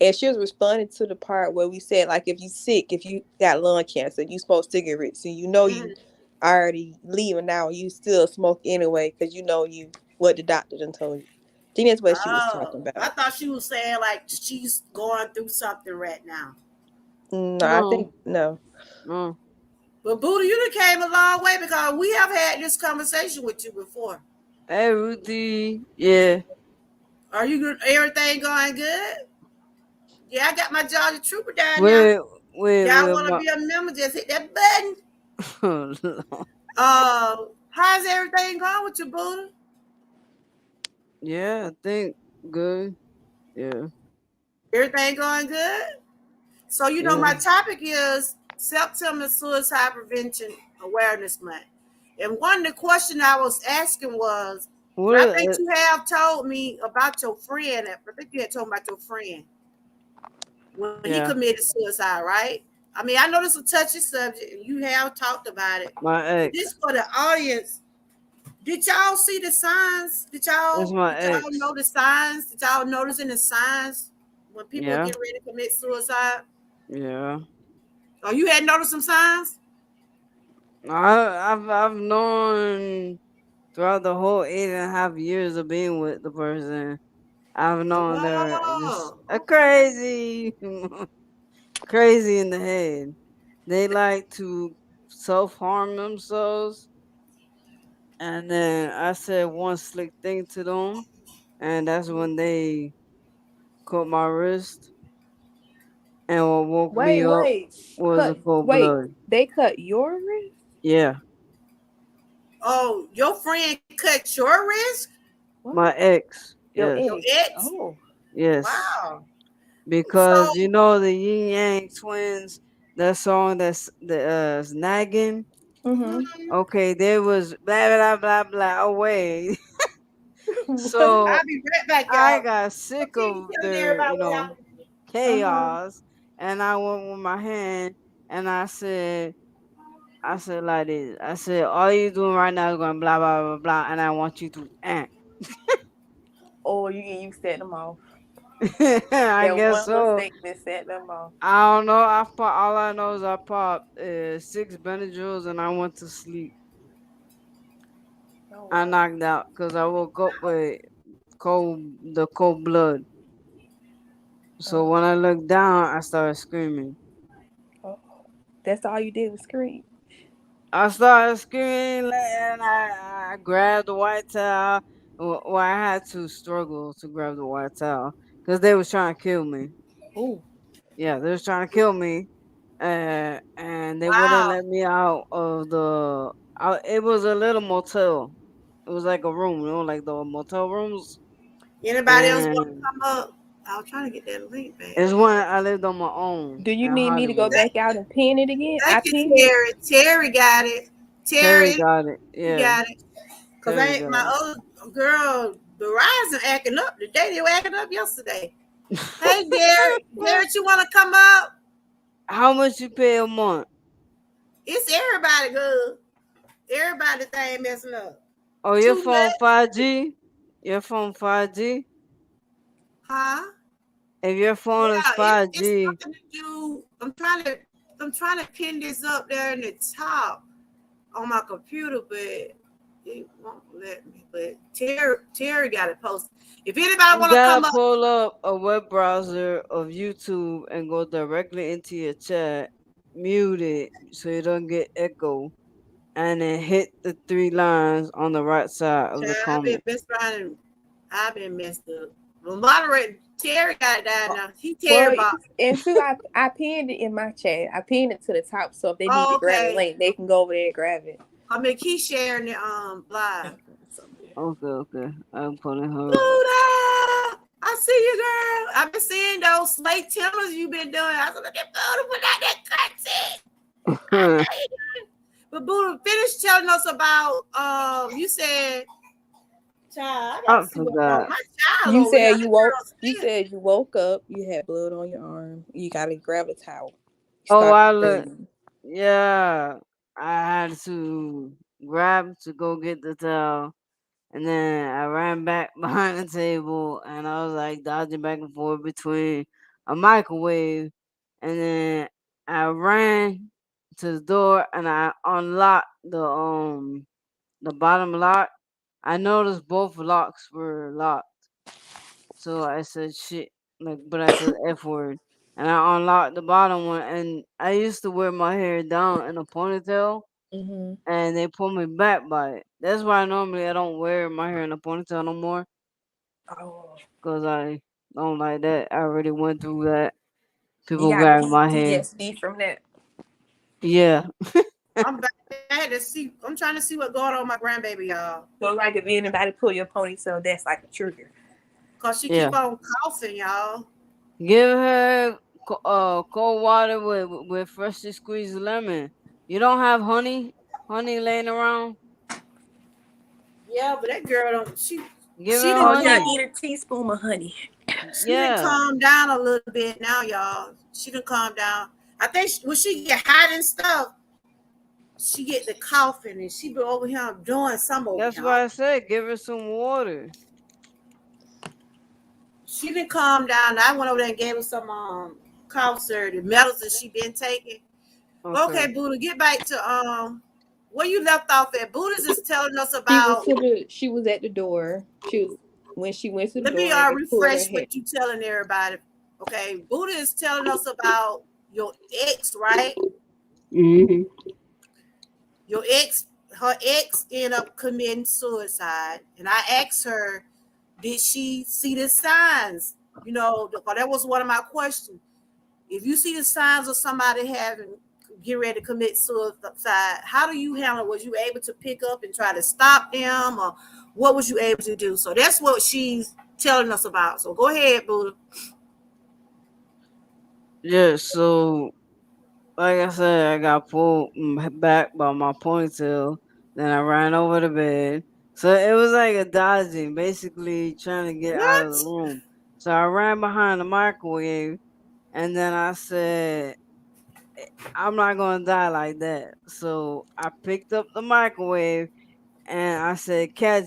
and she was responding to the part where we said like if you sick, if you got lung cancer, you smoke cigarettes, and you already leaving now, you still smoke anyway because you know what the doctor done told you. I think that's what she was talking about. I thought she was saying like she's going through something right now. No, I think no. No. But Buddha, you done came a long way because we have had this conversation with you before. Hey, Ruthie. Yeah. Are you everything going good? Yeah, I got my Georgia Trooper down now. Y'all want to be a member? Just hit that button. How's everything going with you, Buddha? Yeah, I think good. Yeah. Everything going good? So, my topic is September Suicide Prevention Awareness Month. And one of the questions I was asking was, I think you have told me about your friend. I think you had told me about your friend when he committed suicide, right? I mean, I know this is a touchy subject, and you have talked about it. My ex. This for the audience. Did y'all see the signs? It's my Did y'all ex. know the signs? Did y'all notice in the signs when people Yeah, get ready to commit suicide? yeah. Oh, you had noticed some signs? I've known throughout the whole 8.5 years of being with the person. I've known they're just Oh, a okay. crazy, crazy in the head. They like to self harm themselves. And then I said one slick thing to them, and that's when they cut my wrist. And what woke me up Wait. was a cold Wait. blood. They cut your wrist? Yeah, Oh, your friend cut your wrist? my What? ex. Your Yes, Your ex? ex? Oh. yes. Wow. Because So, you know the Yin Yang Twins, that song that's the nagging. Mm-hmm. mhm. Okay, there was blah blah blah blah away. What? So I'll be right back, I y'all. got sick Continue of telling their, everybody what happened. Uh-huh. chaos, and I went with my hand and I said like this. I said, all you doing right now is going blah blah blah blah, and I want you to act. Or you set them off. I That guess one little so. statement set them off. I don't know. All I know is I popped 6 Benadryls and I went to sleep. Oh I wow. knocked out because I woke up with cold blood. So Oh, when I looked down, I started screaming. oh. That's all you did was scream. I started screaming and I grabbed the white towel. Well, I had to struggle to grab the white towel because they was trying to kill me. Ooh. Yeah, they was trying to kill me, and they wouldn't Wow. let me out of the. It was a little motel. It was like a room, like the motel rooms. Anybody else want to And come up? I was trying to get that link back. it's when I lived on my own Do you in need me to go Hollywood. back out and pin it again? I Thank you, pinned it. Terry. Terry got it. Terry Terry, got it. you Yeah, got it. Cause Terry I my got other girl Verizon acting up today. They were acting up yesterday. it. Hey, Garrett. Garrett, you want to come up? How much you pay a month? It's everybody good. Everybody thing messing up. Oh, your Too phone much, 5G? Your phone 5G? huh? If your phone is Yeah, it's 5G, something to do. I'm trying to pin this up there in the top on my computer, but it won't let me. But Terry got it posted. If anybody you want to gotta come up, pull up a web browser of YouTube and go directly into your chat, mute it so you don't get echo, and then hit the 3 lines on the right side of the child, I've been comment. messed around and I've been messed up. Well, moderate Terry got it down Oh, now. He Well, Terry bought. and two, I pinned it in my chat. I pinned it to the top, so if they need Oh, to grab the okay. link, they can go over there and grab it. I mean, keep sharing the live. okay, okay. I'm putting her. Buddha, I see you, girl. I've been seeing those slate tellers you've been doing. I said, look at Buddha put out that content. I know you doing. But Buddha, finish telling us about. You said, child, I got I to see what's wrong. forgot. My child You over here, said that you woke. girl You sick. said you woke up. You had blood on your arm. You gotta grab a towel. Oh, Start I look. screaming. Yeah, I had to grab to go get the towel. And then I ran back behind the table and I was like dodging back and forth between a microwave. And then I ran to the door and I unlocked the bottom lock. I noticed both locks were locked. So I said shit, like, but I said F word. And I unlocked the bottom one and I used to wear my hair down in a ponytail Mm-hmm. and they pulled me back by it. That's why normally I don't wear my hair in a ponytail no more, Oh, cause I don't like that. I already went through that. you People got grabbing my hair. PTSD from that. Yeah. I'm back to see. I'm trying to see what's going on with my grandbaby, y'all. So like if anybody pull your ponytail, that's like a trigger. Cause she Yeah. keep on coughing, y'all. Give her cold water with freshly squeezed lemon. You don't have honey laying around? Yeah, but that girl don't. Give She her didn't Oh yeah, honey. eat a teaspoon of honey. She didn't Yeah. calm down a little bit now, y'all. She didn't calm down. I think when she get hot and stuff, she get the coughing and she be over here doing some over That's here. why I said give her some water. She didn't calm down. I went over there and gave her some cough syrup, the medicine she been taking. Okay, Okay. Buddha, get back to where you left off at. Buddha's is telling us She was about. to the. She was at the door. When she went to the Let me door. They pulled her refresh hair. what you telling everybody. Okay, Buddha is telling us about your ex, right? Mm-hmm. Your ex, her ex ended up committing suicide, and I asked her, did she see the signs? You know, because that was one of my questions. If you see the signs of somebody having get ready to commit suicide, how do you handle it? Was you able to pick up and try to stop them, or what was you able to do? So that's what she's telling us about. So go ahead, Buddha. Yeah, so like I said, I got pulled back by my ponytail. Then I ran over the bed. So it was like a dodging, basically trying to get out of the What? room. So I ran behind the microwave, and then I said, I'm not gonna die like that. So I picked up the microwave and I said, catch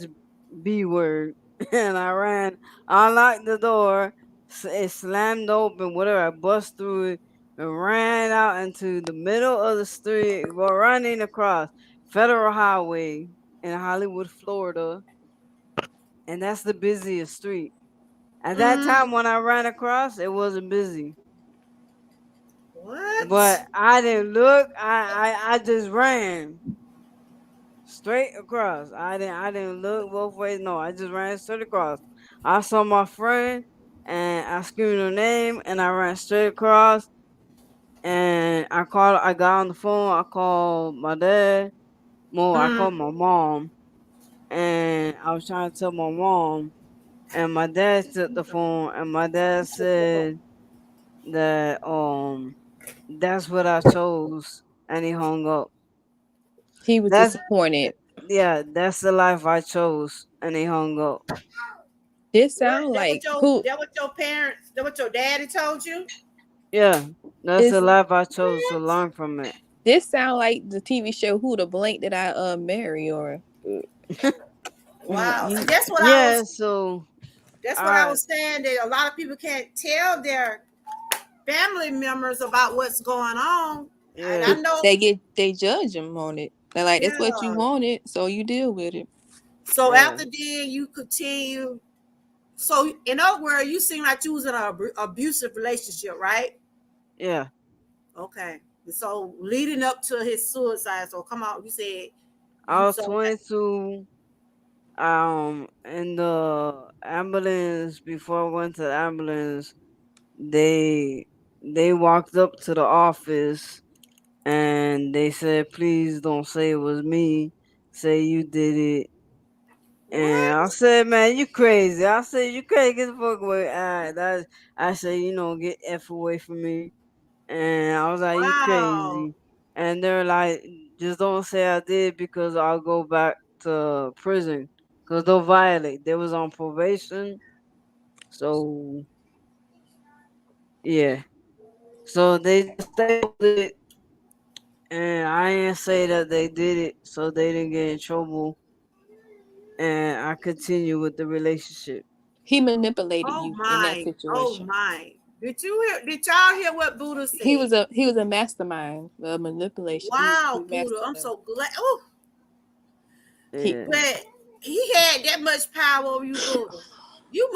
B word. And I ran, unlocked the door, it slammed open, whatever. I bust through it and ran out into the middle of the street, well, running across Federal Highway in Hollywood, Florida. And that's the busiest street. At that Mm, time when I ran across, it wasn't busy. what? But I didn't look. I just ran straight across. I didn't look both ways. No, I just ran straight across. I saw my friend and I screamed her name and I ran straight across and I got on the phone, I called my dad. Well, I Mm, called my mom and I was trying to tell my mom and my dad took the phone and my dad said that that's what I chose and he hung up. He was That's disappointed. yeah, that's the life I chose and he hung up. This what? sound like who That what your parents? That what your daddy told you? Yeah, that's the is life I chose to What? learn from it. this sound like the TV show Who the Blank Did I Marry or Wow. See, you Yeah, so that's what I I was saying. That a lot of people can't tell their family members about what's going on, and I yeah, know. they judge them on it. They're like, that's what you Yeah. wanted, so you deal with it. So yeah, after then, you continue. So in other words, you seem like you was in an abusive relationship, right? yeah. Okay. So leading up to his suicide. So come on, you said I you was so 22. In the ambulance before I went to the ambulance, they they walked up to the office and they said, "Please don't say it was me. Say you did it." And I what? said, man, you crazy. I said, you crazy. Get the fuck away. I said, get F away from me. And I was like, you Wow. crazy. And they're like, just don't say I did because I'll go back to prison. Because they'll violate. They was on probation. So, yeah. So they just stapled it. And I didn't say that they did it. So they didn't get in trouble. And I continue with the relationship. He manipulated Oh you in that my. Oh situation. my. Did you hear? Did y'all hear what Buddha said? He was a mastermind of manipulation. He Wow, Buddha. mastered I'm that. so glad. Oh, He Yeah. but he had that much power over you, Buddha. You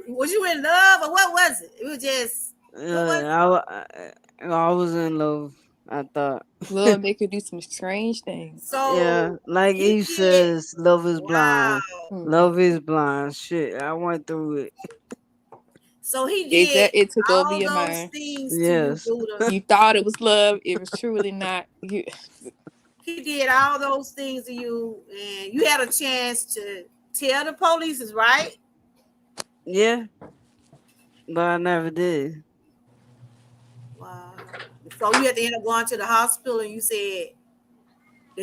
was you in love or what was it? It was just what was it? I was in love. I thought. love make you do some strange things. Yeah, So like he Eve did. says, love is blind. Wow. Hmm. Love is blind. Shit, I went through it. So he did It took over all your those mind. things to you, Yes. Buddha. You thought it was love. It was truly not. He did all those things to you, and you had a chance to tell the police, is right? Yeah, but I never did. Wow. So you had to end up going to the hospital, and you said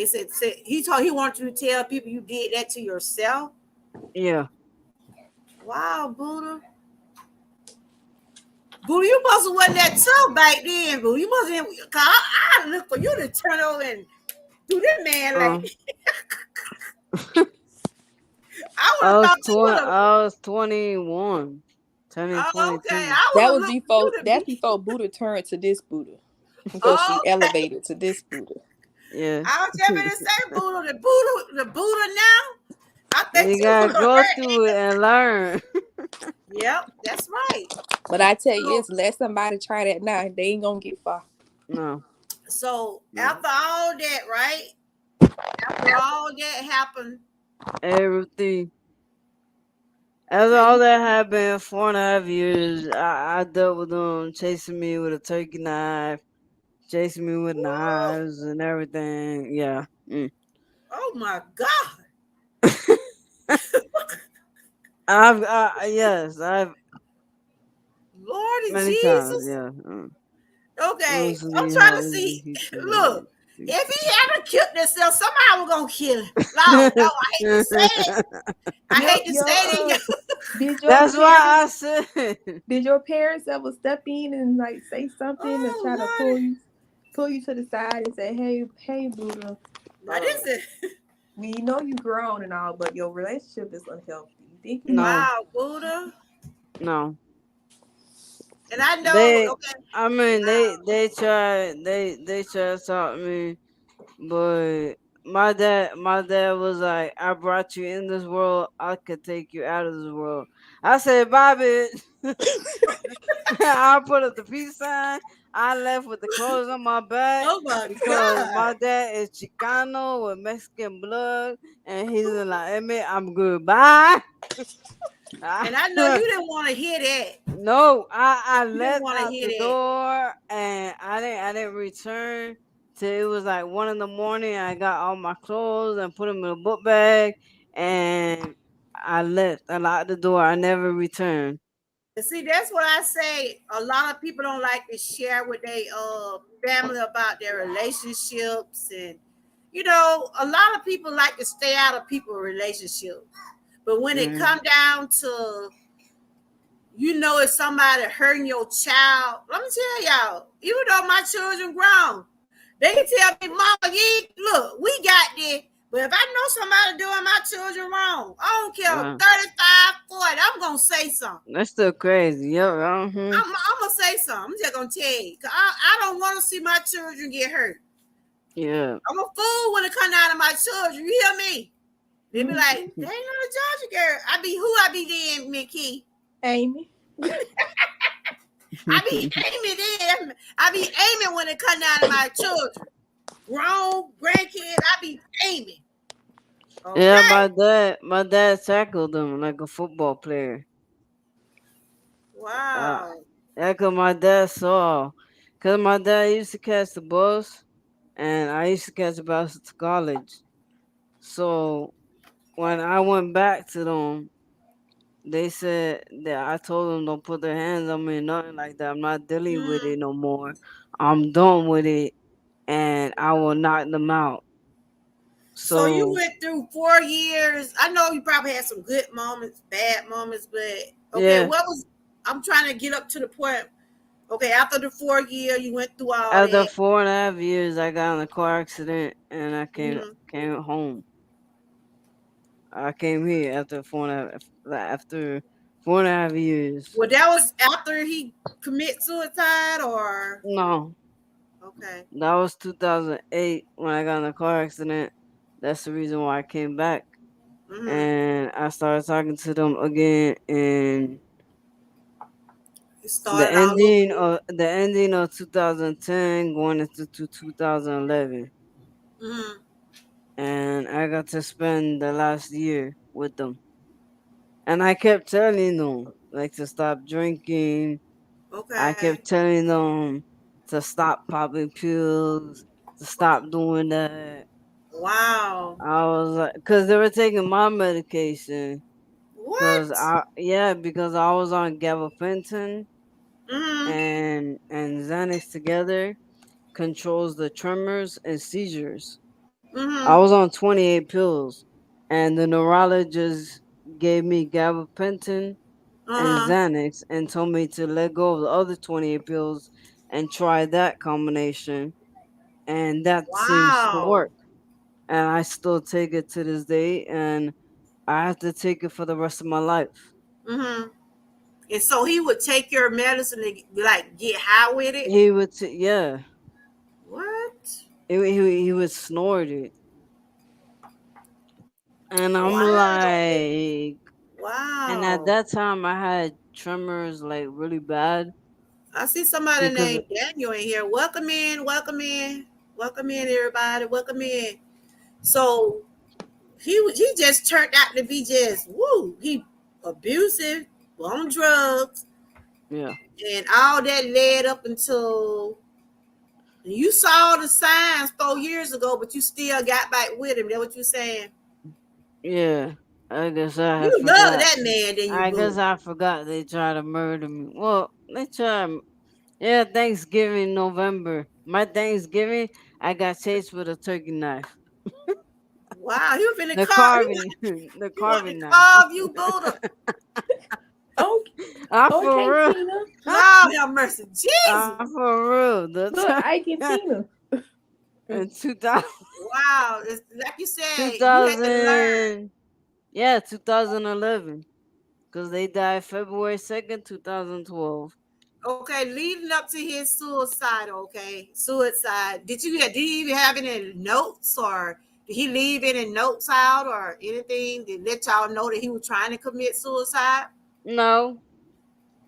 said he wanted you to tell people you did that to yourself. Yeah. Wow, Buddha. Buddha, you must have wasn't that tough back then, Buddha. You must have. I look for you to turn over and Do that man like Um, I would have thought you would have. I was 21, turning Oh, okay. 22. I would That have was looked for you before. to That's be. before Buddha turned to this Buddha. Before she Okay. elevated to this Buddha. Yeah. I was just gonna say Buddha now. I think You you gotta would have go hurt through him. it and learn. Yep, that's right. But I tell you So, this, let somebody try that now. They ain't gonna get far. No, so no. after all that, right? After all that happened, Everything. After okay, all that happened, 4.5 years, I dealt with them chasing me with a turkey knife, chasing me with woo, knives and everything. Yeah. Mm. oh my God. Yes, I've Lordy many times. Jesus. Yeah. Okay, I'm Loosely trying to held see. execution. Look, if he hadn't killed himself, somebody was gonna kill him. No, no, I hate to say it. I Your hate to say it. did your That's why I parents said. did your parents ever step in and like say something to Oh try to Lordy. pull you to the side and say, hey Buddha, Now this is we know you grown and all, but your relationship is unhealthy. You think you might No, wow, Buddha. no. And I know, They, okay, I mean, wow. they tried to talk me, but my dad was like, I brought you in this world, I could take you out of this world. I said, bye, bitch. I put up the peace sign. I left with the clothes on my back Oh my because God. my dad is Chicano with Mexican blood, and he's like, Emmett, I'm good. Bye. And I know you didn't want to hear that. No, I You didn't left want to out hear the that. door and I didn't return till it was like 1 in the morning. I got all my clothes and put them in a book bag and I left. I locked the door. I never returned. And see, that's what I say. A lot of people don't like to share with their family about their relationships, and a lot of people like to stay out of people's relationships. But when it Mm. come down to if somebody hurting your child, let me tell y'all, even though my children grown, they can tell me, Mama, look, we got this. But if I know somebody doing my children wrong, I don't care, Uh, 35, 40, I'm going to say something. that's still crazy. Yep. Uh-huh. I'm going to say something. I'm just going to tell you. 'Cause I don't want to see my children get hurt. Yeah. I'm a fool when it comes out of my children. You hear me? They be like, Mhm. they ain't no Georgia girl. I be then, Mickey. Amy. I be aiming then. I be aiming when it comes out of my children. Grown grandkids, I be aiming. Yeah, Okay. my dad tackled him like a football player. Uh, Wow. yeah, 'cause my dad saw. Cause my dad used to catch the bus, and I used to catch the bus to college. So when I went back to them, they said that I told them don't put their hands on me, nothing like that. I'm not dealing with Mm. it no more. I'm done with it, and I will knock them out. So you So went through 4 years. I know you probably had some good moments, bad moments, but okay, yeah, what was I'm trying to get up to the point. Okay, after the 4 year, you went through all after that. 4.5 years, I got in a car accident, and I Hmm. came home. I came here after 4.5 years. Well, that was after he commit suicide, or No, okay. that was 2008 when I got in a car accident. That's the reason why I came back. Hmm. And I started talking to them again in It started all over again. the ending of 2010 going into 2011. Hmm. And I got to spend the last year with them. And I kept telling them like to stop drinking. I Okay. kept telling them to stop popping pills, to stop doing that. Wow. I was like, cause they were taking my medication. What? Because I was on gabapentin Hmm. and Xanax together controls the tremors and seizures. I Hmm. was on 28 pills, and the neurologist gave me gabapentin and Uh-huh. Xanax and told me to let go of the other 28 pills and try that combination, and that seems to Wow. work. and I still take it to this day, and I have to take it for the rest of my life. Mm-hmm. And so he would take your medicine and like get high with it. He would, yeah, What? he would snort it, and I'm Wow. like, and at Wow. that time I had tremors like really bad I see somebody because named Daniel in here. Welcome in, welcome in, welcome in, everybody. Welcome in. So he just turned out to be just woo. He abusive, on drugs, yeah, and all that led up until you saw the signs 4 years ago, but you still got back with him. That what you saying? yeah. I guess I You have love forgot. that man, then you I guess boo. I forgot they tried to murder me. Well, they tried. Yeah, Thanksgiving, November. My Thanksgiving, I got chased with a turkey knife. Wow, he was finna The carve. carving, the He want to carving knife. carve you, Buddha. Okay, I okay, for real. Tina. Lord have mercy, I Jesus. for real. The Look, Ike and time Tina. in 2000, Wow, it's, like you said, you had to learn. 2000, yeah, 2011. Because they died February 2nd, 2012. Okay, leading up to his suicide. Okay, suicide. Did he even have any notes, or did he leave any notes out or anything to let y'all know that he was trying to commit suicide? No,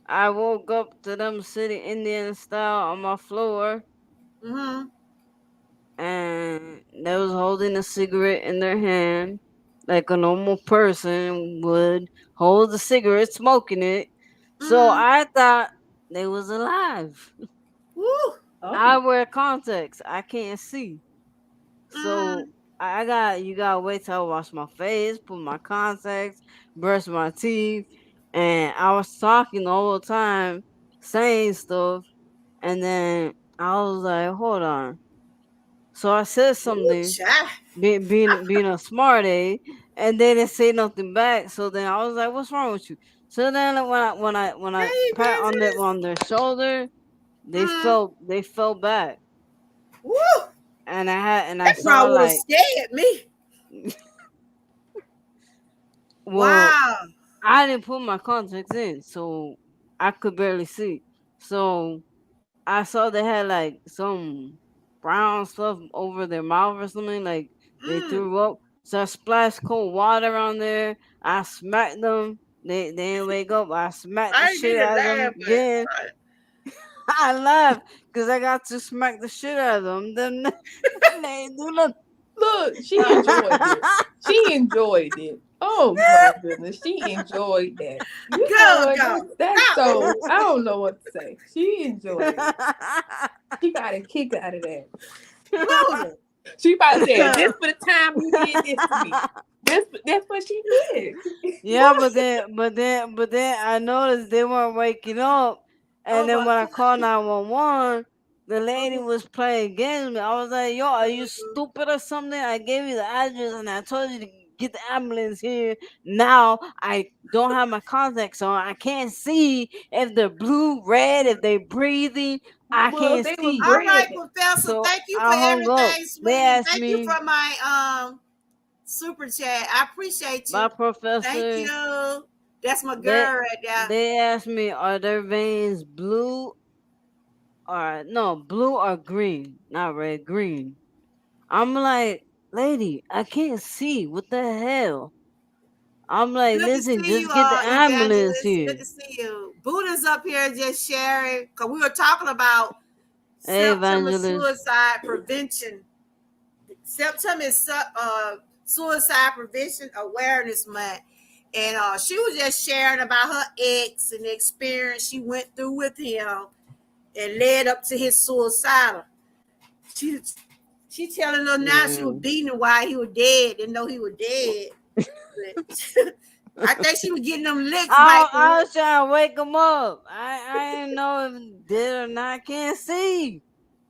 I woke up to them sitting Indian style on my floor, Mm-hmm. and they was holding a cigarette in their hand like a normal person would hold a cigarette smoking it. So Mm-hmm. I thought they was alive. Woo. I Oh, wear contacts, I can't see. So Mm-hmm. I got, you gotta wait till I wash my face, put my contacts, brush my teeth, and I was talking the whole time, saying stuff, and then I was like, hold on. So I said Woo, something, child. being a smart A, and they didn't say nothing back. So then I was like, "What's wrong with you?" So then when I Hey, pat evangelist. on their shoulder, Mm-hmm. they fell back, Woo. and I That saw bro would have like, scared me. well, Wow. I didn't put my contacts in, so I could barely see. So I saw they had like some brown stuff over their mouth or something, like they Mm. threw up. So I splashed cold water on there. I smacked them. They didn't wake up. I smacked the I ain't shit mean to out of them laugh, again. but I laughed because I got to smack the shit out of them. Then they do nothing. look, she enjoyed it. She enjoyed it. Oh my goodness, she enjoyed that. You know go, what? go, That's go, so. I don't know what to say. She enjoyed it. She got a kick out of that. Buddha. She probably said, "This for the time you did this to me." That's what she did. Yeah, but then I noticed they weren't waking up, and Oh then my when I God. called 911, the lady Oh, was playing games with me. I was like, "Yo, are you uh, stupid or something? I gave you the address and I told you to get the ambulance here. Now I don't have my contacts on. I can't see if they're blue, red, if they're breathing. I Well, can't they was see." all right, bread. Professor. So Thank you for I hung up. everything, They sweetie. And asked thank you me, for my super chat. I appreciate "My you. Thank professor." you. That's my They girl right there. they asked me, "Are their veins blue or no blue or green? Not red, green." I'm like, "Lady, I can't see. What the hell?" I'm like, Good to "Listen, see you, just get the ambulance evangelist. Good here." to see you. Buddha's up here just sharing because we were talking about Hey, September evangelist. suicide prevention. September is suicide prevention awareness month, and she was just sharing about her ex and the experience she went through with him and led up to his suicidal. She she telling her now she was Yeah. beating him while he was dead, didn't know he was dead. But I think she was getting them licks back. I was trying to wake him up. I didn't know if he did or not. I can't see.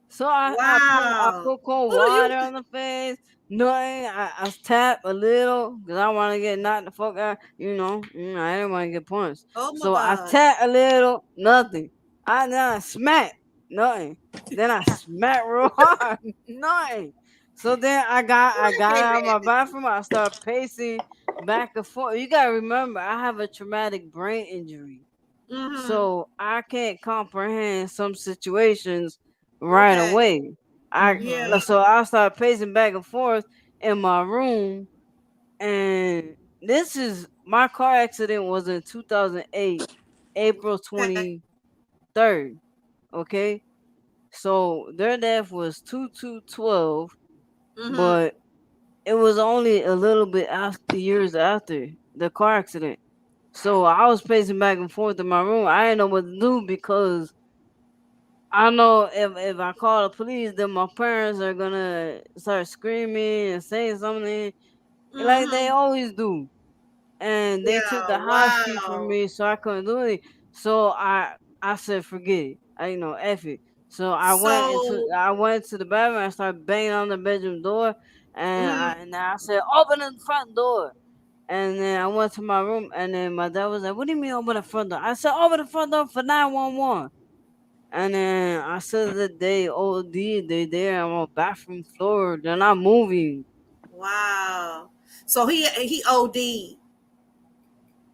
So I Wow. put cold Who do water you? on the face. Nothing. I tap a little because I want to get knocked the fuck out. I didn't want to get punched. Oh my So I God. tap a little. Nothing. Then I smack. Nothing. Then I smack real hard. Nothing. So then I got Wait a out of my minute. bathroom. I started pacing back and forth. You gotta remember, I have a traumatic brain injury, Mm-hmm. so I can't comprehend some situations right Okay. away. I Yeah. so I started pacing back and forth in my room, and this is my car accident was in 2008, April Okay. 23rd. Okay, so their death was 2212, Mm-hmm. but it was only a little bit after years after the car accident. So I was pacing back and forth in my room. I didn't know what to do because I know if I call the police, then my parents are gonna start screaming and saying something like they Mm-hmm. always do. And they took Yeah. the house key from Wow. me, so I couldn't do anything. So I said, forget it. F it. So So. I went to the bathroom. I started banging on the bedroom door, and Mm-hmm. I said, open the front door. And then I went to my room, and then my dad was like, "What do you mean open the front door?" I said, "Open the front door for 911." And then I said that they OD, they there on my bathroom floor. They're not moving. Wow. So he OD.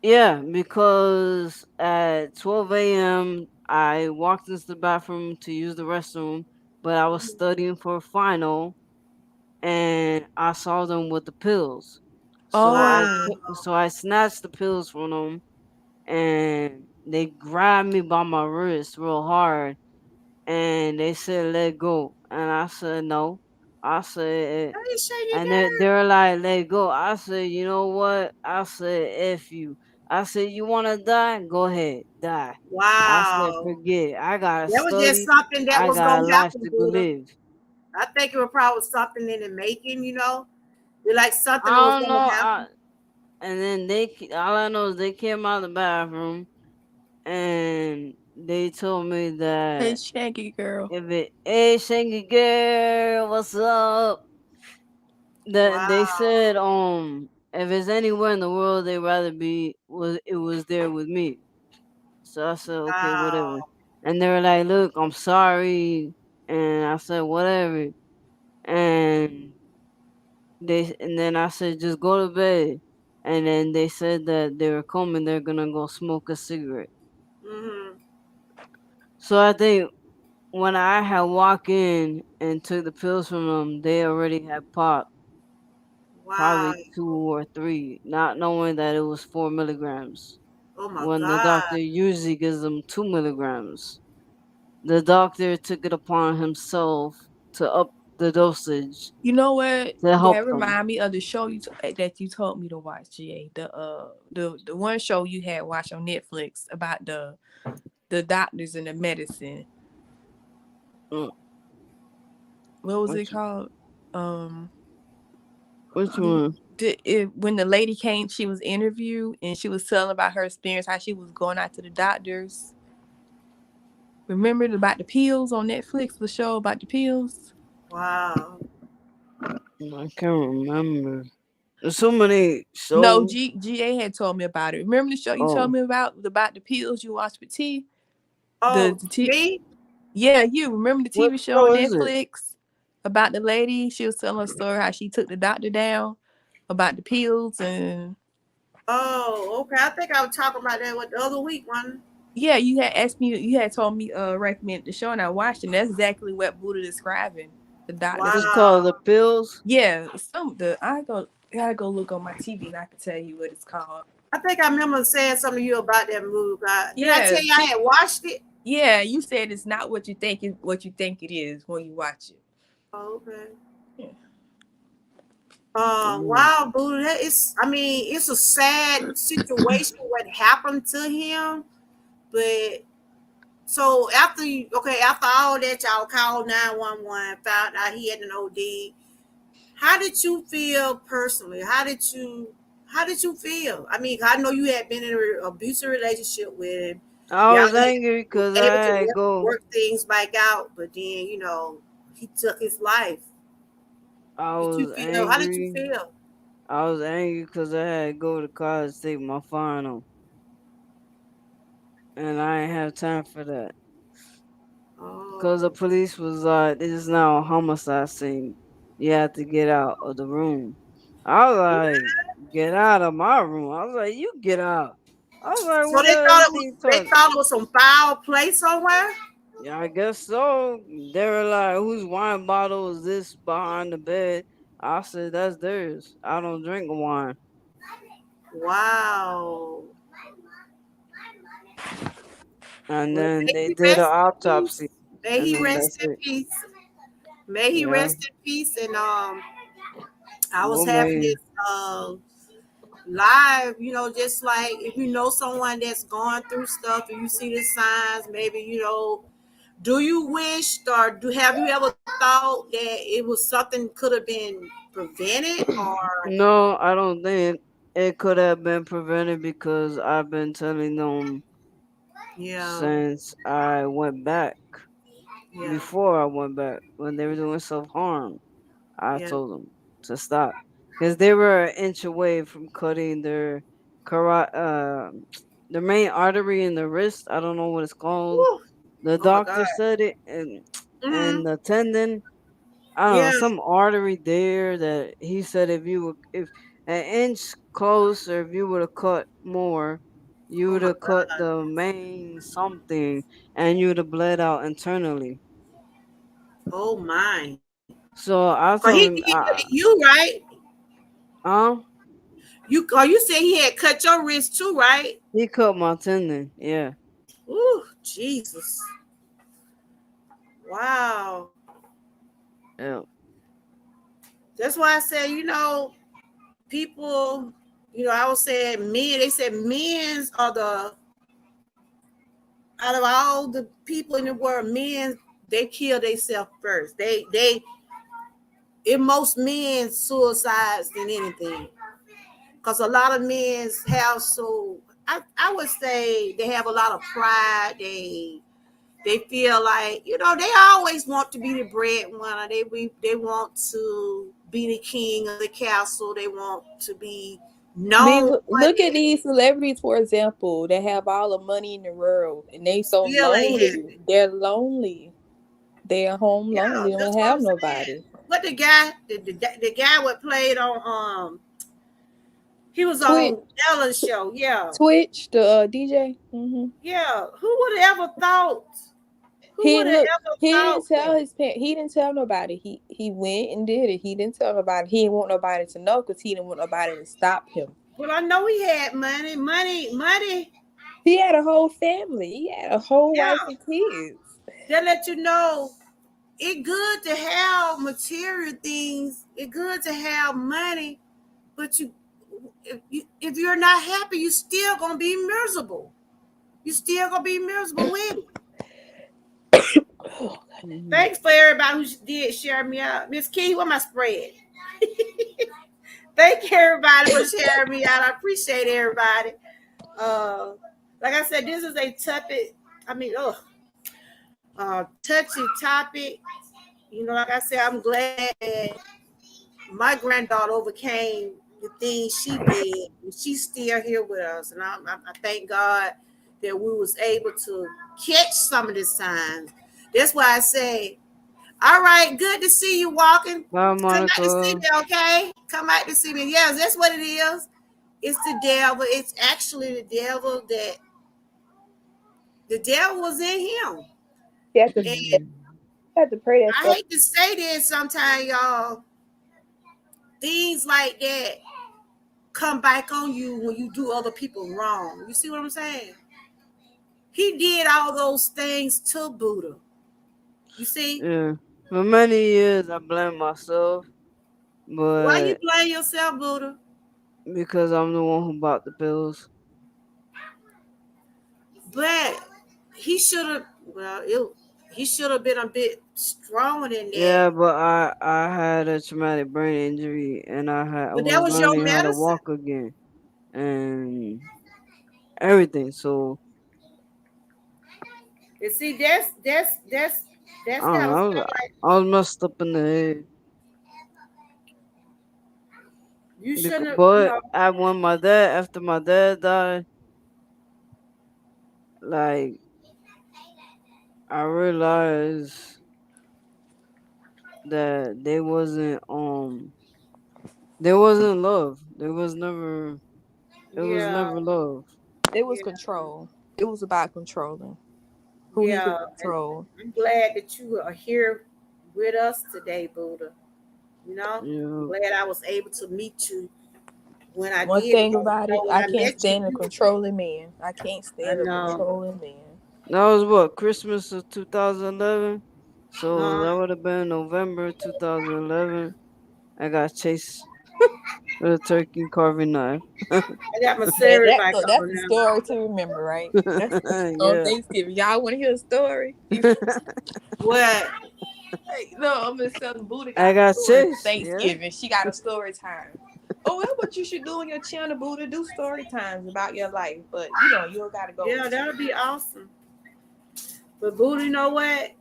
Yeah, because at 12 a.m. I walked into the bathroom to use the restroom, but I was studying for a final, and I saw them with the pills. Wow. Oh, So I snatched the pills from them, and they grabbed me by my wrist real hard, and they said let go, and I said no. I said, How you shake your and dad? they're like let go. I said, you know what? I said f you. I said, you want to die, go ahead, die. I said Wow. forget it. I gotta That was just study. something that I was got a gonna life happen, to go Buddha. live. I think it was probably something in the making, you know. You're like something that was I don't gonna know. happen. And then all I know is they came out of the bathroom, and they told me hey, that Shaggy girl. if it, hey Shanky girl, what's up? That they Wow. said if it's anywhere in the world they'd rather be was it was there with me. So I said, okay, whatever. Wow. And they were like, look, I'm sorry, and I said whatever. And and then I said just go to bed. And then they said that they were coming, they're gonna go smoke a cigarette. Mm-hmm. So I think when I had walked in and took the pills from them, they already had popped Wow. probably 2 or 3, not knowing that it was 4 milligrams. Oh my When the God. doctor usually gives them 2 milligrams, the doctor took it upon himself to up the dosage You know what? to help That them. remind me of the show that you told me to watch, GA. The one show you had watched on Netflix about the doctors and the medicine. Mm, What was it Which called? Um, which one? when the lady came, she was interviewed and she was telling about her experience, how she was going out to the doctors. Remember about the pills on Netflix? The show about the pills. Wow. I can't remember. There's so many No, shows. GA had told me about it. Remember the show you told Oh, me about the pills you watched with T? Oh, The T. me? Yeah, you remember the what TV show on show is it? Netflix about the lady? She was telling a story how she took the doctor down about the pills and Oh, okay. I think I was talking about that with the other week one. yeah, you had asked me, you had told me recommend the show and I watched it. And that's exactly what Buddha describing. The doctors It's and Wow. called The Pills. yeah, some the I gotta go look on my TV and I can tell you what it's called. I think I remember saying something to you about that movie. Did I Yeah, tell you I had watched it? yeah, you said it's not what you think it what you think it is when you watch it. Oh, okay. Yeah. Mm. Wow, Buddha, that is, I mean, it's a sad situation what happened to him. But so after you, okay, after all that, y'all called 911, found out he had an OD. How did you feel personally? How did you feel? I mean, I know you had been in an abusive relationship with him. I Y'all was angry was because able I to had go. work things back out, but then he took his life. I Did you was feel? How did you angry. feel? I was angry because I had to go to college to take my final, and I didn't have time for that. Because the Oh, police was like, this is now a homicide scene. You have to get out of the room. I was like, get out of my room. I was like, you get out. I was like, So what the hell is he they talking? thought it was some foul play somewhere. Yeah, I guess so. They were like, whose wine bottle is this behind the bed? I said, that's theirs. I don't drink wine. Wow. And Well, then may they he did an rest in peace. autopsy. May And he then rest that's in it. peace. May he Yeah. rest in peace. And I was Well, having man. this live, just like if you know someone that's going through stuff and you see the signs, maybe do you wish or do have you ever thought that it was something could have been prevented or No, I don't think it could have been prevented because I've been telling them yeah, since I went back. yeah, Before I went back, when they were doing self harm, I yeah. told them to stop because they were an inch away from cutting their main artery in the wrist. I don't know what it's called. Whew. The Oh my God. doctor said it, and Hmm. the tendon. I don't know, Yeah. some artery there that he said if an inch closer, if you would have cut more, you Oh would my have cut God. the main something and you would have bled out internally. Oh my. So I Cause he, told him, you right? huh? You said he had cut your wrist too, right? He cut my tendon. Yeah. Ooh, Jesus. Wow. Yeah. That's why I said, people, I was saying men, they said men's are out of all the people in the world, men, they kill themselves first. In most men suicides than anything. Because a lot of men have I would say they have a lot of pride. They feel like, they always want to be the breadwinner. They want to be the king of the castle. They want to be I mean, known for look at this. these celebrities, for example, that have all the money in the world, and they so Still ain't lonely. happy. They're lonely. They're home Yeah, lonely. They that's don't what have I'm saying. nobody. What the guy what played on he was Twitch, on Ellen's show. Yeah. Twitch, the DJ. Yeah. Who would have ever thought? Who He would have look. ever He didn't thought tell that? his parents. He didn't tell nobody. He went and did it. He didn't tell nobody. He didn't want nobody to know because he didn't want nobody to stop him. Well, I know he had money. Money. He had a whole family. He had a whole wife Yeah. and kids. They let you know it's good to have material things. It's good to have money, but if you're not happy, you still gonna be miserable. You still gonna be miserable with it. Mhm. Thanks for everybody who did share me out. Miss Key, what my spread? Thank you everybody for sharing me out. I appreciate everybody. Uh, like I said, this is a topic. I mean, touchy topic. Like I said, I'm glad that my granddaughter overcame the things she did, and she's still here with us. And I thank God that we was able to catch some of the signs. That's why I say, all right, good to see you walking. Bye, Come out to see Monica. me, okay? Come out to see me. Yes, that's what it is. It's the devil. It's actually the devil that the devil was in him. You have to, And you Mhm. have to pray that I stuff. hate to say this sometimes, y'all. Things like that come back on you when you do other people wrong. You see what I'm saying? He did all those things to Buddha. You see? Yeah. For many years, I blamed myself, Why you but blame yourself, Buddha? because I'm the one who bought the pills. But he should have, well, he should have been a bit stronger than that. Yeah, but I had a traumatic brain injury, and I But that was was your learning how to medicine. walk again and everything. So And see, that's I don't kind know. of stuff like I was messed up in the head. you shouldn't have, But after my dad died, like I realized that there wasn't love. There was Yeah, never love. It was yeah, control. It was about controlling who he yeah. could And control. I'm glad that you are here with us today, Buddha. You know, I'm Yeah. glad I was able to meet you when I One did thing because about it, when I I can't met you, stand a controlling man. I can't I stand a know. controlling man. That was what, Christmas of 2011. So Uh, that would have been November 2011. I got chased with a turkey carving knife. I got my Man, cereal back that's on the now. story to remember, right? That's on Yeah. Thanksgiving. Y'all want to hear a story? What? Hey, no, I'm just telling Buddha I got a got story for chased. Yeah. Thanksgiving. She got a story time. Oh, that's what you should do on your channel, Buddha. Do story times about your life. But you don't gotta go Yeah, into that'll it. be awesome. But Buddha, you know what?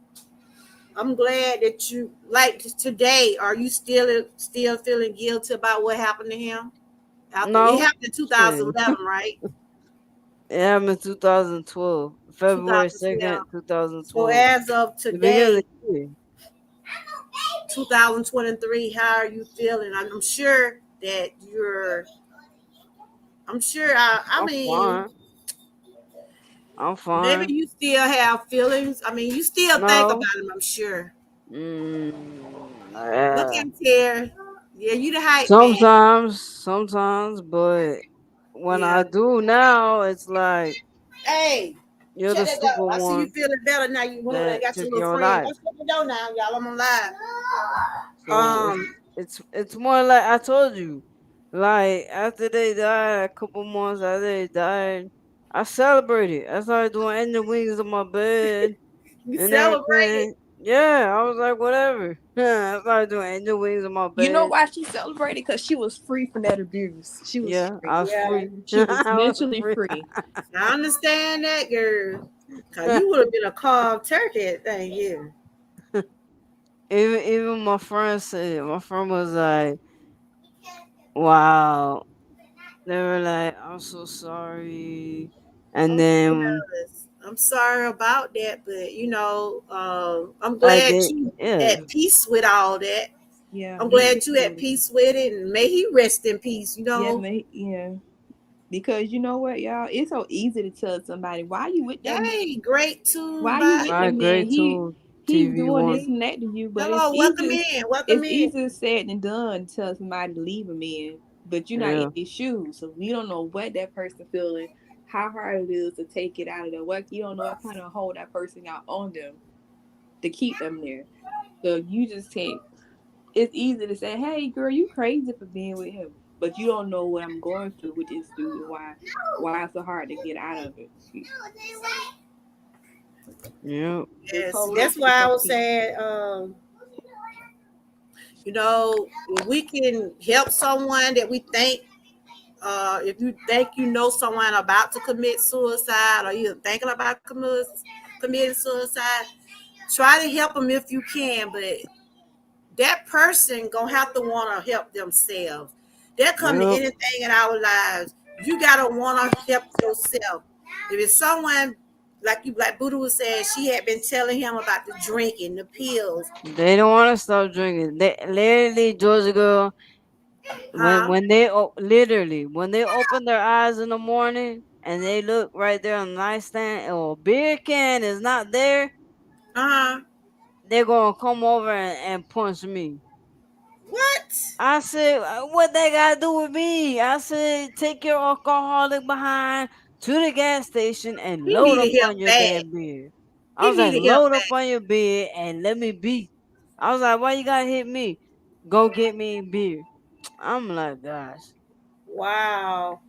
I'm glad that you like today. Are you still feeling guilty about what happened to him? After it No. happened in Shit. 2011, right? It happened in 2012. February 2012. 2nd, So 2012. as of The beginning of today, the year. 2023, how are you feeling? I'm sure that you're. I'm sure. I I'm mean, fine. I'm maybe fine. you still have feelings. I mean, you still think No. about him. I'm sure. Look Yeah. at here. Yeah, you the hype man. Sometimes, but when Yeah. I do now, it's like Hey, you're shut the that door. stupid I see you one feeling better now. You went over there and that got your took little your friend. life. Don't shut the door now, y'all. I'm on live. So Um, it's more like I told you. Like after they died, a couple months after they died, I celebrated. I started doing in the wings of my bed you and celebrated. everything. Yeah, I was like, whatever. I started doing in the wings of my You know bed. why she celebrated? Because she was free from that abuse. She was Yeah, free. I was Yeah, free. She was I was mentally free. free. I understand that, girl. Cause you would have been a carved turkey at thing, yeah. Even my friend said it. My friend was like, "Wow." They were like, "I'm so sorry," and Oh, then yes. I'm sorry about that, but I'm like glad they, you yeah, at peace with all that. Yeah, I'm me glad too, you at Buddha. peace with it, and may he rest in peace. Yeah, mate. Yeah. Because you know what, y'all? It's so easy to tell somebody, why you with that man? Hey, great too. Why you Bye. with my that man? grade two He's TV doing this one. and that to you, but Hello, welcome in. Welcome it's in. easier said than done to tell somebody to leave a man, but you're not in Yeah, his shoes. So we don't know what that person feeling, how hard it is to take it out of them. What you don't know what kind of hold that person got on them to keep them there. So you just take it's easy to say, hey girl, you crazy for being with him. But you don't know what I'm going through with this dude and why it's so hard to get out of it. yeah. Just Yes, hold it that's till you why I come was to saying, if we can help someone that we think, if you think you know someone about to commit suicide or you're thinking about committing suicide, try to help them if you can. But that person gonna have to want to help themselves. They'll come to Yep. anything in our lives. You gotta want to help yourself. If it's someone like Buddha was saying, she had been telling him about the drinking, the pills, They don't want to stop drinking. They literally, Georgia girl, huh? when they open their eyes in the morning and they look right there on the nightstand, or a beer can is not there, Uh-huh. they're gonna come over and punch me. What? I said, what they gotta do with me? I said, take your alcoholic behind to the gas station and He load up needed help on your bad. damn beer. I He was like, needed help load up bad. on your beer and let me be. I was like, why you gotta hit me? Go get me beer. I'm like, gosh. Wow.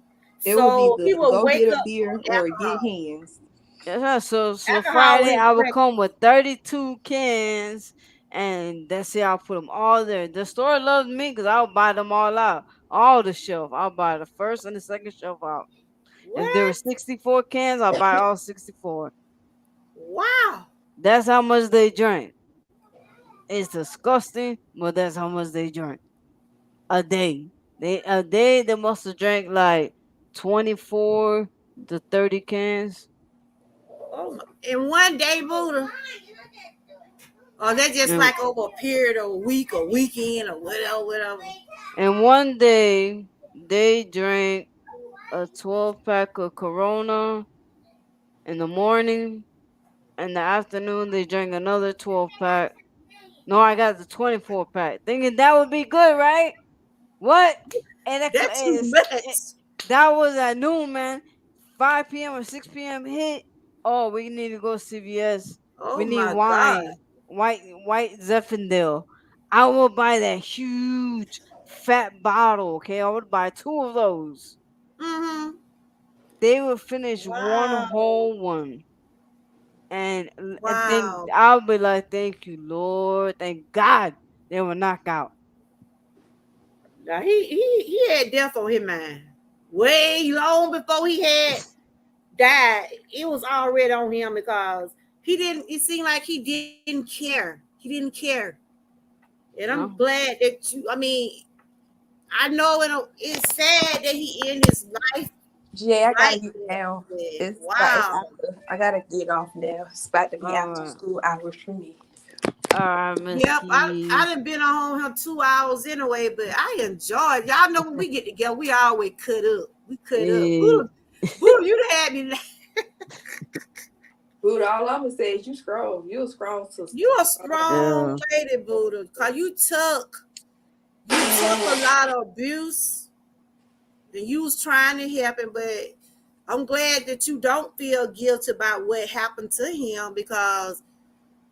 it would be So he the would go wake get a up beer on or get alcohol. hands. That's right. So Alcohol with Friday his I will breakfast. come with 32 cans, and that's it. I'll put them all there. The store loves me because I'll buy them all out, all the shelf. I'll buy the first and the second shelf out. If there were What? 64 cans, I'll buy all 64. Wow. That's how much they drink. It's disgusting, but that's how much they drink a day. They must have drank like 24 to 30 cans. Oh my. In one day, Buddha. Or they just And, like over a period of a week or weekend or whatever, whatever. and one day they drank a 12-pack of Corona in the morning. In the afternoon, they drank another 12-pack. No, I got the 24-pack. Thinking that would be good, right? What? 8 o'clock. That's too much. That was at noon, man. 5 p.m. or 6 p.m. hit. Oh, we need to go to CVS. We Oh need my God. wine. White Zinfandel. I will buy that huge fat bottle, okay? I would buy two of those. Mm-hmm. They would finish one Wow. whole one. And then Wow. I'll be like, thank you, Lord. Thank God they were knocked out. Now he had death on his mind. Way long before he had died. It was already on him because he didn't. It seemed like he didn't care. He didn't care. And I'm No? glad that you. I mean, I know it's sad that he ended his life Jay, I gotta like get that. down. But It's wow. after. I gotta get off now. It's about to be All after right. school hours for me. All right, Miss Yep, I Key. done been on him 2 hours anyway, but I enjoyed. Y'all know when we get together, we always cut up. We cut up. Yeah. Buddha, you done had me. Buddha, all I'm gonna say is you scroll. You a scroll sister. You a That's all I'm strong Yeah. lady, Buddha, cause you took a lot of abuse, and you was trying to help him, but I'm glad that you don't feel guilty about what happened to him because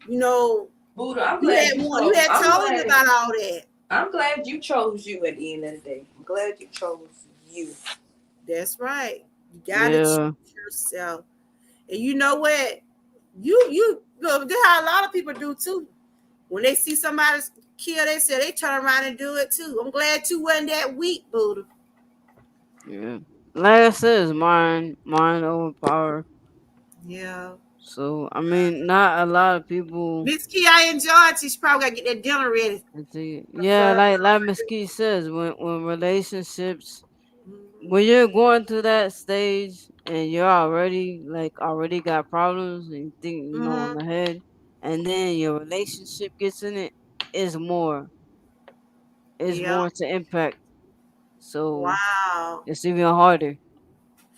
you know Buddha, I'm you glad had you one, you chose. had told him about all that. I'm glad you chose you at the end of the day. I'm glad you chose you. That's right. You gotta Yeah. choose yourself. And you know what? You look, this how a lot of people do too. When they see somebody kill, they say they turn around and do it too. I'm glad you wasn't that weak, Buddha. Yeah. Like I said, it's mind over power. Yeah. So I mean, not a lot of people. Miss Key, I enjoyed it. She's probably gotta get that dinner ready. Yeah, like Miss Key says, when relationships, Mm-hmm. when you're going through that stage and you're already got problems and you think in Mm-hmm. the head, and then your relationship gets in it, is more, is Yeah. more to impact. So Wow. it's even harder.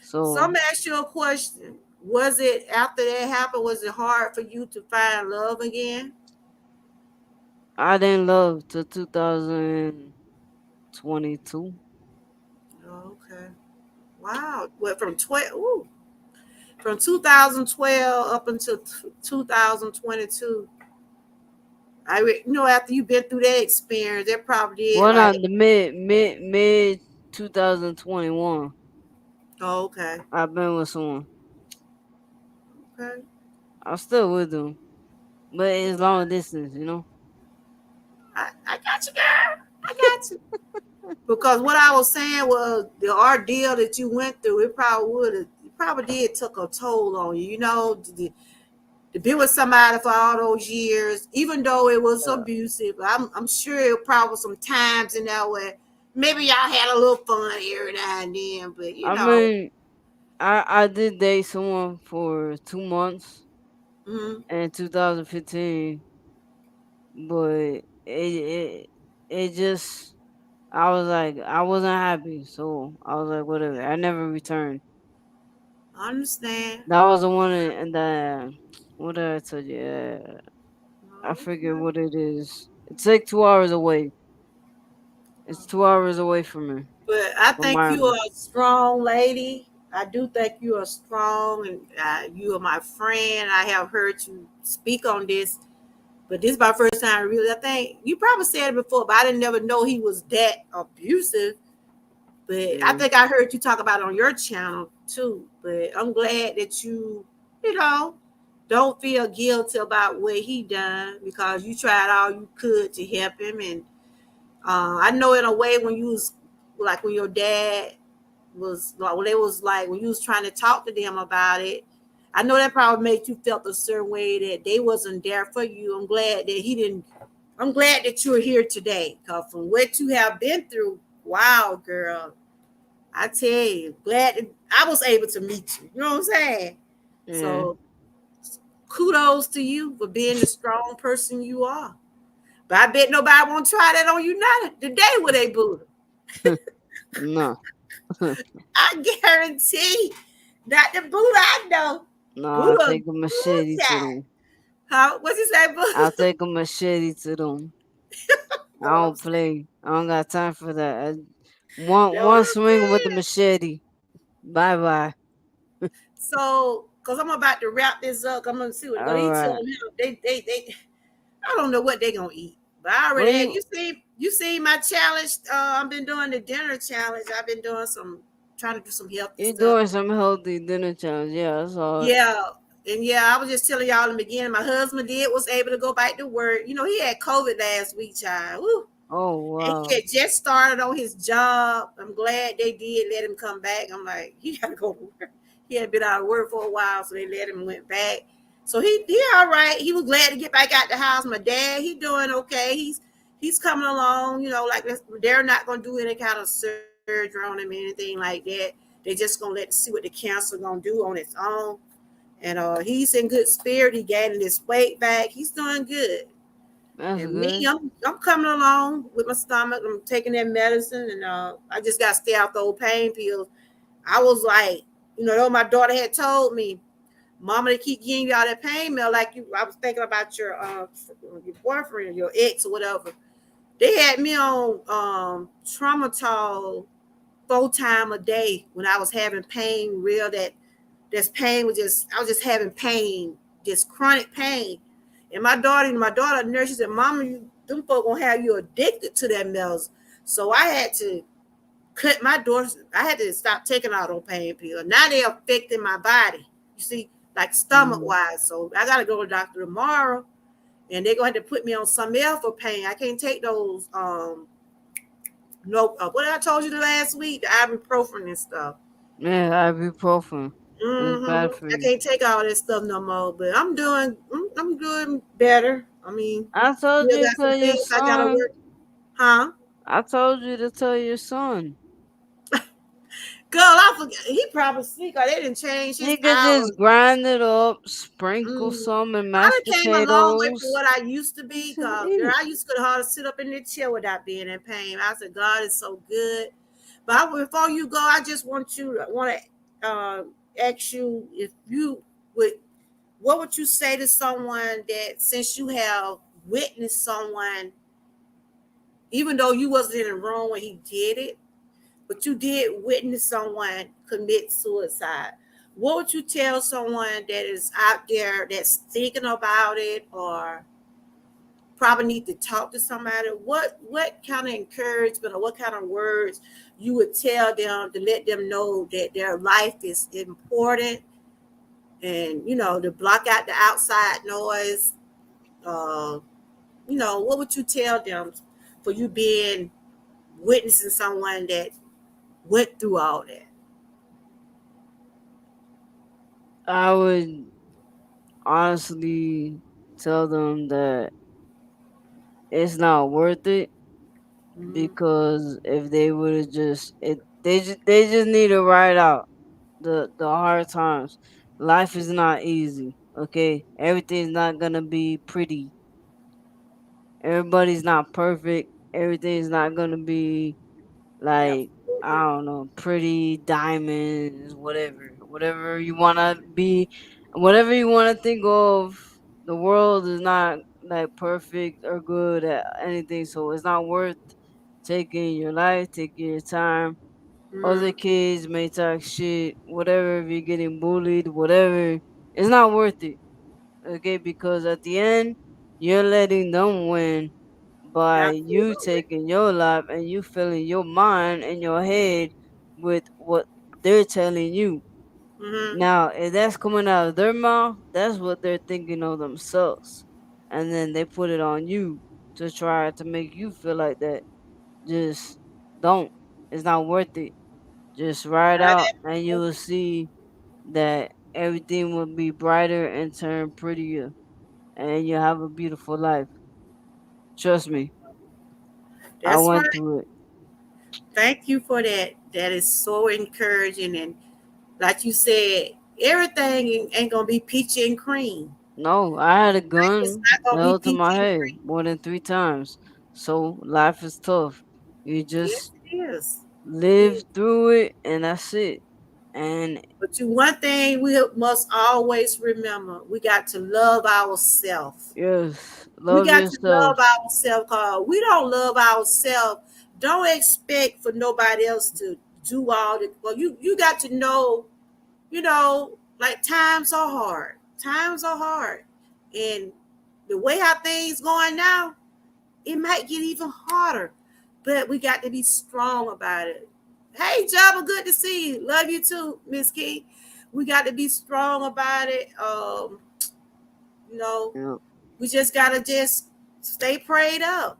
So I'm So gonna ask you a question. Was it after that happened, was it hard for you to find love again? I didn't love till 2022. Okay. Wow. Went from 12. Ooh. From 2012 up until 2022. After you've been through that experience, that probably did Well, like, not the mid 2021. oh, okay, I've been with someone. okay, I'm still with them, but it's long distance. I got you, girl. I got you. Because what I was saying was the ordeal that you went through, it probably did took a toll on you. To be with somebody for all those years, even though it was Uh, abusive. I'm sure it probably was some times in there where maybe y'all had a little fun every now and then, but I mean, I did date someone for 2 months mm, in 2015, but it just I wasn't happy, so I was like whatever. I never returned. I understand. That was the one in the what did I tell you? I forget Okay. what it is. It's like 2 hours away. It's 2 hours away from me, But I from think you are Miami. a strong lady. I do think you are strong, and you are my friend. I have heard you speak on this, but this is my first time really. I think you probably said it before, but I didn't never know he was that abusive. But I Yeah. think I heard you talk about it on your channel too. But I'm glad that you know, don't feel guilty about what he done because you tried all you could to help him. And I know in a way when you was like when your dad was like when they was like when you was trying to talk to them about it. I know that probably made you felt a certain way that they wasn't there for you. I'm glad that he didn't. I'm glad that you're here today, cause from what you have been through, wow, girl, I tell you, glad that I was able to meet you. You know what I'm saying? Yeah. So kudos to you for being the strong person you are. But I bet nobody won't try that on you now today with a Buddha. No, I guarantee. Not the Buddha I know. no, I'll Buddha, take a machete to child. them. Huh? What's his name, I'll Buddha? take a machete to them. I No, don't play. I don't got time for that. One I'm swing with the saying. machete. Bye bye. So, because I'm about to wrap this up, I'm gonna see what because All he right. told him they I don't know what they're gonna eat. But I What already had you you see my challenge. I've been doing the dinner challenge. I've been doing some trying to do some healthy you stuff. doing some healthy dinner challenge? Yeah, that's all. Yeah. And yeah, I was just telling y'all in the beginning, my husband was able to go back to work. You know, he had COVID last week, child. Woo. Oh And he wow. had just started on his job. I'm glad they did let him come back. I'm like, he gotta go to work. He had been out of work for a while, so they let him went back. So he all right. He was glad to get back out the house. My dad, he doing okay. He's coming along. You know, like they're not gonna do any kind of surgery on him, anything like that. They just gonna see what the cancer gonna do on its own. And he's in good spirit. He gaining his weight back. He's doing good. That's And me, good. I'm coming along with my stomach. I'm taking that medicine, and I just got to stay out the old pain pills. I was like, though my daughter had told me, "Mama, they keep giving you all that pain pill." Like you, I was thinking about your boyfriend, your ex, or whatever. They had me on Tramadol 4 times a day when I was having pain. Real that pain was just I was just having pain, just chronic pain. And my daughter nurse, she said, "Mama, them folk gonna have you addicted to that medicine." So I had to cut my doors. I had to stop taking all those pain pills. Now they're affecting my body. You see, like stomach Mm. wise. So I gotta go to the doctor tomorrow, and they're going to have to put me on some else for pain. I can't take those. No, what I told you the last week, the ibuprofen and stuff. Yeah, ibuprofen. It's bad for I you. can't take all that stuff no more. But I'm doing better. I mean, I told still you to got some tell your things I gotta son. work. Huh? I told you to tell your son. Girl, I forget. He probably sleep. Or they didn't change his He could hours. just grind it up, sprinkle Mm, some in I mashed done came a long way from potatoes. what I used to be. Just Cause eat girl, it. I used to hardly sit up in the chair without being in pain. I said, God is so good. But before you go, I just want to ask you if you would, what would you say to someone that since you have witnessed someone, even though you wasn't in the room when he did it, but you did witness someone commit suicide. What would you tell someone that is out there that's thinking about it or probably need to talk to somebody? What kind of encouragement or what kind of words you would tell them to let them know that their life is important and to block out the outside noise? Uh, what would you tell them for you being witnessing someone that went through all that? I would honestly tell them that it's not worth it Mm-hmm. because if they would have they just need to ride out the hard times. Life is not easy. Okay, everything's not gonna be pretty. Everybody's not perfect. Everything's not gonna be like I Absolutely. don't know, pretty diamonds, whatever you wanna be, whatever you wanna think of. The world is not like perfect or good at anything, so it's not worth taking your life, taking your time. Other Mm-hmm. kids may talk shit, whatever. If you're getting bullied, whatever, it's not worth it. Okay, because at the end, you're letting them win by you Absolutely. taking your life and you filling your mind and your head with what they're telling you. Mm-hmm. Now, if that's coming out of their mouth, that's what they're thinking of themselves. And then they put it on you to try to make you feel like that. Just don't. It's not worth it. Just ride out and you will see that everything will be brighter and turn prettier and you'll have a beautiful life. Trust me, I That's went right. through it. Thank you for that. That is so encouraging. And like you said, everything ain't gonna be peachy and cream. No, I had a Like, it's gun not gonna held to be my tea head free. more than 3 times. So life is tough. You Yes, just it is. It live is. through it, and that's it. And But one thing we must always remember: we got to love ourselves. yes, We love got to yourself. love ourselves. Cause we don't love ourselves. Don't expect for nobody else to do all the. Well, you got to know. Like times are hard. Times are hard, and the way how things going now, it might get even harder. But we got to be strong about it. Hey, Jabba, good to see you. Love you too, Miss Key. We got to be strong about it. You know, Yeah. we just gotta just stay prayed up.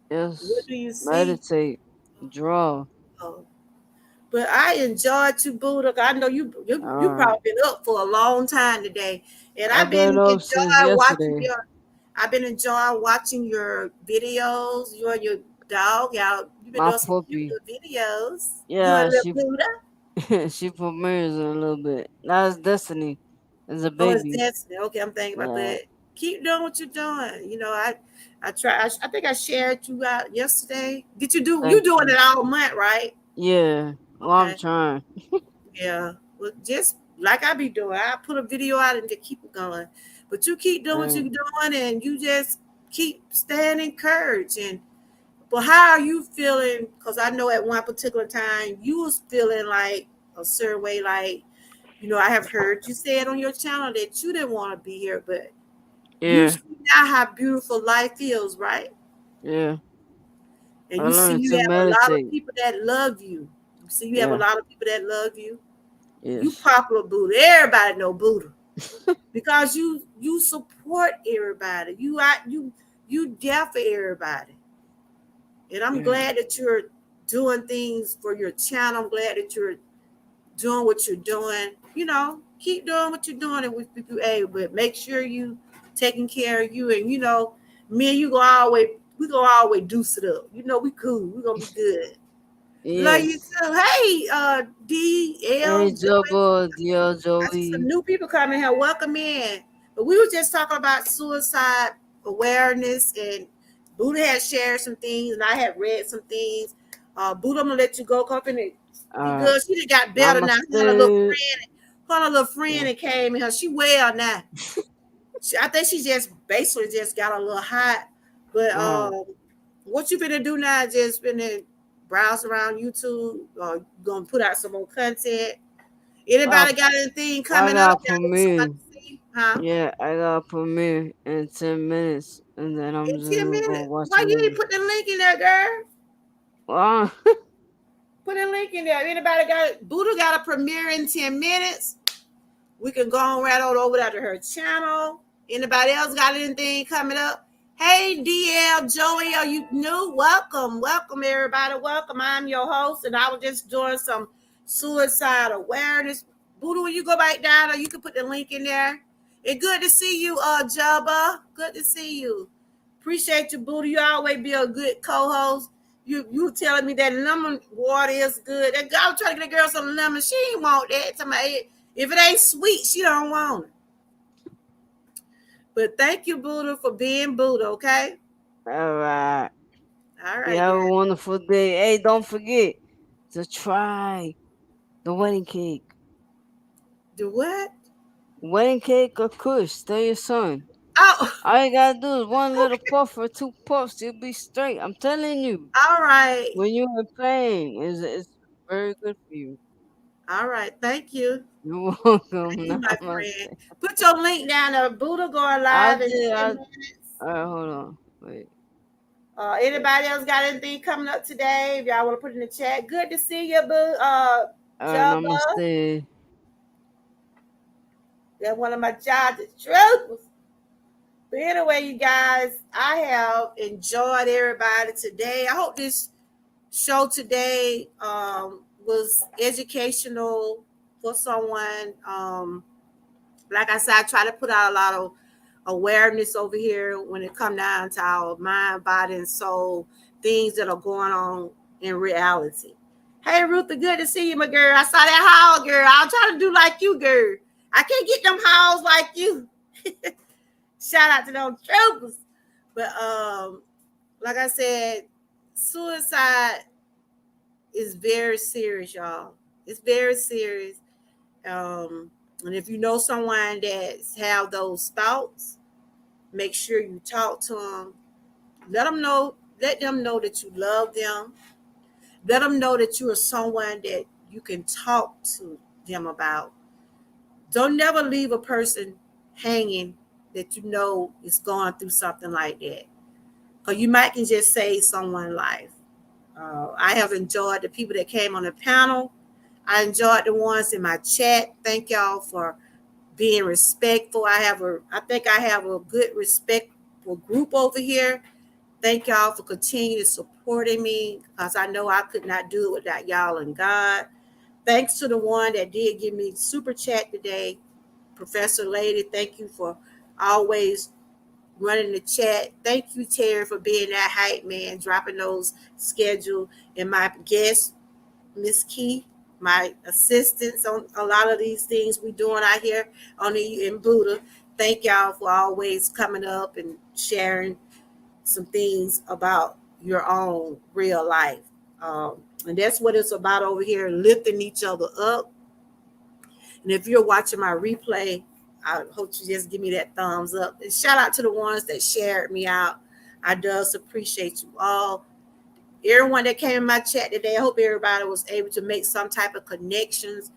What Yes, do you see? meditate, draw. Oh, but I enjoyed you, Buddha. I know you Alright. probably been up for a long time today, and I've I've been been up since enjoying watching yesterday. your. I've been enjoying watching your videos. You and your dog, y'all. You've been My doing some cute puppy. little videos. You Yeah, and little Buddha. she put mirrors in a little bit. That's Destiny. As a Oh, it's baby. Destiny. Okay, I'm thinking about, Yeah. but keep doing what you're doing. I try. I think I shared you out yesterday. Did you do? You Thank doing you. it all month, right? Yeah. Well, I'm Okay. trying. Yeah. Well, just like I be doing, I put a video out and to keep it going. But you keep doing what you're Right. doing, and you just keep staying encouraged. And but how are you feeling? Because I know at one particular time you was feeling like a certain way, like I have heard you say it on your channel that you didn't want to be here, but you Yeah. see now how beautiful life feels, right? Yeah. And I you see learned you to have a lot of meditate. people that love you. You see you have a Yeah. lot of people that love you. You Yes. popular Buddha. Everybody know Buddha. Because you support everybody. You there for everybody. And I'm Yeah. glad that you're doing things for your channel. I'm glad that you're doing what you're doing. Keep doing what you're doing and if you able, but make sure you taking care of you. And me and you go always we go always deuce it up. We cool. We gonna be good. Love you Yes. too. Hey, DL Hey, Joy. Jumbo, DL I see some Joey. new people coming here. Welcome in. But we were just talking about suicide awareness, and Buddha had shared some things, and I had read some things. Buddha, I'm gonna let you go. Come in. Be Alright. good. She done got better now. Namaste. Her little Yeah. friend that came in here. She well now. I think she just basically just got a little hot. But Uh-huh. what you finna do now? Just finna browse around YouTube. Gonna put out some more content. Uh, Anybody got anything I coming up? got Y'all want somebody premiere. to see? Huh? Yeah, I got premiere in 10 minutes. And then I'm In just 10 gonna go minutes. watch Why a you ain't movie. put the link in there, girl? Wow. Put a link in there. Anybody got it? Buddha got a premiere in 10 minutes. We can go on right on over there to her channel. Anybody else got anything coming up? Hey, DL, Joey, are you new? Welcome. Welcome, everybody. Welcome. I'm your host, and I was just doing some suicide awareness. Buddha, when you go back down, or you can put the link in there. And good to see you, Jabba. Good to see you. Appreciate you, Buddha. You always be a good co-host. You telling me that lemon water is good. That I was trying to get a girl some lemon. She ain't want that. If it ain't sweet, she don't want it. But thank you, Buddha, for being Buddha, okay? Alright. All You right, have a girl. wonderful day. Hey, don't forget to try the wedding cake. Do what? Wedding cake or kush. Tell your son. Oh, All you gotta do is one little okay. puff or two puffs. You'll be straight. I'm telling you. All right. When you're in pain, it's very good for you. All right. Thank you. You're Thank welcome. you, my Namaste. friend. Put your link down there. Buddha going I live in did. 10 minutes. Alright, hold on. Wait. Anybody else got anything coming up today? If y'all want to put in the chat. Good to see you, Jabba. Namaste. That's one of my jobs. Truth. But anyway, you guys, I have enjoyed everybody today. I hope this show today was educational for someone. Like I said, I try to put out a lot of awareness over here when it come down to our mind, body, and soul, things that are going on in reality. Hey, Ruth, good to see you, my girl. I saw that haul, girl. I'll try to do like you, girl. I can't get them hoes like you. Shout out to those troopers. But like I said, suicide is very serious, y'all. It's very serious. And if you know someone that have those thoughts, make sure you talk to them. Let them know. Let them know that you love them. Let them know that you are someone that you can talk to them about. Don't never leave a person hanging that you know is going through something like that. Because you might can just save someone's life. I have enjoyed the people that came on the panel. I enjoyed the ones in my chat. Thank y'all for being respectful. I think I have a good respectful group over here. Thank y'all for continuing supporting me because I know I could not do it without y'all and God. Thanks to the one that did give me super chat today, Professor Lady. Thank you for always running the chat. Thank you, Terry, for being that hype man, dropping those schedule. And my guest, Miss Key, my assistants on a lot of these things we doing out here on the in Buddha. Thank y'all for always coming up and sharing some things about your own real life. And that's what it's about over here, lifting each other up. And if you're watching my replay, I hope you just give me that thumbs up. And shout out to the ones that shared me out. I does appreciate you all. Everyone that came in my chat today, I hope everybody was able to make some type of connections.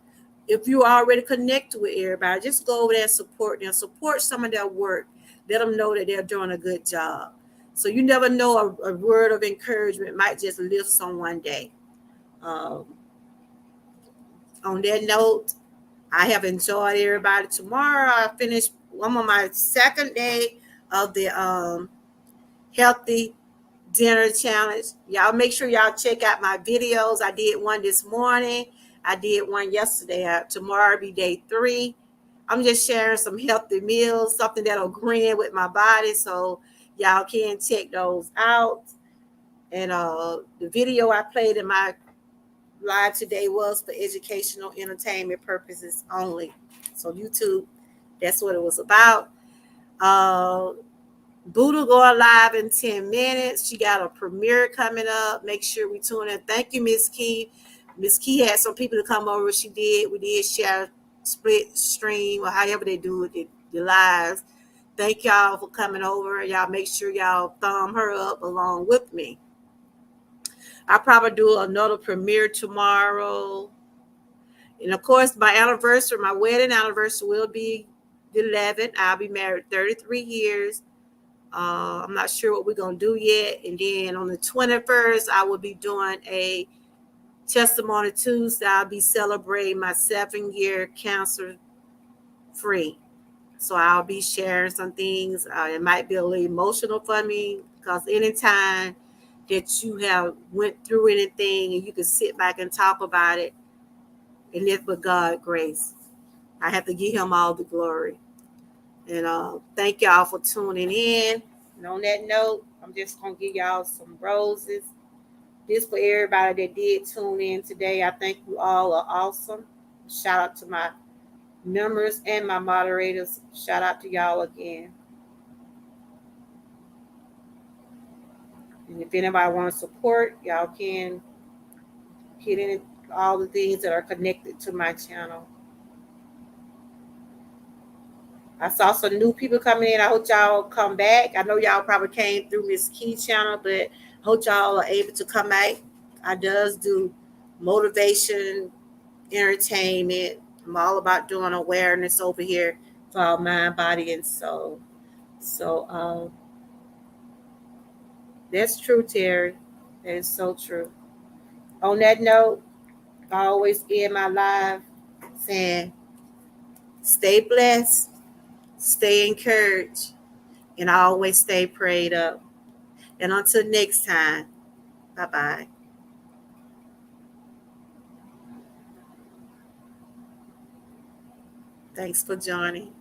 If you already connected with everybody, just go over there and support them. Support some of their work. Let them know that they're doing a good job. So you never know, a word of encouragement might just lift someone day. On that note, I have enjoyed everybody. Tomorrow I finish. I'm on my second day of the healthy dinner challenge. Y'all make sure y'all check out my videos. I did one this morning. I did one yesterday. Tomorrow be day 3. I'm just sharing some healthy meals, something that'll agree with my body. So y'all can check those out. And the video I played in my live today was for educational entertainment purposes only. So YouTube, that's what it was about. Buddha going live in 10 minutes. She got a premiere coming up. Make sure we tune in. Thank you, Miss Key. Miss Key had some people to come over. She did. We did share split stream or however they do it, the lives. Thank y'all for coming over. Y'all make sure y'all thumb her up along with me. I'll probably do another premiere tomorrow. And of course, my anniversary, my wedding anniversary will be the 11th. I'll be married 33 years. I'm not sure what we're going to do yet. And then on the 21st, I will be doing a testimony Tuesday. I'll be celebrating my 7-year cancer free. So I'll be sharing some things. It might be a little emotional for me because anytime that you have went through anything and you can sit back and talk about it and live with God's grace, I have to give him all the glory. And thank y'all for tuning in. And on that note, I'm just going to give y'all some roses. This for everybody that did tune in today. I think you all are awesome. Shout out to my members and my moderators. Shout out to y'all again. And if anybody wants to support, y'all can hit in all the things that are connected to my channel. I saw some new people coming in. I hope y'all come back. I know y'all probably came through Miss Key's channel, but I hope y'all are able to come back. I does do motivation, entertainment. I'm all about doing awareness over here for our mind, body, and soul. So that's true, Terry. That is so true. On that note, I always end my live saying, stay blessed, stay encouraged, and I always stay prayed up. And until next time, bye-bye. Thanks for joining.